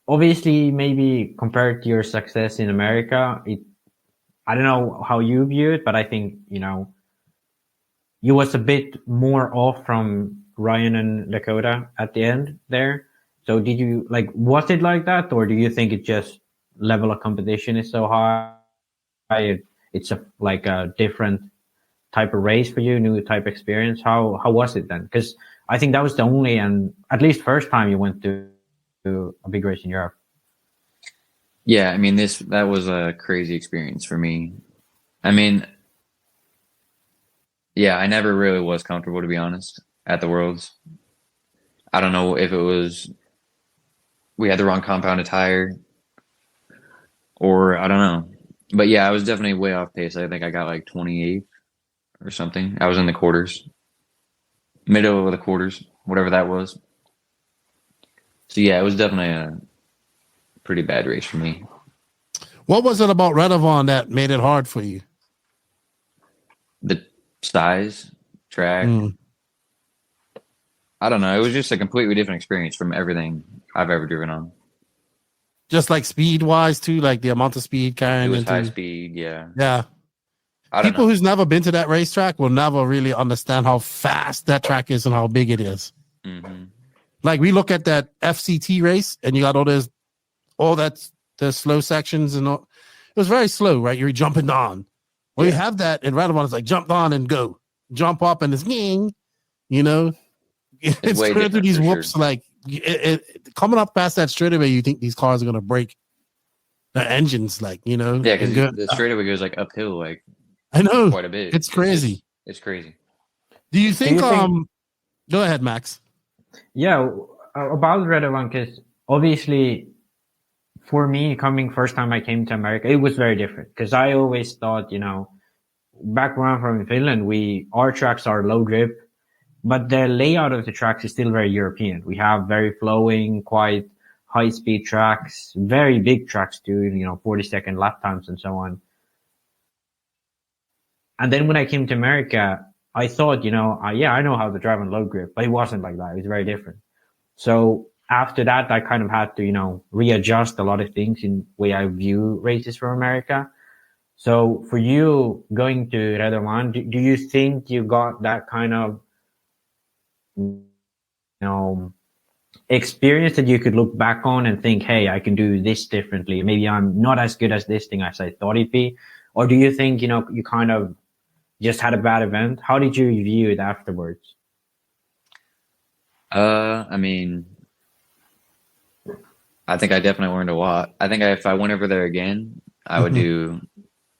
obviously maybe compared to your success in America, I don't know how you view it, but I think, you was a bit more off from Ryan and Dakota at the end there. So did you, was it like that? Or do you think it just level of competition is so high? It's a different type of race for you, new type of experience. How was it then? Because I think that was the only, and at least first time you went to a big race in Europe. Yeah, I mean, that was a crazy experience for me. I mean, yeah, I never really was comfortable, to be honest, at the Worlds. I don't know if it was we had the wrong compounded tire or I don't know. But yeah, I was definitely way off pace. I think I got like 28th or something. I was in the quarters, middle of the quarters, whatever that was. So yeah, it was definitely a pretty bad race for me. What was it about Redovan that made it hard for you? The size, track. I don't know. It was just a completely different experience from everything I've ever driven on. Just like speed wise too, like the amount of speed carrying. It was high speed, yeah. Yeah. People who's never been to that racetrack will never really understand how fast that track is and how big it is. Mm-hmm. Like we look at that FCT race and you got all that the slow sections and all. It was very slow, right? You're jumping on. Well, you have that in Redovan, it's like jump on and go, jump up and it's ging, it's going through these whoops. Sure. Like coming up past that straightaway, you think these cars are going to break the engines, Yeah, because the straightaway goes like uphill, like I know quite a bit. It's crazy. It's crazy. Do you think? Go ahead, Max. Yeah, about Redovan, because obviously, for me, coming first time I came to America, it was very different. Because I always thought, back when I'm from Finland, our tracks are low grip, but the layout of the tracks is still very European. We have very flowing, quite high speed tracks, very big tracks too, 40-second lap times and so on. And then when I came to America, I thought, I know how to drive on low grip, but it wasn't like that. It was very different. So after that, I kind of had to, readjust a lot of things in the way I view races from America. So for you going to Redovan, do you think you got that kind of, experience that you could look back on and think, hey, I can do this differently. Maybe I'm not as good as this thing as I thought it'd be. Or do you think, you kind of just had a bad event? How did you view it afterwards? I mean, I think I definitely learned a lot. I think if I went over there again, I would do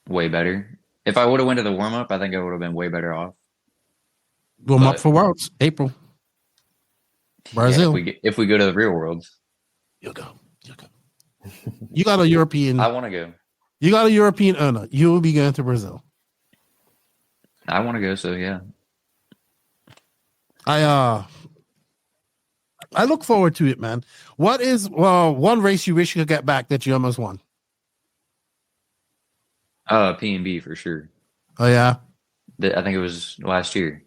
way better. If I would have went to the warm-up, I think I would have been way better off. Warm-up for Worlds, April. Brasil. Yeah, if we go to the real Worlds. You'll go. You got a European. I want to go. You got a European owner. You will be going to Brazil. I want to go, so yeah. I look forward to it, man. What is one race you wish you could get back that you almost won? P&B for sure. Oh yeah. I think it was last year.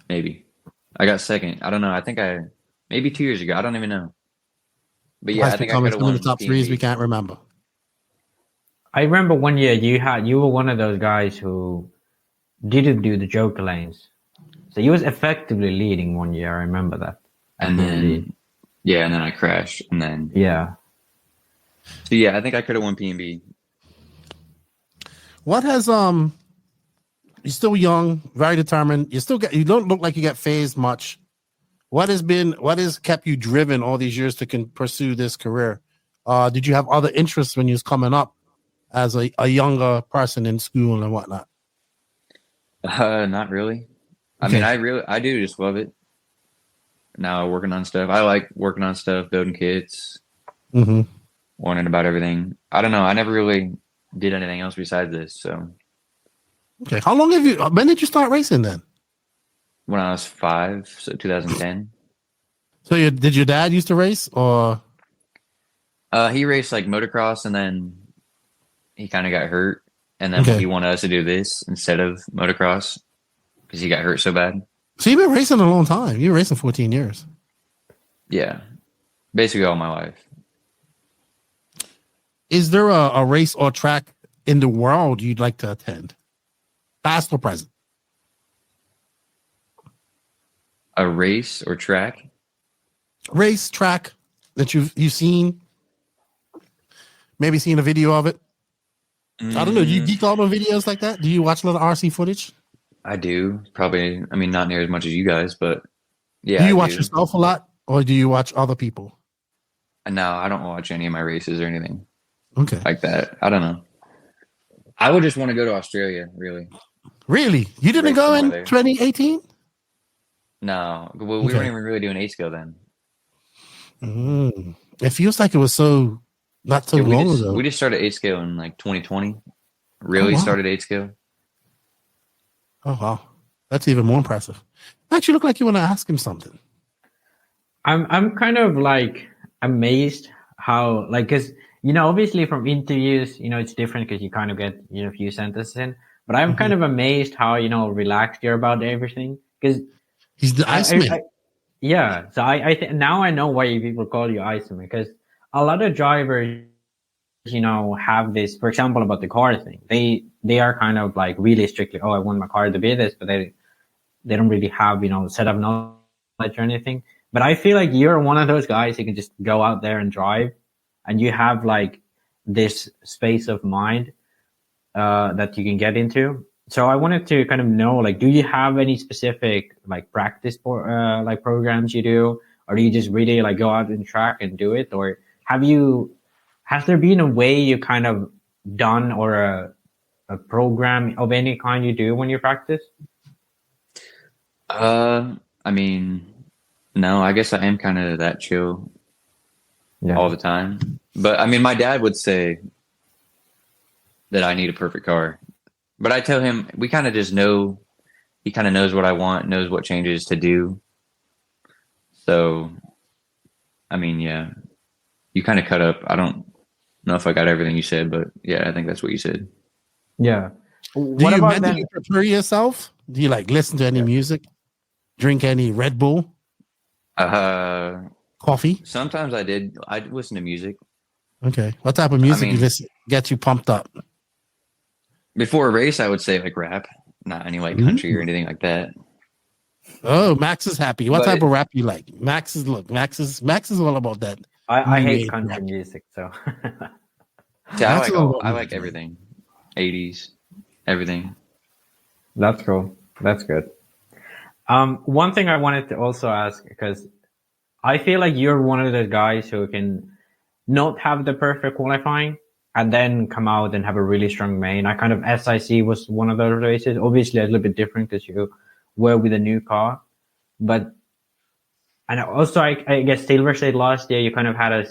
Maybe. I got second. I don't know. I think maybe 2 years ago. I don't even know. But yeah, I think I could have won the top P&B. threes. We can't remember. I remember one year you were one of those guys who didn't do the Joker lanes. So you was effectively leading one year. I remember that. And then I crashed. And then yeah. So yeah, I think I could have won P&B. What has you're still young, very determined. You don't look like you get phased much. What has kept you driven all these years to pursue this career? Did you have other interests when you was coming up as a younger person in school and whatnot? Not really. I mean, I do just love it. Now working on stuff. I like working on stuff, building kits, learning about everything. I don't know. I never really did anything else besides this. So. Okay. When did you start racing then? When I was 5, so 2010. So did your dad used to race or? He raced like motocross and then he kind of got hurt. And then he wanted us to do this instead of motocross because he got hurt so bad. So you've been racing a long time. You've been racing 14 years. Yeah, basically all my life. Is there a race or track in the world you'd like to attend? Past or present? A race or track? Race, track that you've seen. Maybe seen a video of it. I don't know. Do you geek out on videos like that? Do you watch a lot of RC footage? I do. Probably, I mean, not near as much as you guys, but yeah. Do you watch yourself a lot or do you watch other people? No, I don't watch any of my races or anything. Okay. Like that. I don't know. I would just want to go to Australia, really. Really? You didn't go in 2018? No. Well, we weren't even really doing 8-scale then. It feels like it was so not so long ago. We just started 8-scale in like 2020. Really started 8-scale. Oh, wow. That's even more impressive. Actually, look like you want to ask him something. I'm kind of like amazed how, like, because, you know, obviously from interviews, you know, it's different because you kind of get, you know, a few sentences in. But I'm kind of amazed how, you know, relaxed you're about everything. Because he's the Iceman. Yeah. So now I know why people call you Iceman, because a lot of drivers, you know, have this, for example, about the car thing. They are kind of like really strictly, I want my car to be this, but they don't really have, you know, set up knowledge or anything. But I feel like you're one of those guys who can just go out there and drive, and you have like this space of mind that you can get into. So I wanted to kind of know, like, do you have any specific like practice like programs you do, or do you just really like go out and track and do it, or has there been a way you kind of done or a program of any kind you do when you practice? I mean, no, I guess I am kind of that chill all the time. But I mean, my dad would say that I need a perfect car. But I tell him, we kind of just know, he kind of knows what I want, knows what changes to do. So, I mean, yeah, you kind of cut up. I don't know if I got everything you said, but yeah, I think that's what you said. Yeah. Do you mentally prepare yourself? Do you like listen to any music? Drink any Red Bull? Coffee? Sometimes I did. I listen to music. Okay. What type of music you listen gets you pumped up? Before a race, I would say like rap, not any like country or anything like that. Oh, Max is happy. What type of rap you like? Max is all about that. I hate country music, so. Yeah, I like everything. 80s, everything. That's cool. That's good. One thing I wanted to also ask, because I feel like you're one of the guys who can not have the perfect qualifying and then come out and have a really strong main. I kind of, SIC was one of those races, obviously a little bit different because you were with a new car. But, and also I guess Silver State last year, you kind of had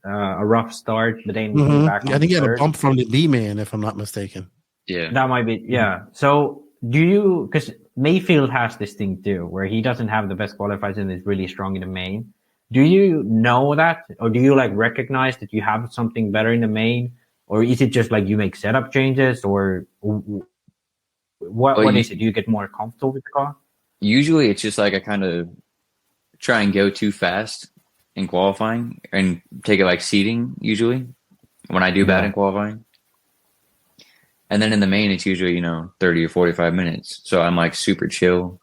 a rough start, but then you came back. I think you had a bump from the B-man, if I'm not mistaken. Yeah. That might be, yeah. So do you, because Mayfield has this thing too, where he doesn't have the best qualifiers and is really strong in the main. Do you know that? Or do you like recognize that you have something better in the main? Or is it just like you make setup changes, or what is it? Do you get more comfortable with the car? Usually it's just like I kind of try and go too fast in qualifying and take it like seating usually when I do bad in qualifying. And then in the main, it's usually, 30 or 45 minutes. So I'm like super chill.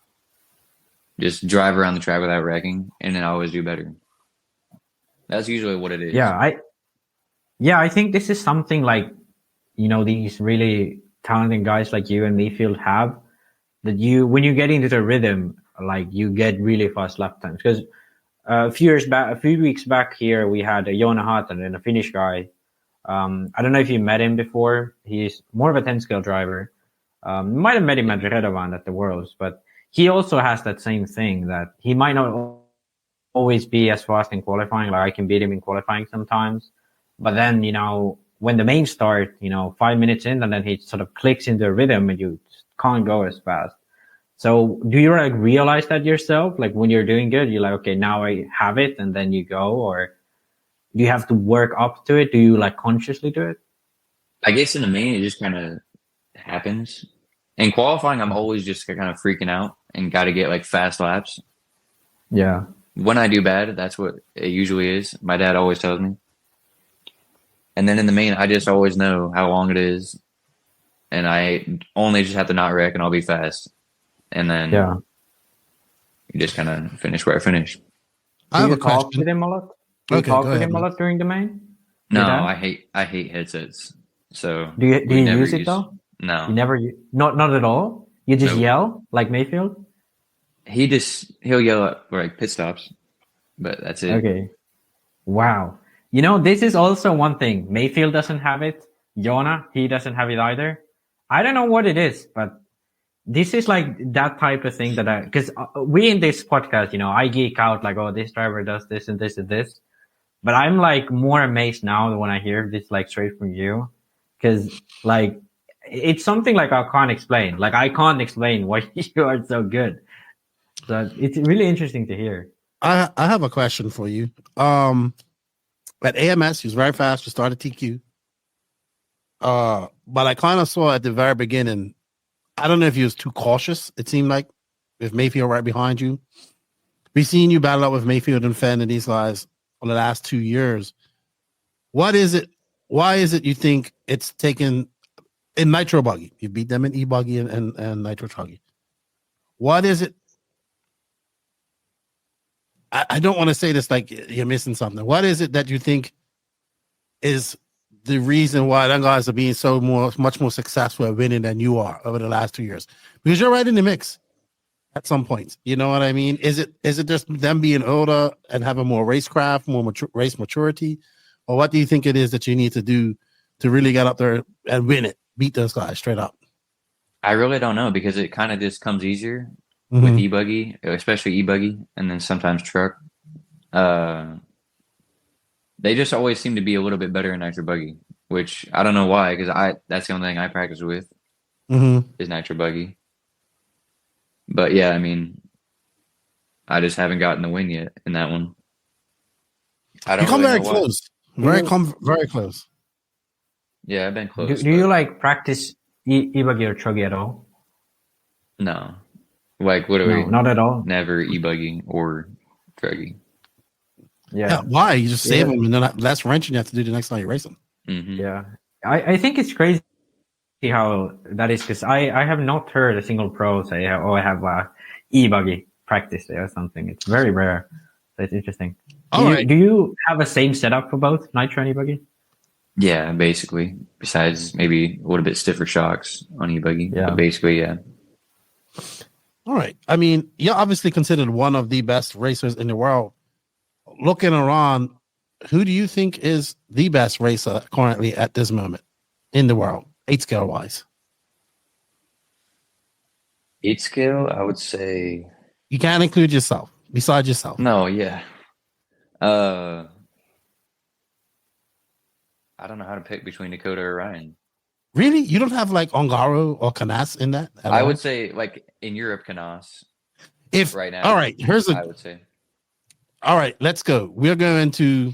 Just drive around the track without wrecking, and then I always do better. That's usually what it is. Yeah, I think this is something like, these really talented guys like you and Mayfield have, that when you get into the rhythm, like you get really fast lap times. Because a few weeks back here, we had a Jona Hatan and a Finnish guy. I don't know if you met him before. He's more of a 10-scale driver. You might have met him at Redovan at the Worlds, but he also has that same thing that he might not always be as fast in qualifying. Like I can beat him in qualifying sometimes. But then, when the main start, 5 minutes in, and then he sort of clicks into the rhythm and you can't go as fast. So do you like realize that yourself? Like when you're doing good, you're like, okay, now I have it, and then you go, or do you have to work up to it? Do you like consciously do it? I guess in the main, it just kind of happens. In qualifying, I'm always just kind of freaking out and got to get like fast laps. Yeah. When I do bad, that's what it usually is. My dad always tells me. And then in the main, I just always know how long it is, and I only just have to not wreck, and I'll be fast. And then you just kind of finish where I finish. I have a talk question. with him a lot? Do you Okay, talk go with ahead, him a man. lot during the main? No, Your dad? I hate headsets. So Do you we never use it though? No, You never not at all. You just Nope. yell like Mayfield. he'll yell at like pit stops, but that's it. Okay. Wow. You know, this is also one thing. Mayfield doesn't have it. Jonah, he doesn't have it either. I don't know what it is, but this is like that type of thing that because we in this podcast, you know, I geek out like, oh, this driver does this and this and this. But I'm like more amazed now when I hear this like straight from you. Because like, it's something like I can't explain. Like I can't explain why you are so good. So it's really interesting to hear. I have a question for you. At AMS, he was very fast. You started TQ. But I kind of saw at the very beginning, I don't know if he was too cautious. It seemed like with Mayfield right behind you. We've seen you battle out with Mayfield and Fenn and these guys for the last 2 years. What is it? Why is it you think it's taken in Nitro Buggy? You beat them in E-Buggy and Nitro Chuggy. What is it? I don't want to say this like you're missing something. What is it that you think is the reason why them guys are being much more successful at winning than you are over the last 2 years? Because you're right in the mix at some points. You know what I mean? Is it just them being older and having more racecraft, more race maturity? Or what do you think it is that you need to do to really get up there and win it, beat those guys straight up? I really don't know because it kind of just comes easier with E-Buggy, especially E-Buggy, and then sometimes truck. They just always seem to be a little bit better in Nitro Buggy, which I don't know why, because that's the only thing I practice with is Nitro Buggy. But yeah, I mean, I just haven't gotten the win yet in that one. I don't you come really very know close. Very close. Yeah, I've been close. Do you like practice E-Buggy or Chuggy at all? No. Like, what do we? No, not at all. Never E-Buggy or Truggy. Yeah. Why? You just save them and then less wrenching you have to do the next time you race them. Yeah. I think it's crazy how that is because I have not heard a single pro say, oh, I have a E-Buggy practice day or something. It's very rare. So it's interesting. Do you have a same setup for both Nitro and E-Buggy? Yeah, basically. Besides maybe a little bit stiffer shocks on E-Buggy. Yeah. But basically, yeah. All right. I mean, you're obviously considered one of the best racers in the world. Looking around, who do you think is the best racer currently at this moment in the world, 8 scale wise? 8 scale, I would say. You can't include yourself, besides yourself. No, yeah. I don't know how to pick between Dakota or Ryan. Really? You don't have like Ongaro or Canas in that? I would say like in Europe, Canas. If right now. All right, I would say. All right, let's go. We're going to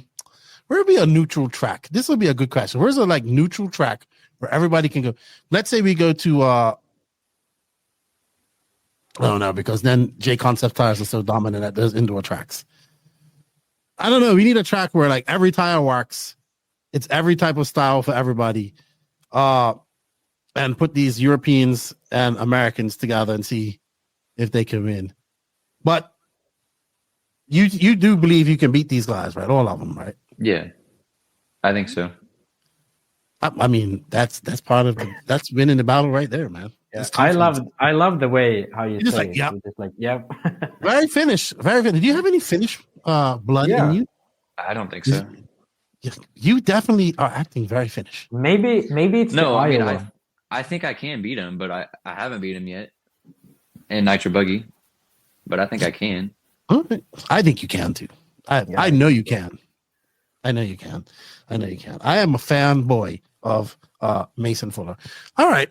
where would be a neutral track? This would be a good question. Where's a like neutral track where everybody can go? Let's say we go to I don't know, because then J Concept tires are so dominant at those indoor tracks. I don't know. We need a track where like every tire works. It's every type of style for everybody. And put these Europeans and Americans together and see if they can win. But you do believe you can beat these guys, right? All of them, right? Yeah, I think so. I mean, that's part of that's winning the battle right there, man. Yeah. I love the way how you You're just say like, it. yep. You're just like, yep. Very Finnish. Do you have any Finnish blood in you? I don't think so. You definitely are acting very Finnish. Maybe it's No, the I mean, Iowa. I think I can beat him, but I haven't beat him yet in Nitro Buggy. But I think I can. Okay. I think you can too. I know you can. I know you can. I am a fanboy of Mason Fuller. All right.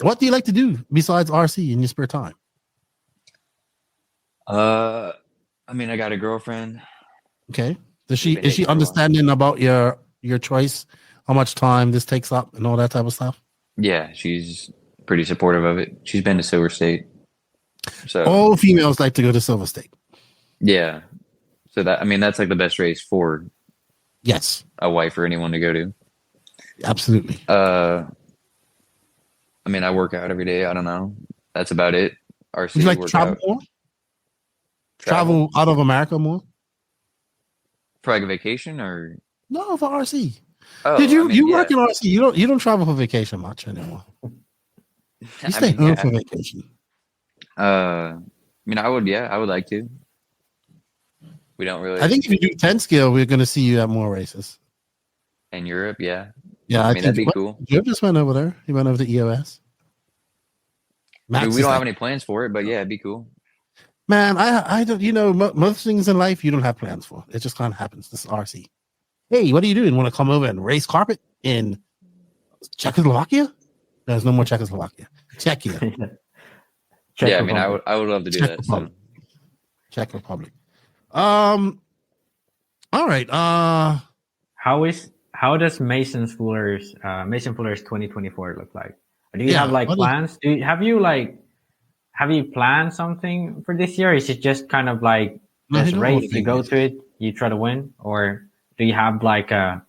What do you like to do besides RC in your spare time? I mean, I got a girlfriend. Okay. Is she understanding about your choice, how much time this takes up and all that type of stuff? Yeah, she's pretty supportive of it. She's been to Silver State. So all females like to go to Silver State. yeah. So that's like the best race for Yes, a wife or anyone to go to. absolutely. I work out every day. I don't know. That's about it. RC Would you like to workout. travel more? Travel out of America more? For like a vacation or No, for RC. oh, Did you yeah. work in RC? You don't travel for vacation much anymore. You stay home for vacation. I would like to. We don't really I think if you do 10 scale, we're going to see you at more races. in Europe, yeah. Yeah, I think that'd be cool. Joe just went over there. He went over to EOS. Max We is don't have any plans for it, but yeah, it'd be cool. Man, I don't, most things in life you don't have plans for. It just kind of happens. This is RC. Hey, what are you doing? Want to come over and race carpet in Czechoslovakia? There's no more Czechoslovakia. Czechia. Yeah, I would love to do that. So. Czech Republic. All right. How does Mason Fuller's 2024 look like? Do you have plans? Have you planned something for this year? Or is it just kind of like this race, you go to it, you try to win? Or do you have I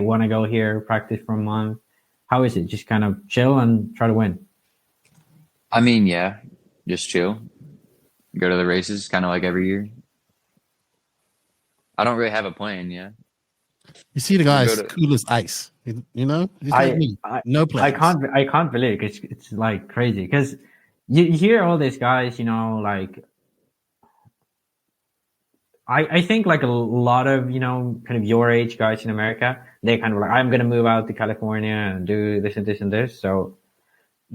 want to go here, practice for a month? How is it? Just kind of chill and try to win? Yeah, just chill. Go to the races kind of like every year. I don't really have a plan, yeah. You see the guy's cool as ice. He's like me. No plans. I can't believe it. It's like crazy because you hear all these guys, I think like a lot of, kind of your age guys in America, they kind of like, I'm going to move out to California and do this and this and this. So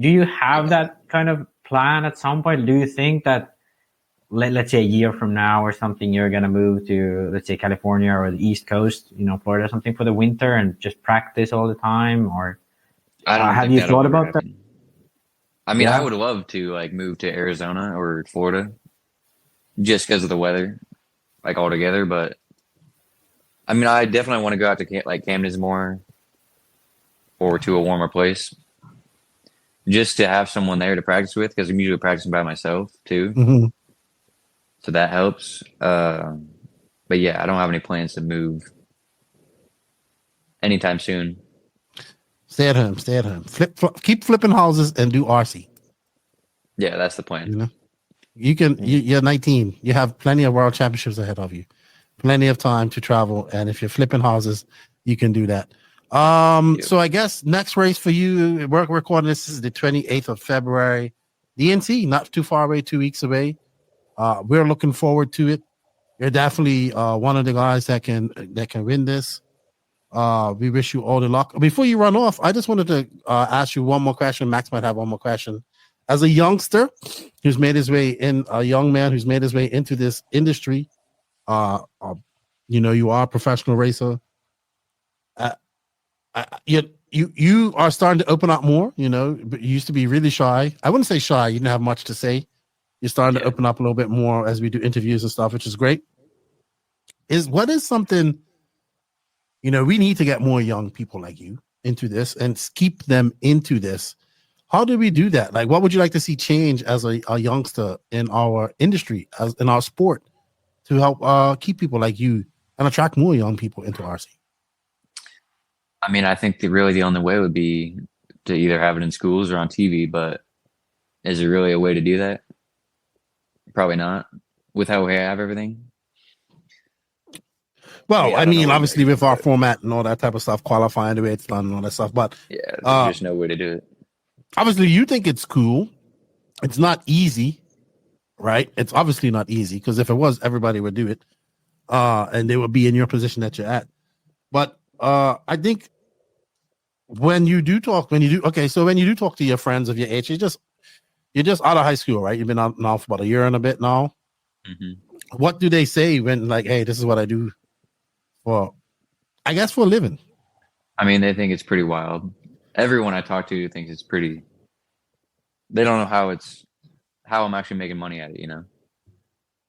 do you have that kind of plan at some point? Do you think that, let's say a year from now or something, you're going to move to, let's say, California or the East Coast, Florida, something for the winter and just practice all the time? Or have you thought about that? I would love to move to Arizona or Florida just because of the weather, altogether. But I definitely want to go out to Camden's more or to a warmer place just to have someone there to practice with, because I'm usually practicing by myself too. Mm-hmm. So that helps. But yeah, I don't have any plans to move anytime soon. Stay at home. Keep flipping houses and do RC. Yeah, that's the plan. You can. You're 19. You have plenty of world championships ahead of you. Plenty of time to travel, and if you're flipping houses, you can do that. So I guess next race for you, we're recording this is the 28th of February. DNC, not too far away, 2 weeks away. We're looking forward to it. You're definitely one of the guys that can win this. We wish you all the luck. Before you run off, I just wanted to ask you one more question. Max might have one more question. As a youngster who's made his way in, a young man who's made his way into this industry, you are a professional racer. You are starting to open up more. But you used to be really shy. I wouldn't say shy. You didn't have much to say. You're starting to open up a little bit more as we do interviews and stuff, which is great. What is something, we need to get more young people like you into this and keep them into this. How do we do that? What would you like to see change as a youngster in our industry, in our sport, to help keep people like you and attract more young people into RC? I think the only way would be to either have it in schools or on TV, but is there really a way to do that? Probably not, with how we have everything. Well, obviously with our format and all that type of stuff, qualifying the way it's done and all that stuff, but there's just no way to do it. Obviously, you think it's cool. It's not easy, right? It's obviously not easy, because if it was, everybody would do it, and they would be in your position that you're at. But I think when you do talk to your friends of your age, you're just out of high school, right? You've been out now for about a year and a bit now. Mm-hmm. What do they say when hey, this is what I do for a living? They think it's pretty wild. Everyone I talk to thinks it's pretty. They don't know how I'm actually making money at it.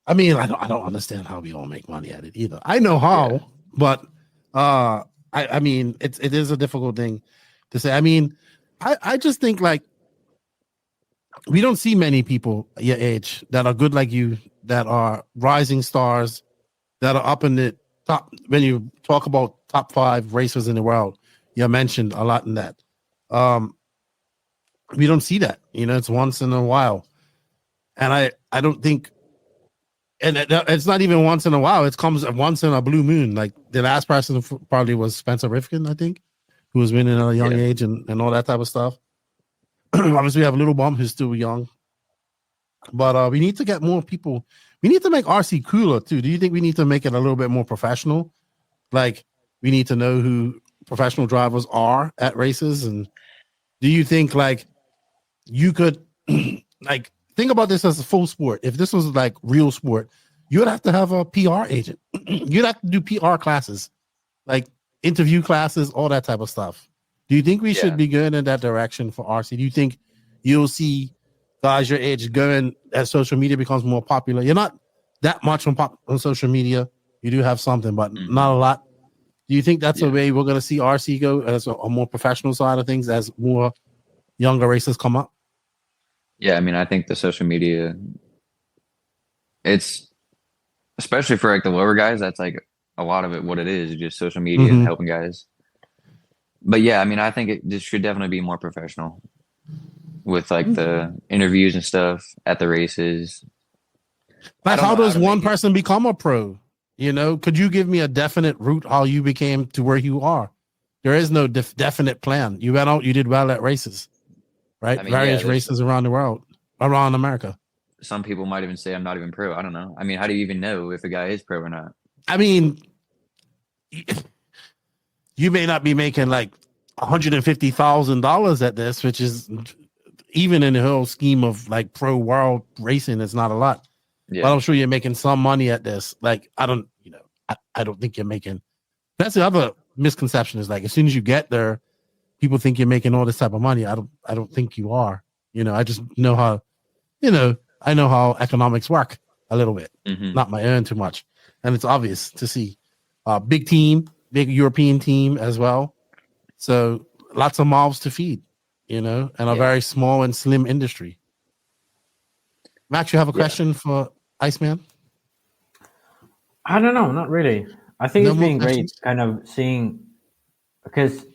I don't understand how we all make money at it either. I know how, but it is a difficult thing to say. I just think we don't see many people your age that are good like you, that are rising stars, that are up in the top. When you talk about top 5 racers in the world, you mentioned a lot in that. We don't see that. It's once in a while, and I don't think, and it's not even once in a while. It comes once in a blue moon. Like the last person probably was Spencer Rifkin, I think, who was winning at a young age and all that type of stuff. Obviously, we have Little Bum, who's still young, but we need to get more people. We need to make RC cooler too. Do you think we need to make it a little bit more professional? Like we need to know who professional drivers are at races, and do you think like you could like think about this as a full sport? If this was like real sport, you would have to have a PR agent. You'd have to do PR classes, like interview classes, all that type of stuff. Do you think we should be going in that direction for RC? Do you think you'll see guys your age going as social media becomes more popular? You're not that much on social media. You do have something, but not a lot. Do you think that's the way we're going to see RC go as a more professional side of things as more younger racers come up? Yeah, I mean, I think the social media, it's especially for like the lower guys, that's like a lot of it. What it is just social media and helping guys. But yeah, I mean, I think it just should definitely be more professional with like the interviews and stuff at the races. Like, how does one person become a pro? Could you give me a definite route how you became to where you are? There is no definite plan. You went out, you did well at races, right? I mean, various races around the world, around America. Some people might even say I'm not even pro. I don't know. I mean, how do you even know if a guy is pro or not? I mean, you may not be making like $150,000 at this, which is even in the whole scheme of like pro world racing, it's not a lot. Yeah. But I'm sure you're making some money at this. Like, I don't think you're making. That's the other misconception is like, as soon as you get there, people think you're making all this type of money. I don't think you are. I just know how, I know how economics work a little bit, not my own too much. And it's obvious to see big team, big European team as well. So lots of mouths to feed, and a very small and slim industry. Max, you have a question for Iceman? I don't know, not really. I think it's been great kind of seeing, because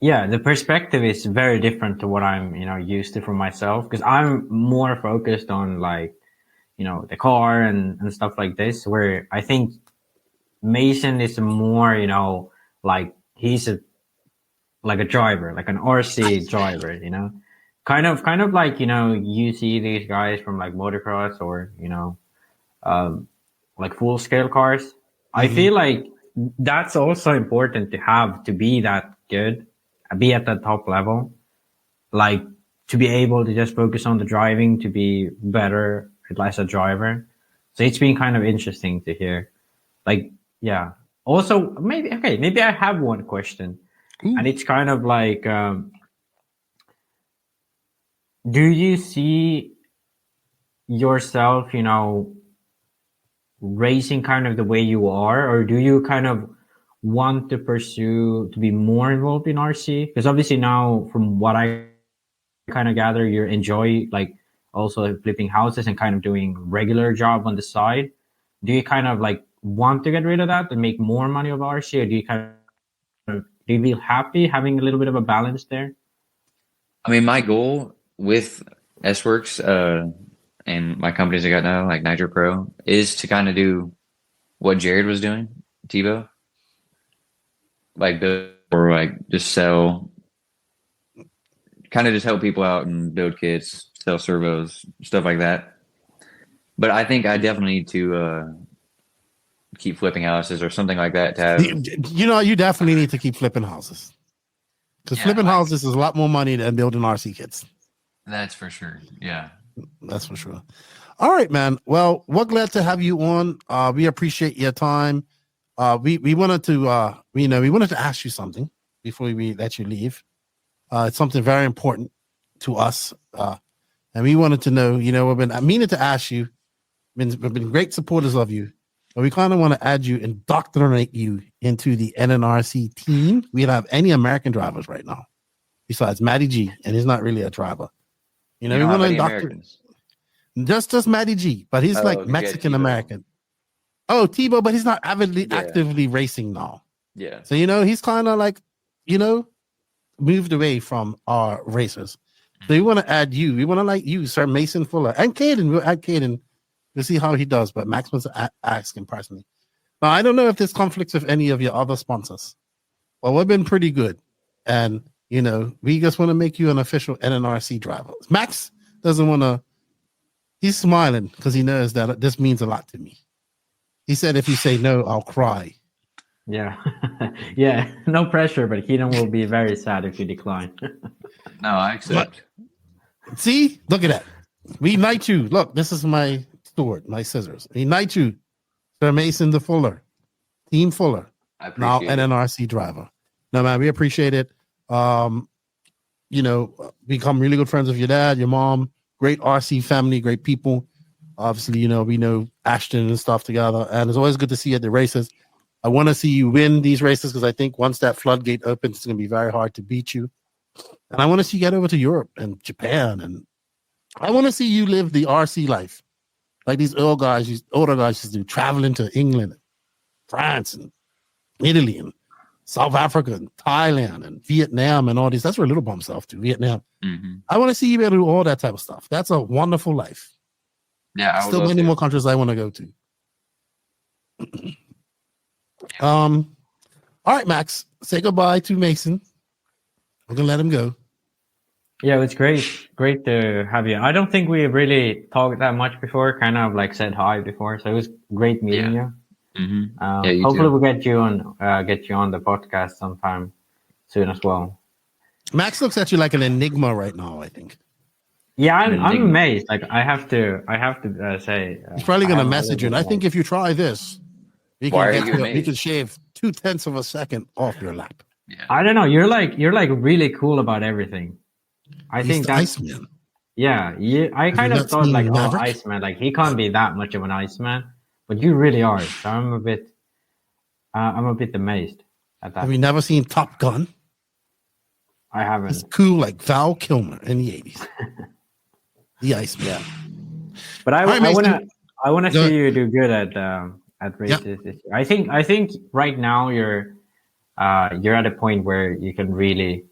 the perspective is very different to what I'm, used to for myself, because I'm more focused on like, the car and stuff like this, where I think Mason is more, like he's like a driver, like an RC driver, kind of like, you see these guys from like motocross or, like full scale cars. I feel like that's also important to have, to be that good, be at the top level, like to be able to just focus on the driving, to be better as a driver. So it's been kind of interesting to hear. Like, yeah. Also, maybe I have one question. And it's kind of like, do you see yourself, racing kind of the way you are, or do you kind of want to pursue to be more involved in RC? Because obviously now, from what I kind of gather, you enjoy like also flipping houses and kind of doing regular job on the side. Do you kind of like want to get rid of that and make more money of RC, or do you kind of do you feel happy having a little bit of a balance there? I mean, my goal with S-Works and my companies I got now, like Nitro Pro, is to kind of do what Jared was doing, Tebow. Like build or like just sell, kind of just help people out and build kits, sell servos, stuff like that. But I think I definitely need to keep flipping houses or something like that to have. You definitely need to keep flipping houses. Because flipping houses is a lot more money than building RC kits. That's for sure. Yeah. That's for sure. All right, man. Well, we're glad to have you on. We appreciate your time. We wanted to, we wanted to ask you something before we let you leave. It's something very important to us. And we wanted to know, we've been meaning to ask you, we've been great supporters of you, but we kind of want to add you, indoctrinate you into the NNRC team. We don't have any American drivers right now, besides Matty G, and he's not really a driver. You know, You we don't want have to any induct Americans. just Matty G, but he's Oh, like 'cause you had Mexican Tebow. American. Oh, Tebow, but he's not Yeah. actively racing now. Yeah. So, you know, he's kind of like, you know, moved away from our racers. So we want to add you. We want to like you, Sir Mason Fuller. And Caden. We'll add Caden. We'll see how he does. But Max wants to ask him personally. Now, I don't know if this conflicts with any of your other sponsors. Well, we've been pretty good. And, you know, we just want to make you an official NNRC driver. Max doesn't want to. He's smiling because he knows that this means a lot to me. He said, if you say no, I'll cry. Yeah. Yeah. No pressure, but Keenan will be very sad if you decline. No, I accept. See? Look at that. We knight you. Look, this is my sword, my scissors. We knight you, Sir Mason the Fuller, Team Fuller, I now appreciate it. NNRC driver. No, man, we appreciate it. You know, become really good friends with your dad, your mom, great RC family, great people. Obviously, you know, we know Ashton and stuff together, and it's always good to see you at the races. I want to see you win these races because I think once that floodgate opens, it's going to be very hard to beat you. And I want to see you get over to Europe and Japan, and I want to see you live the RC life like these older guys used to do, traveling to England, France, and Italy, and South Africa, and Thailand, and Vietnam, and all these. That's where Little Bump's off to, Vietnam. Mm-hmm. I want to see you be able to do all that type of stuff. That's a wonderful life. Yeah, I would Still love many to. more countries I want to go to. All right, Max, say goodbye to Mason. I'm gonna let him go. Yeah, it was great to have you. I don't think we really talked that much before, kind of like said hi before. So it was great meeting you. Mm-hmm. You Hopefully too. we'll get you on the podcast sometime soon as well. Max looks at you like an enigma right now, I think. Yeah, I'm amazed. Like I have to say, He's probably I gonna haven't message you. And really I think if you try this, we Why are can you we amazed? can shave 0.2 of a second off your lap. Yeah. I don't know. You're like really cool about everything. I He's think the that's Iceman. yeah. I Have kind you of not thought seen like, Maverick? Iceman, like he can't be that much of an Iceman, but you really are. So I'm a bit amazed at that. Have you never seen Top Gun? I haven't. It's cool like Val Kilmer in the 80s. The Iceman. Yeah. But I right, Mason. wanna Go see you do good at races this year. I think right now you're at a point where you can really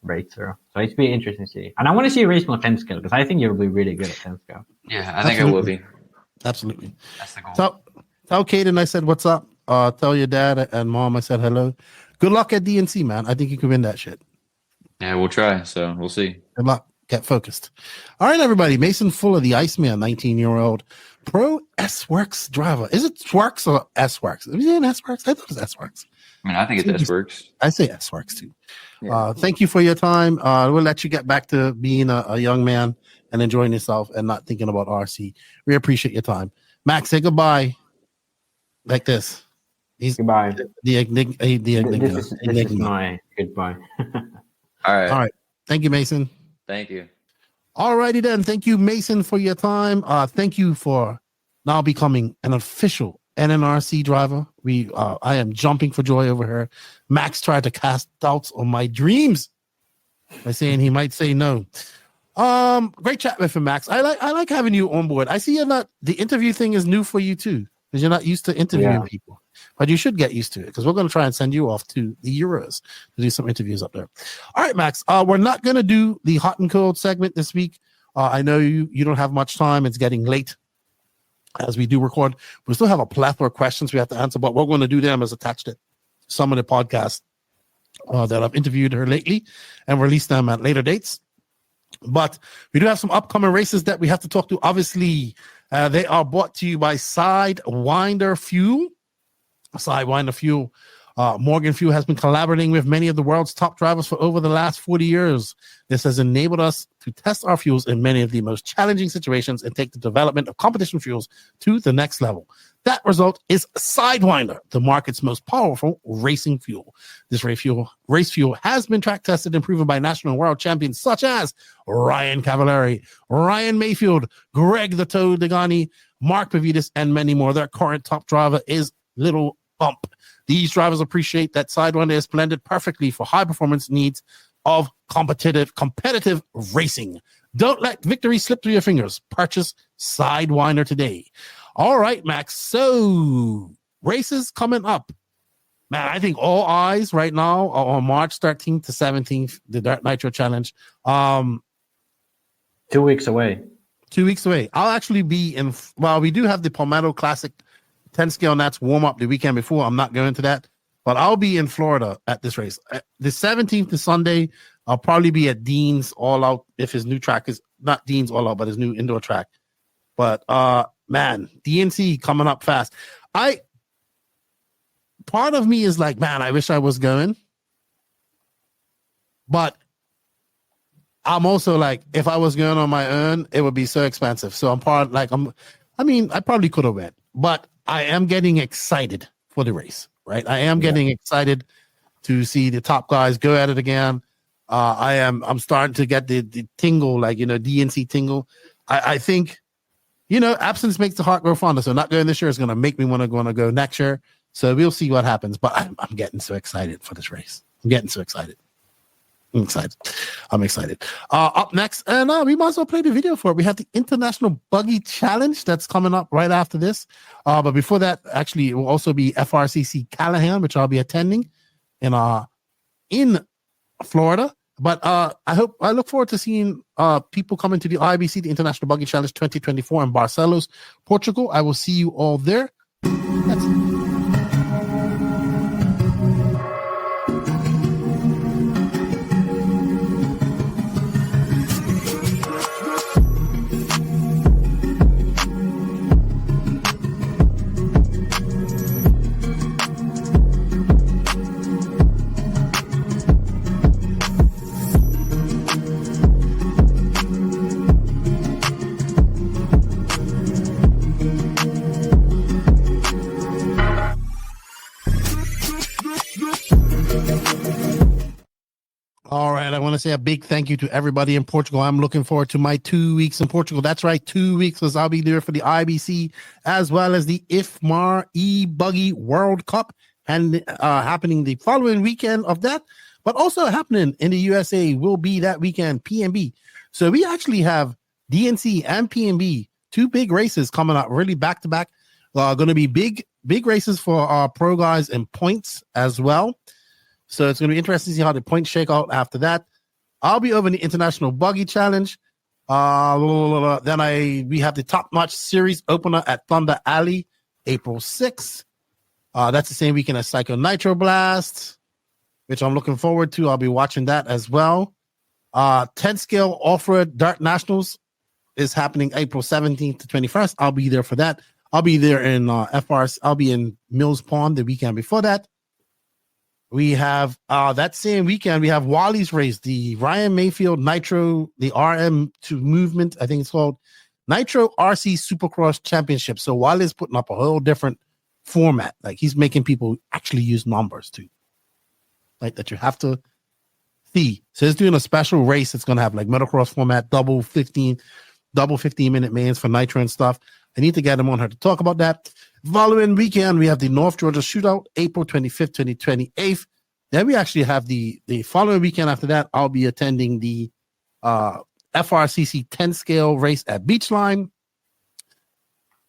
break through. So it's be interesting to see. And I want to see you race more 10 scale because I think you'll be really good at 10 scale. Yeah, I think I will be. Absolutely. That's the goal. Tell Caden I said what's up. Tell your dad and mom I said hello. Good luck at DNC, man. I think you can win that shit. Yeah, we'll try. So we'll see. Good luck. Get focused. All right, everybody. Mason Fuller, the Iceman, 19-year-old pro S-Works driver. Is it Sworks or S-Works? Is it S-Works? I thought it was S-Works. I mean, I think it works. I say S-Works too. Yeah. Thank you for your time. We'll let you get back to being a young man and enjoying yourself and not thinking about RC. We appreciate your time. Max, say goodbye like this. Goodbye. The enigma. This is my goodbye. All right. All right. Thank you, Mason. Thank you. All righty then. Thank you, Mason, for your time. Thank you for now becoming an official NNRC driver. I am jumping for joy over here. Max tried to cast doubts on my dreams by saying he might say no. Great chat with him, Max. I like having you on board. I see you're not. The interview thing is new for you too, because you're not used to interviewing people. But you should get used to it because we're going to try and send you off to the Euros to do some interviews up there. All right, Max. We're not going to do the hot and cold segment this week. I know you don't have much time. It's getting late as we do record. We still have a plethora of questions we have to answer, but we're going to do them as attached to some of the podcasts that I've interviewed her lately and release them at later dates. But we do have some upcoming races that we have to talk to. Obviously, they are brought to you by Sidewinder Fuel. Sidewinder Fuel. Morgan Fuel has been collaborating with many of the world's top drivers for over the last 40 years. This has enabled us to test our fuels in many of the most challenging situations and take the development of competition fuels to the next level. That result is Sidewinder, the market's most powerful racing fuel. This race fuel has been track tested and proven by national and world champions such as Ryan Cavallari, Ryan Mayfield, Greg the Toad Degani, Mark Pavidis, and many more. Their current top driver is Little Bump. These drivers appreciate that Sidewinder is blended perfectly for high performance needs of competitive racing. Don't let victory slip through your fingers. Purchase Sidewinder today. All right, Max. So races coming up. Man, I think all eyes right now are on March 13th to 17th, the Dirt Nitro Challenge. 2 weeks away. 2 weeks away. I'll actually be in. Well, we do have the Palmetto Classic 10 scale Nats warm up the weekend before. I'm not going to that, but I'll be in Florida at this race. The 17th is Sunday. I'll probably be at Dean's All Out if his new track is not Dean's All Out, but his new indoor track. But man, DNC coming up fast. Part of me is like, man, I wish I was going. But I'm also like, if I was going on my own, it would be so expensive. So I probably could have went, but I am getting excited for the race, right? I am getting excited to see the top guys go at it again. I'm starting to get the tingle, DNC tingle. I think, absence makes the heart grow fonder. So not going this year is going to make me want to go next year. So we'll see what happens. But I'm getting so excited for this race. I'm getting so excited. I'm excited. Up next, and we might as well play the video for it. We have the International Buggy Challenge that's coming up right after this. But before that, actually, it will also be FRCC Callahan, which I'll be attending in Florida. But I look forward to seeing people coming to the IBC, the International Buggy Challenge 2024 in Barcelos, Portugal. I will see you all there. That's it. All right, I want to say a big thank you to everybody in Portugal. I'm looking forward to my 2 weeks in Portugal. That's right, 2 weeks, because I'll be there for the IBC as well as the IFMAR E-Buggy World Cup, and happening the following weekend of that, but also happening in the USA will be that weekend, PNB. So we actually have DNC and PNB, two big races coming up, really back-to-back. Going to be big races for our pro guys and points as well. So it's going to be interesting to see how the points shake out after that. I'll be over in the International Buggy Challenge. Then we have the Top Notch Series opener at Thunder Alley, April 6th. That's the same weekend as Psycho Nitro Blast, which I'm looking forward to. I'll be watching that as well. 10 scale Offroad Dirt Nationals is happening April 17th to 21st. I'll be there for that. I'll be there in FRC. I'll be in Mills Pond the weekend before that. We have that same weekend, we have Wally's race, the Ryan Mayfield Nitro, the RM2 movement, I think it's called Nitro RC Supercross Championship. So Wally's putting up a whole different format. Like, he's making people actually use numbers too, like that you have to see. So he's doing a special race. It's going to have like motocross format, double 15-minute mains for Nitro and stuff. I need to get him on here to talk about that. Following weekend, we have the North Georgia Shootout, April 25th to the 28th. Then we actually have the following weekend after that, I'll be attending the FRCC 10 scale race at Beachline.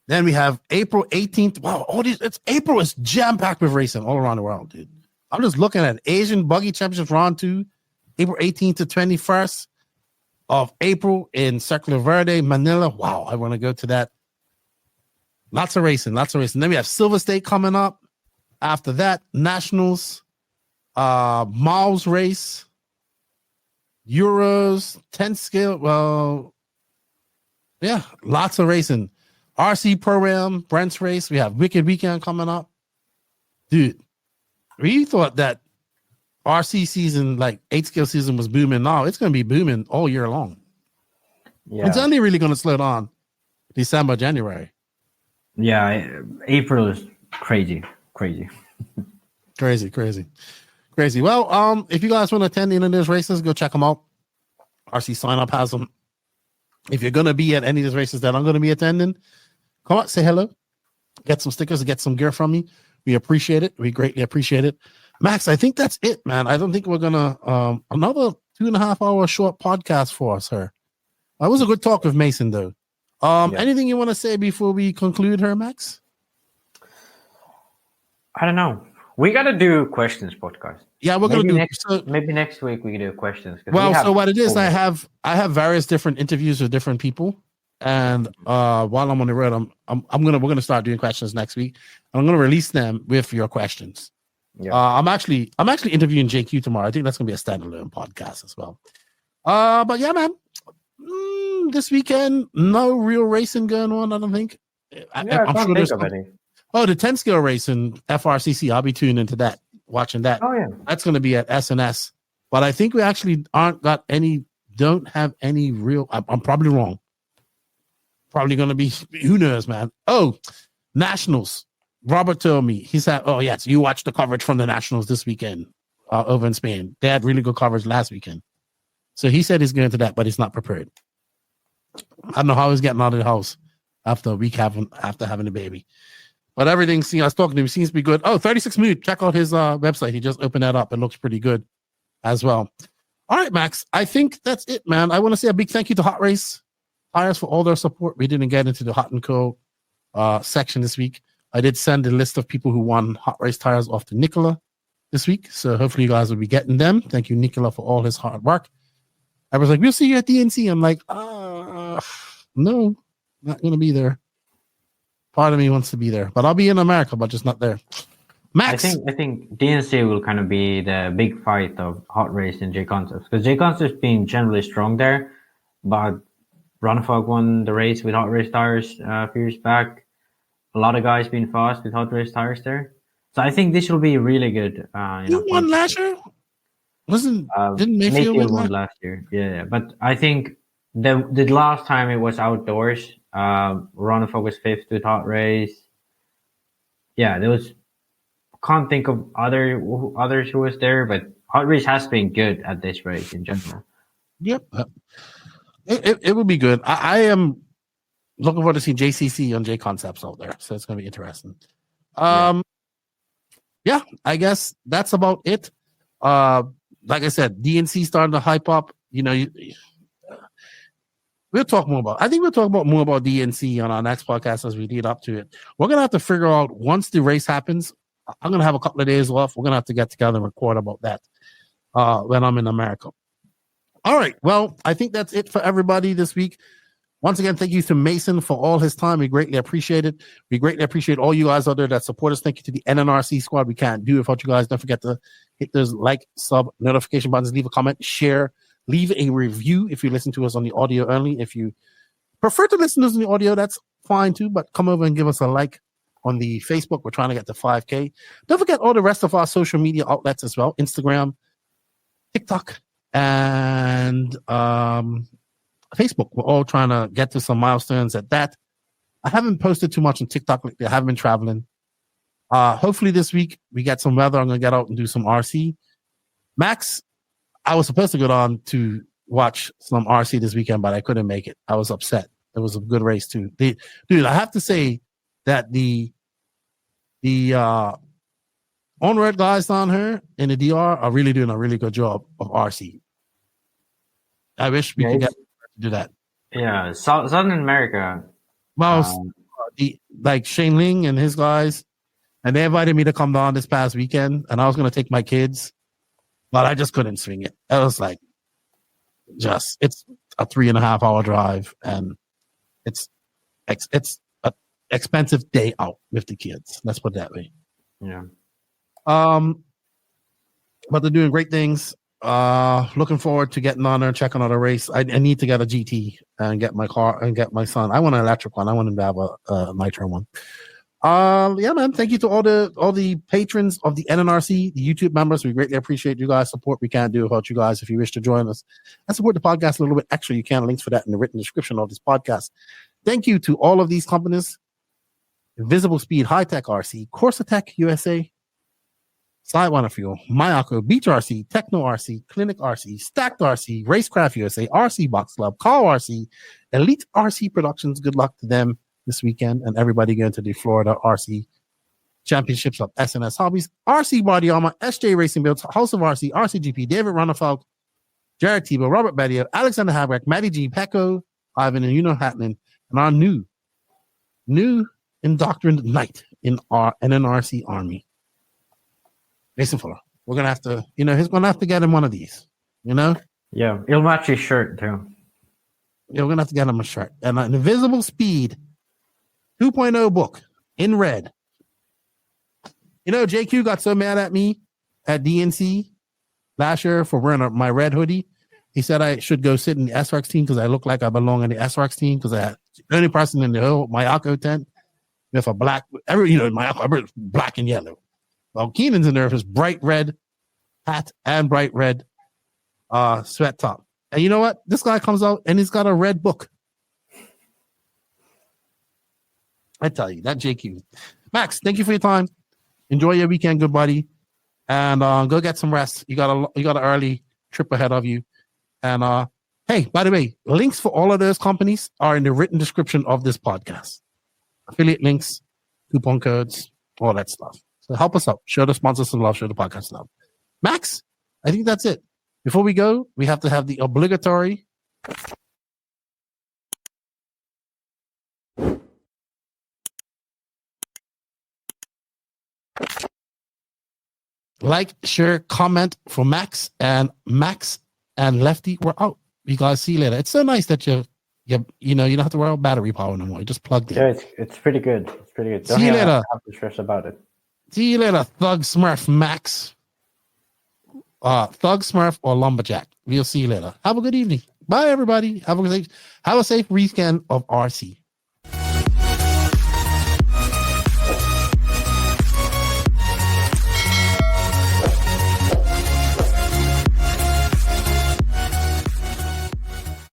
Then we have April 18th. Wow, April is jam-packed with racing all around the world, dude. I'm just looking at Asian Buggy Championships Round 2, April 18th to 21st of April in Circular Verde, Manila. Wow, I want to go to that. Lots of racing. Then we have Silver State coming up. After that, Nationals, Miles race, Euros, 10 scale. Well, yeah, lots of racing. RC program, Brent's race. We have Wicked Weekend coming up. Dude, we thought that RC season, like 8 scale season, was booming. No, it's going to be booming all year long. Yeah. It's only really going to slow down December, January. Yeah, April is crazy. Crazy. Well, if you guys want to attend any of those races, go check them out. RC Sign Up has them. If you're going to be at any of those races that I'm going to be attending, come out, say hello, get some stickers, get some gear from me. We appreciate it. We greatly appreciate it. Max, I think that's it, man. I don't think we're going to, another 2.5 hour short podcast for us, her. That was a good talk with Mason, though. Anything you want to say before we conclude, her, Max? I don't know. We got to do questions podcast. Yeah, we're going to do maybe next week we can do questions. Well, so what it is, I have various different interviews with different people, and while I'm on the road, we're gonna start doing questions next week. I'm gonna release them with your questions. Yeah. I'm actually interviewing JQ tomorrow. I think that's gonna be a standalone podcast as well. But yeah, man, this weekend no real racing going on. I don't think. I'm sure there's the 10 scale racing FRCC. I'll be tuning into that. Watching that. Oh yeah, that's going to be at SNS. But I think we actually don't have any real. I'm probably wrong. Probably going to be, who knows, man. Oh, Nationals. Robert told me, he said, "Oh yes, you watched the coverage from the Nationals this weekend over in Spain. They had really good coverage last weekend." So he said he's going to that, but he's not prepared. I don't know how he's getting out of the house after a week after having a baby. But everything, I was talking to him, seems to be good. Oh, 36 Mood. Check out his website. He just opened that up. It looks pretty good as well. All right, Max. I think that's it, man. I want to say a big thank you to Hot Race Tires for all their support. We didn't get into the Hot & Co. Section this week. I did send a list of people who won Hot Race Tires off to Nicola this week. So hopefully you guys will be getting them. Thank you, Nicola, for all his hard work. I was like, we'll see you at DNC. I'm like, no, not going to be there. Part of me wants to be there, but I'll be in America, but just not there. Max, I think DNC will kind of be the big fight of Hot Race and J Concepts, because J Concepts being generally strong there, but Ronnefalk won the race with Hot Race Tires a few years back. A lot of guys being fast with Hot Race Tires there, so I think this will be really good. You won last year? Didn't Mayfield won last year? Yeah, but I think the last time it was outdoors. Ronnefalk was 5th with Hot Race. Yeah, there was. Can't think of others who was there, but Hot Race has been good at this race in general. Yep, it would be good. I am looking forward to seeing JCC on J Concepts out there, so it's going to be interesting. Yeah, I guess that's about it. Like I said, DNC starting to hype up. We'll talk more about. I think we'll talk more about DNC on our next podcast as we lead up to it. We're gonna have to figure out once the race happens. I'm gonna have a couple of days off. We're gonna have to get together and record about that when I'm in America. All right. Well, I think that's it for everybody this week. Once again, thank you to Mason for all his time. We greatly appreciate it. We greatly appreciate all you guys out there that support us. Thank you to the NNRC squad. We can't do it without you guys. Don't forget to hit those like, sub, notification buttons. Leave a comment, share. Leave a review if you listen to us on the audio only. If you prefer to listen to us on the audio, that's fine too, but come over and give us a like on the Facebook. We're trying to get to 5K. Don't forget all the rest of our social media outlets as well. Instagram, TikTok, and Facebook. We're all trying to get to some milestones at that. I haven't posted too much on TikTok lately. I haven't been traveling. Hopefully this week we get some weather. I'm going to get out and do some RC. Max, I was supposed to go on to watch some RC this weekend, but I couldn't make it. I was upset. It was a good race too. Dude, I have to say that the ONROAD guys down here in the DR are really doing a really good job of RC. I wish we could get to do that. Yeah, Southern America. Well, like Shane Ling and his guys, and they invited me to come down this past weekend, and I was going to take my kids. But I just couldn't swing it. It was like, it's a 3.5 hour drive, and it's an expensive day out with the kids. Let's put it that way. Yeah. But they're doing great things. Looking forward to getting on there and checking out a race. I need to get a GT and get my car and get my son. I want an electric one. I want him to have a nitro one. Yeah, man. Thank you to all the patrons of the NNRC, the YouTube members. We greatly appreciate you guys' support. We can't do without you guys. If you wish to join us and support the podcast a little bit extra, you can. Links for that in the written description of this podcast. Thank you to all of these companies: Invisible Speed, High Tech RC, Corsa Tech USA, Sidewinder Fuel, Mayako, Beach RC, Techno RC, Clinic RC, Stacked RC, Racecraft USA, RC Box Club, Call RC, Elite RC Productions. Good luck to them this weekend, and everybody going to the Florida RC Championships of SNS Hobbies, RC Body Armor, SJ Racing Builds, House of RC, RCGP, David Ronnefalk, Jared Tebow, Robert Bedio, Alexander Habrick, Matty G, Pecco, Ivan, and Hatton, and our new indoctrined knight in our NNRC army, Mason Fuller. We're gonna have to, he's gonna have to get him one of these. Yeah, he'll match his shirt too. Yeah, we're gonna have to get him a shirt and an Invisible Speed 2.0 book in red. JQ got so mad at me at DNC last year for wearing my red hoodie. He said I should go sit in the SRX team because I look like I belong in the SRX team because I had the only person in the whole Mayako tent with a black, Mayako, black and yellow. Well, Keenan's in there with his bright red hat and bright red sweat top. And you know what? This guy comes out and he's got a red book. I tell you, that JQ. Max, thank you for your time. Enjoy your weekend, good buddy. And go get some rest. You got an early trip ahead of you. And hey, by the way, links for all of those companies are in the written description of this podcast. Affiliate links, coupon codes, all that stuff. So help us out. Show the sponsors some love. Show the podcast some love. Max, I think that's it. Before we go, we have to have the obligatory like, share, comment for Max and Lefty. We're out. You guys see you later. It's so nice that you don't have to worry about battery power no more. You just plugged in. Yeah, it's pretty good. It's pretty good. See you later. Don't have to stress about it. See you later, Thug Smurf Max. Thug Smurf or Lumberjack. We'll see you later. Have a good evening. Bye, everybody. Have a safe weekend of RC.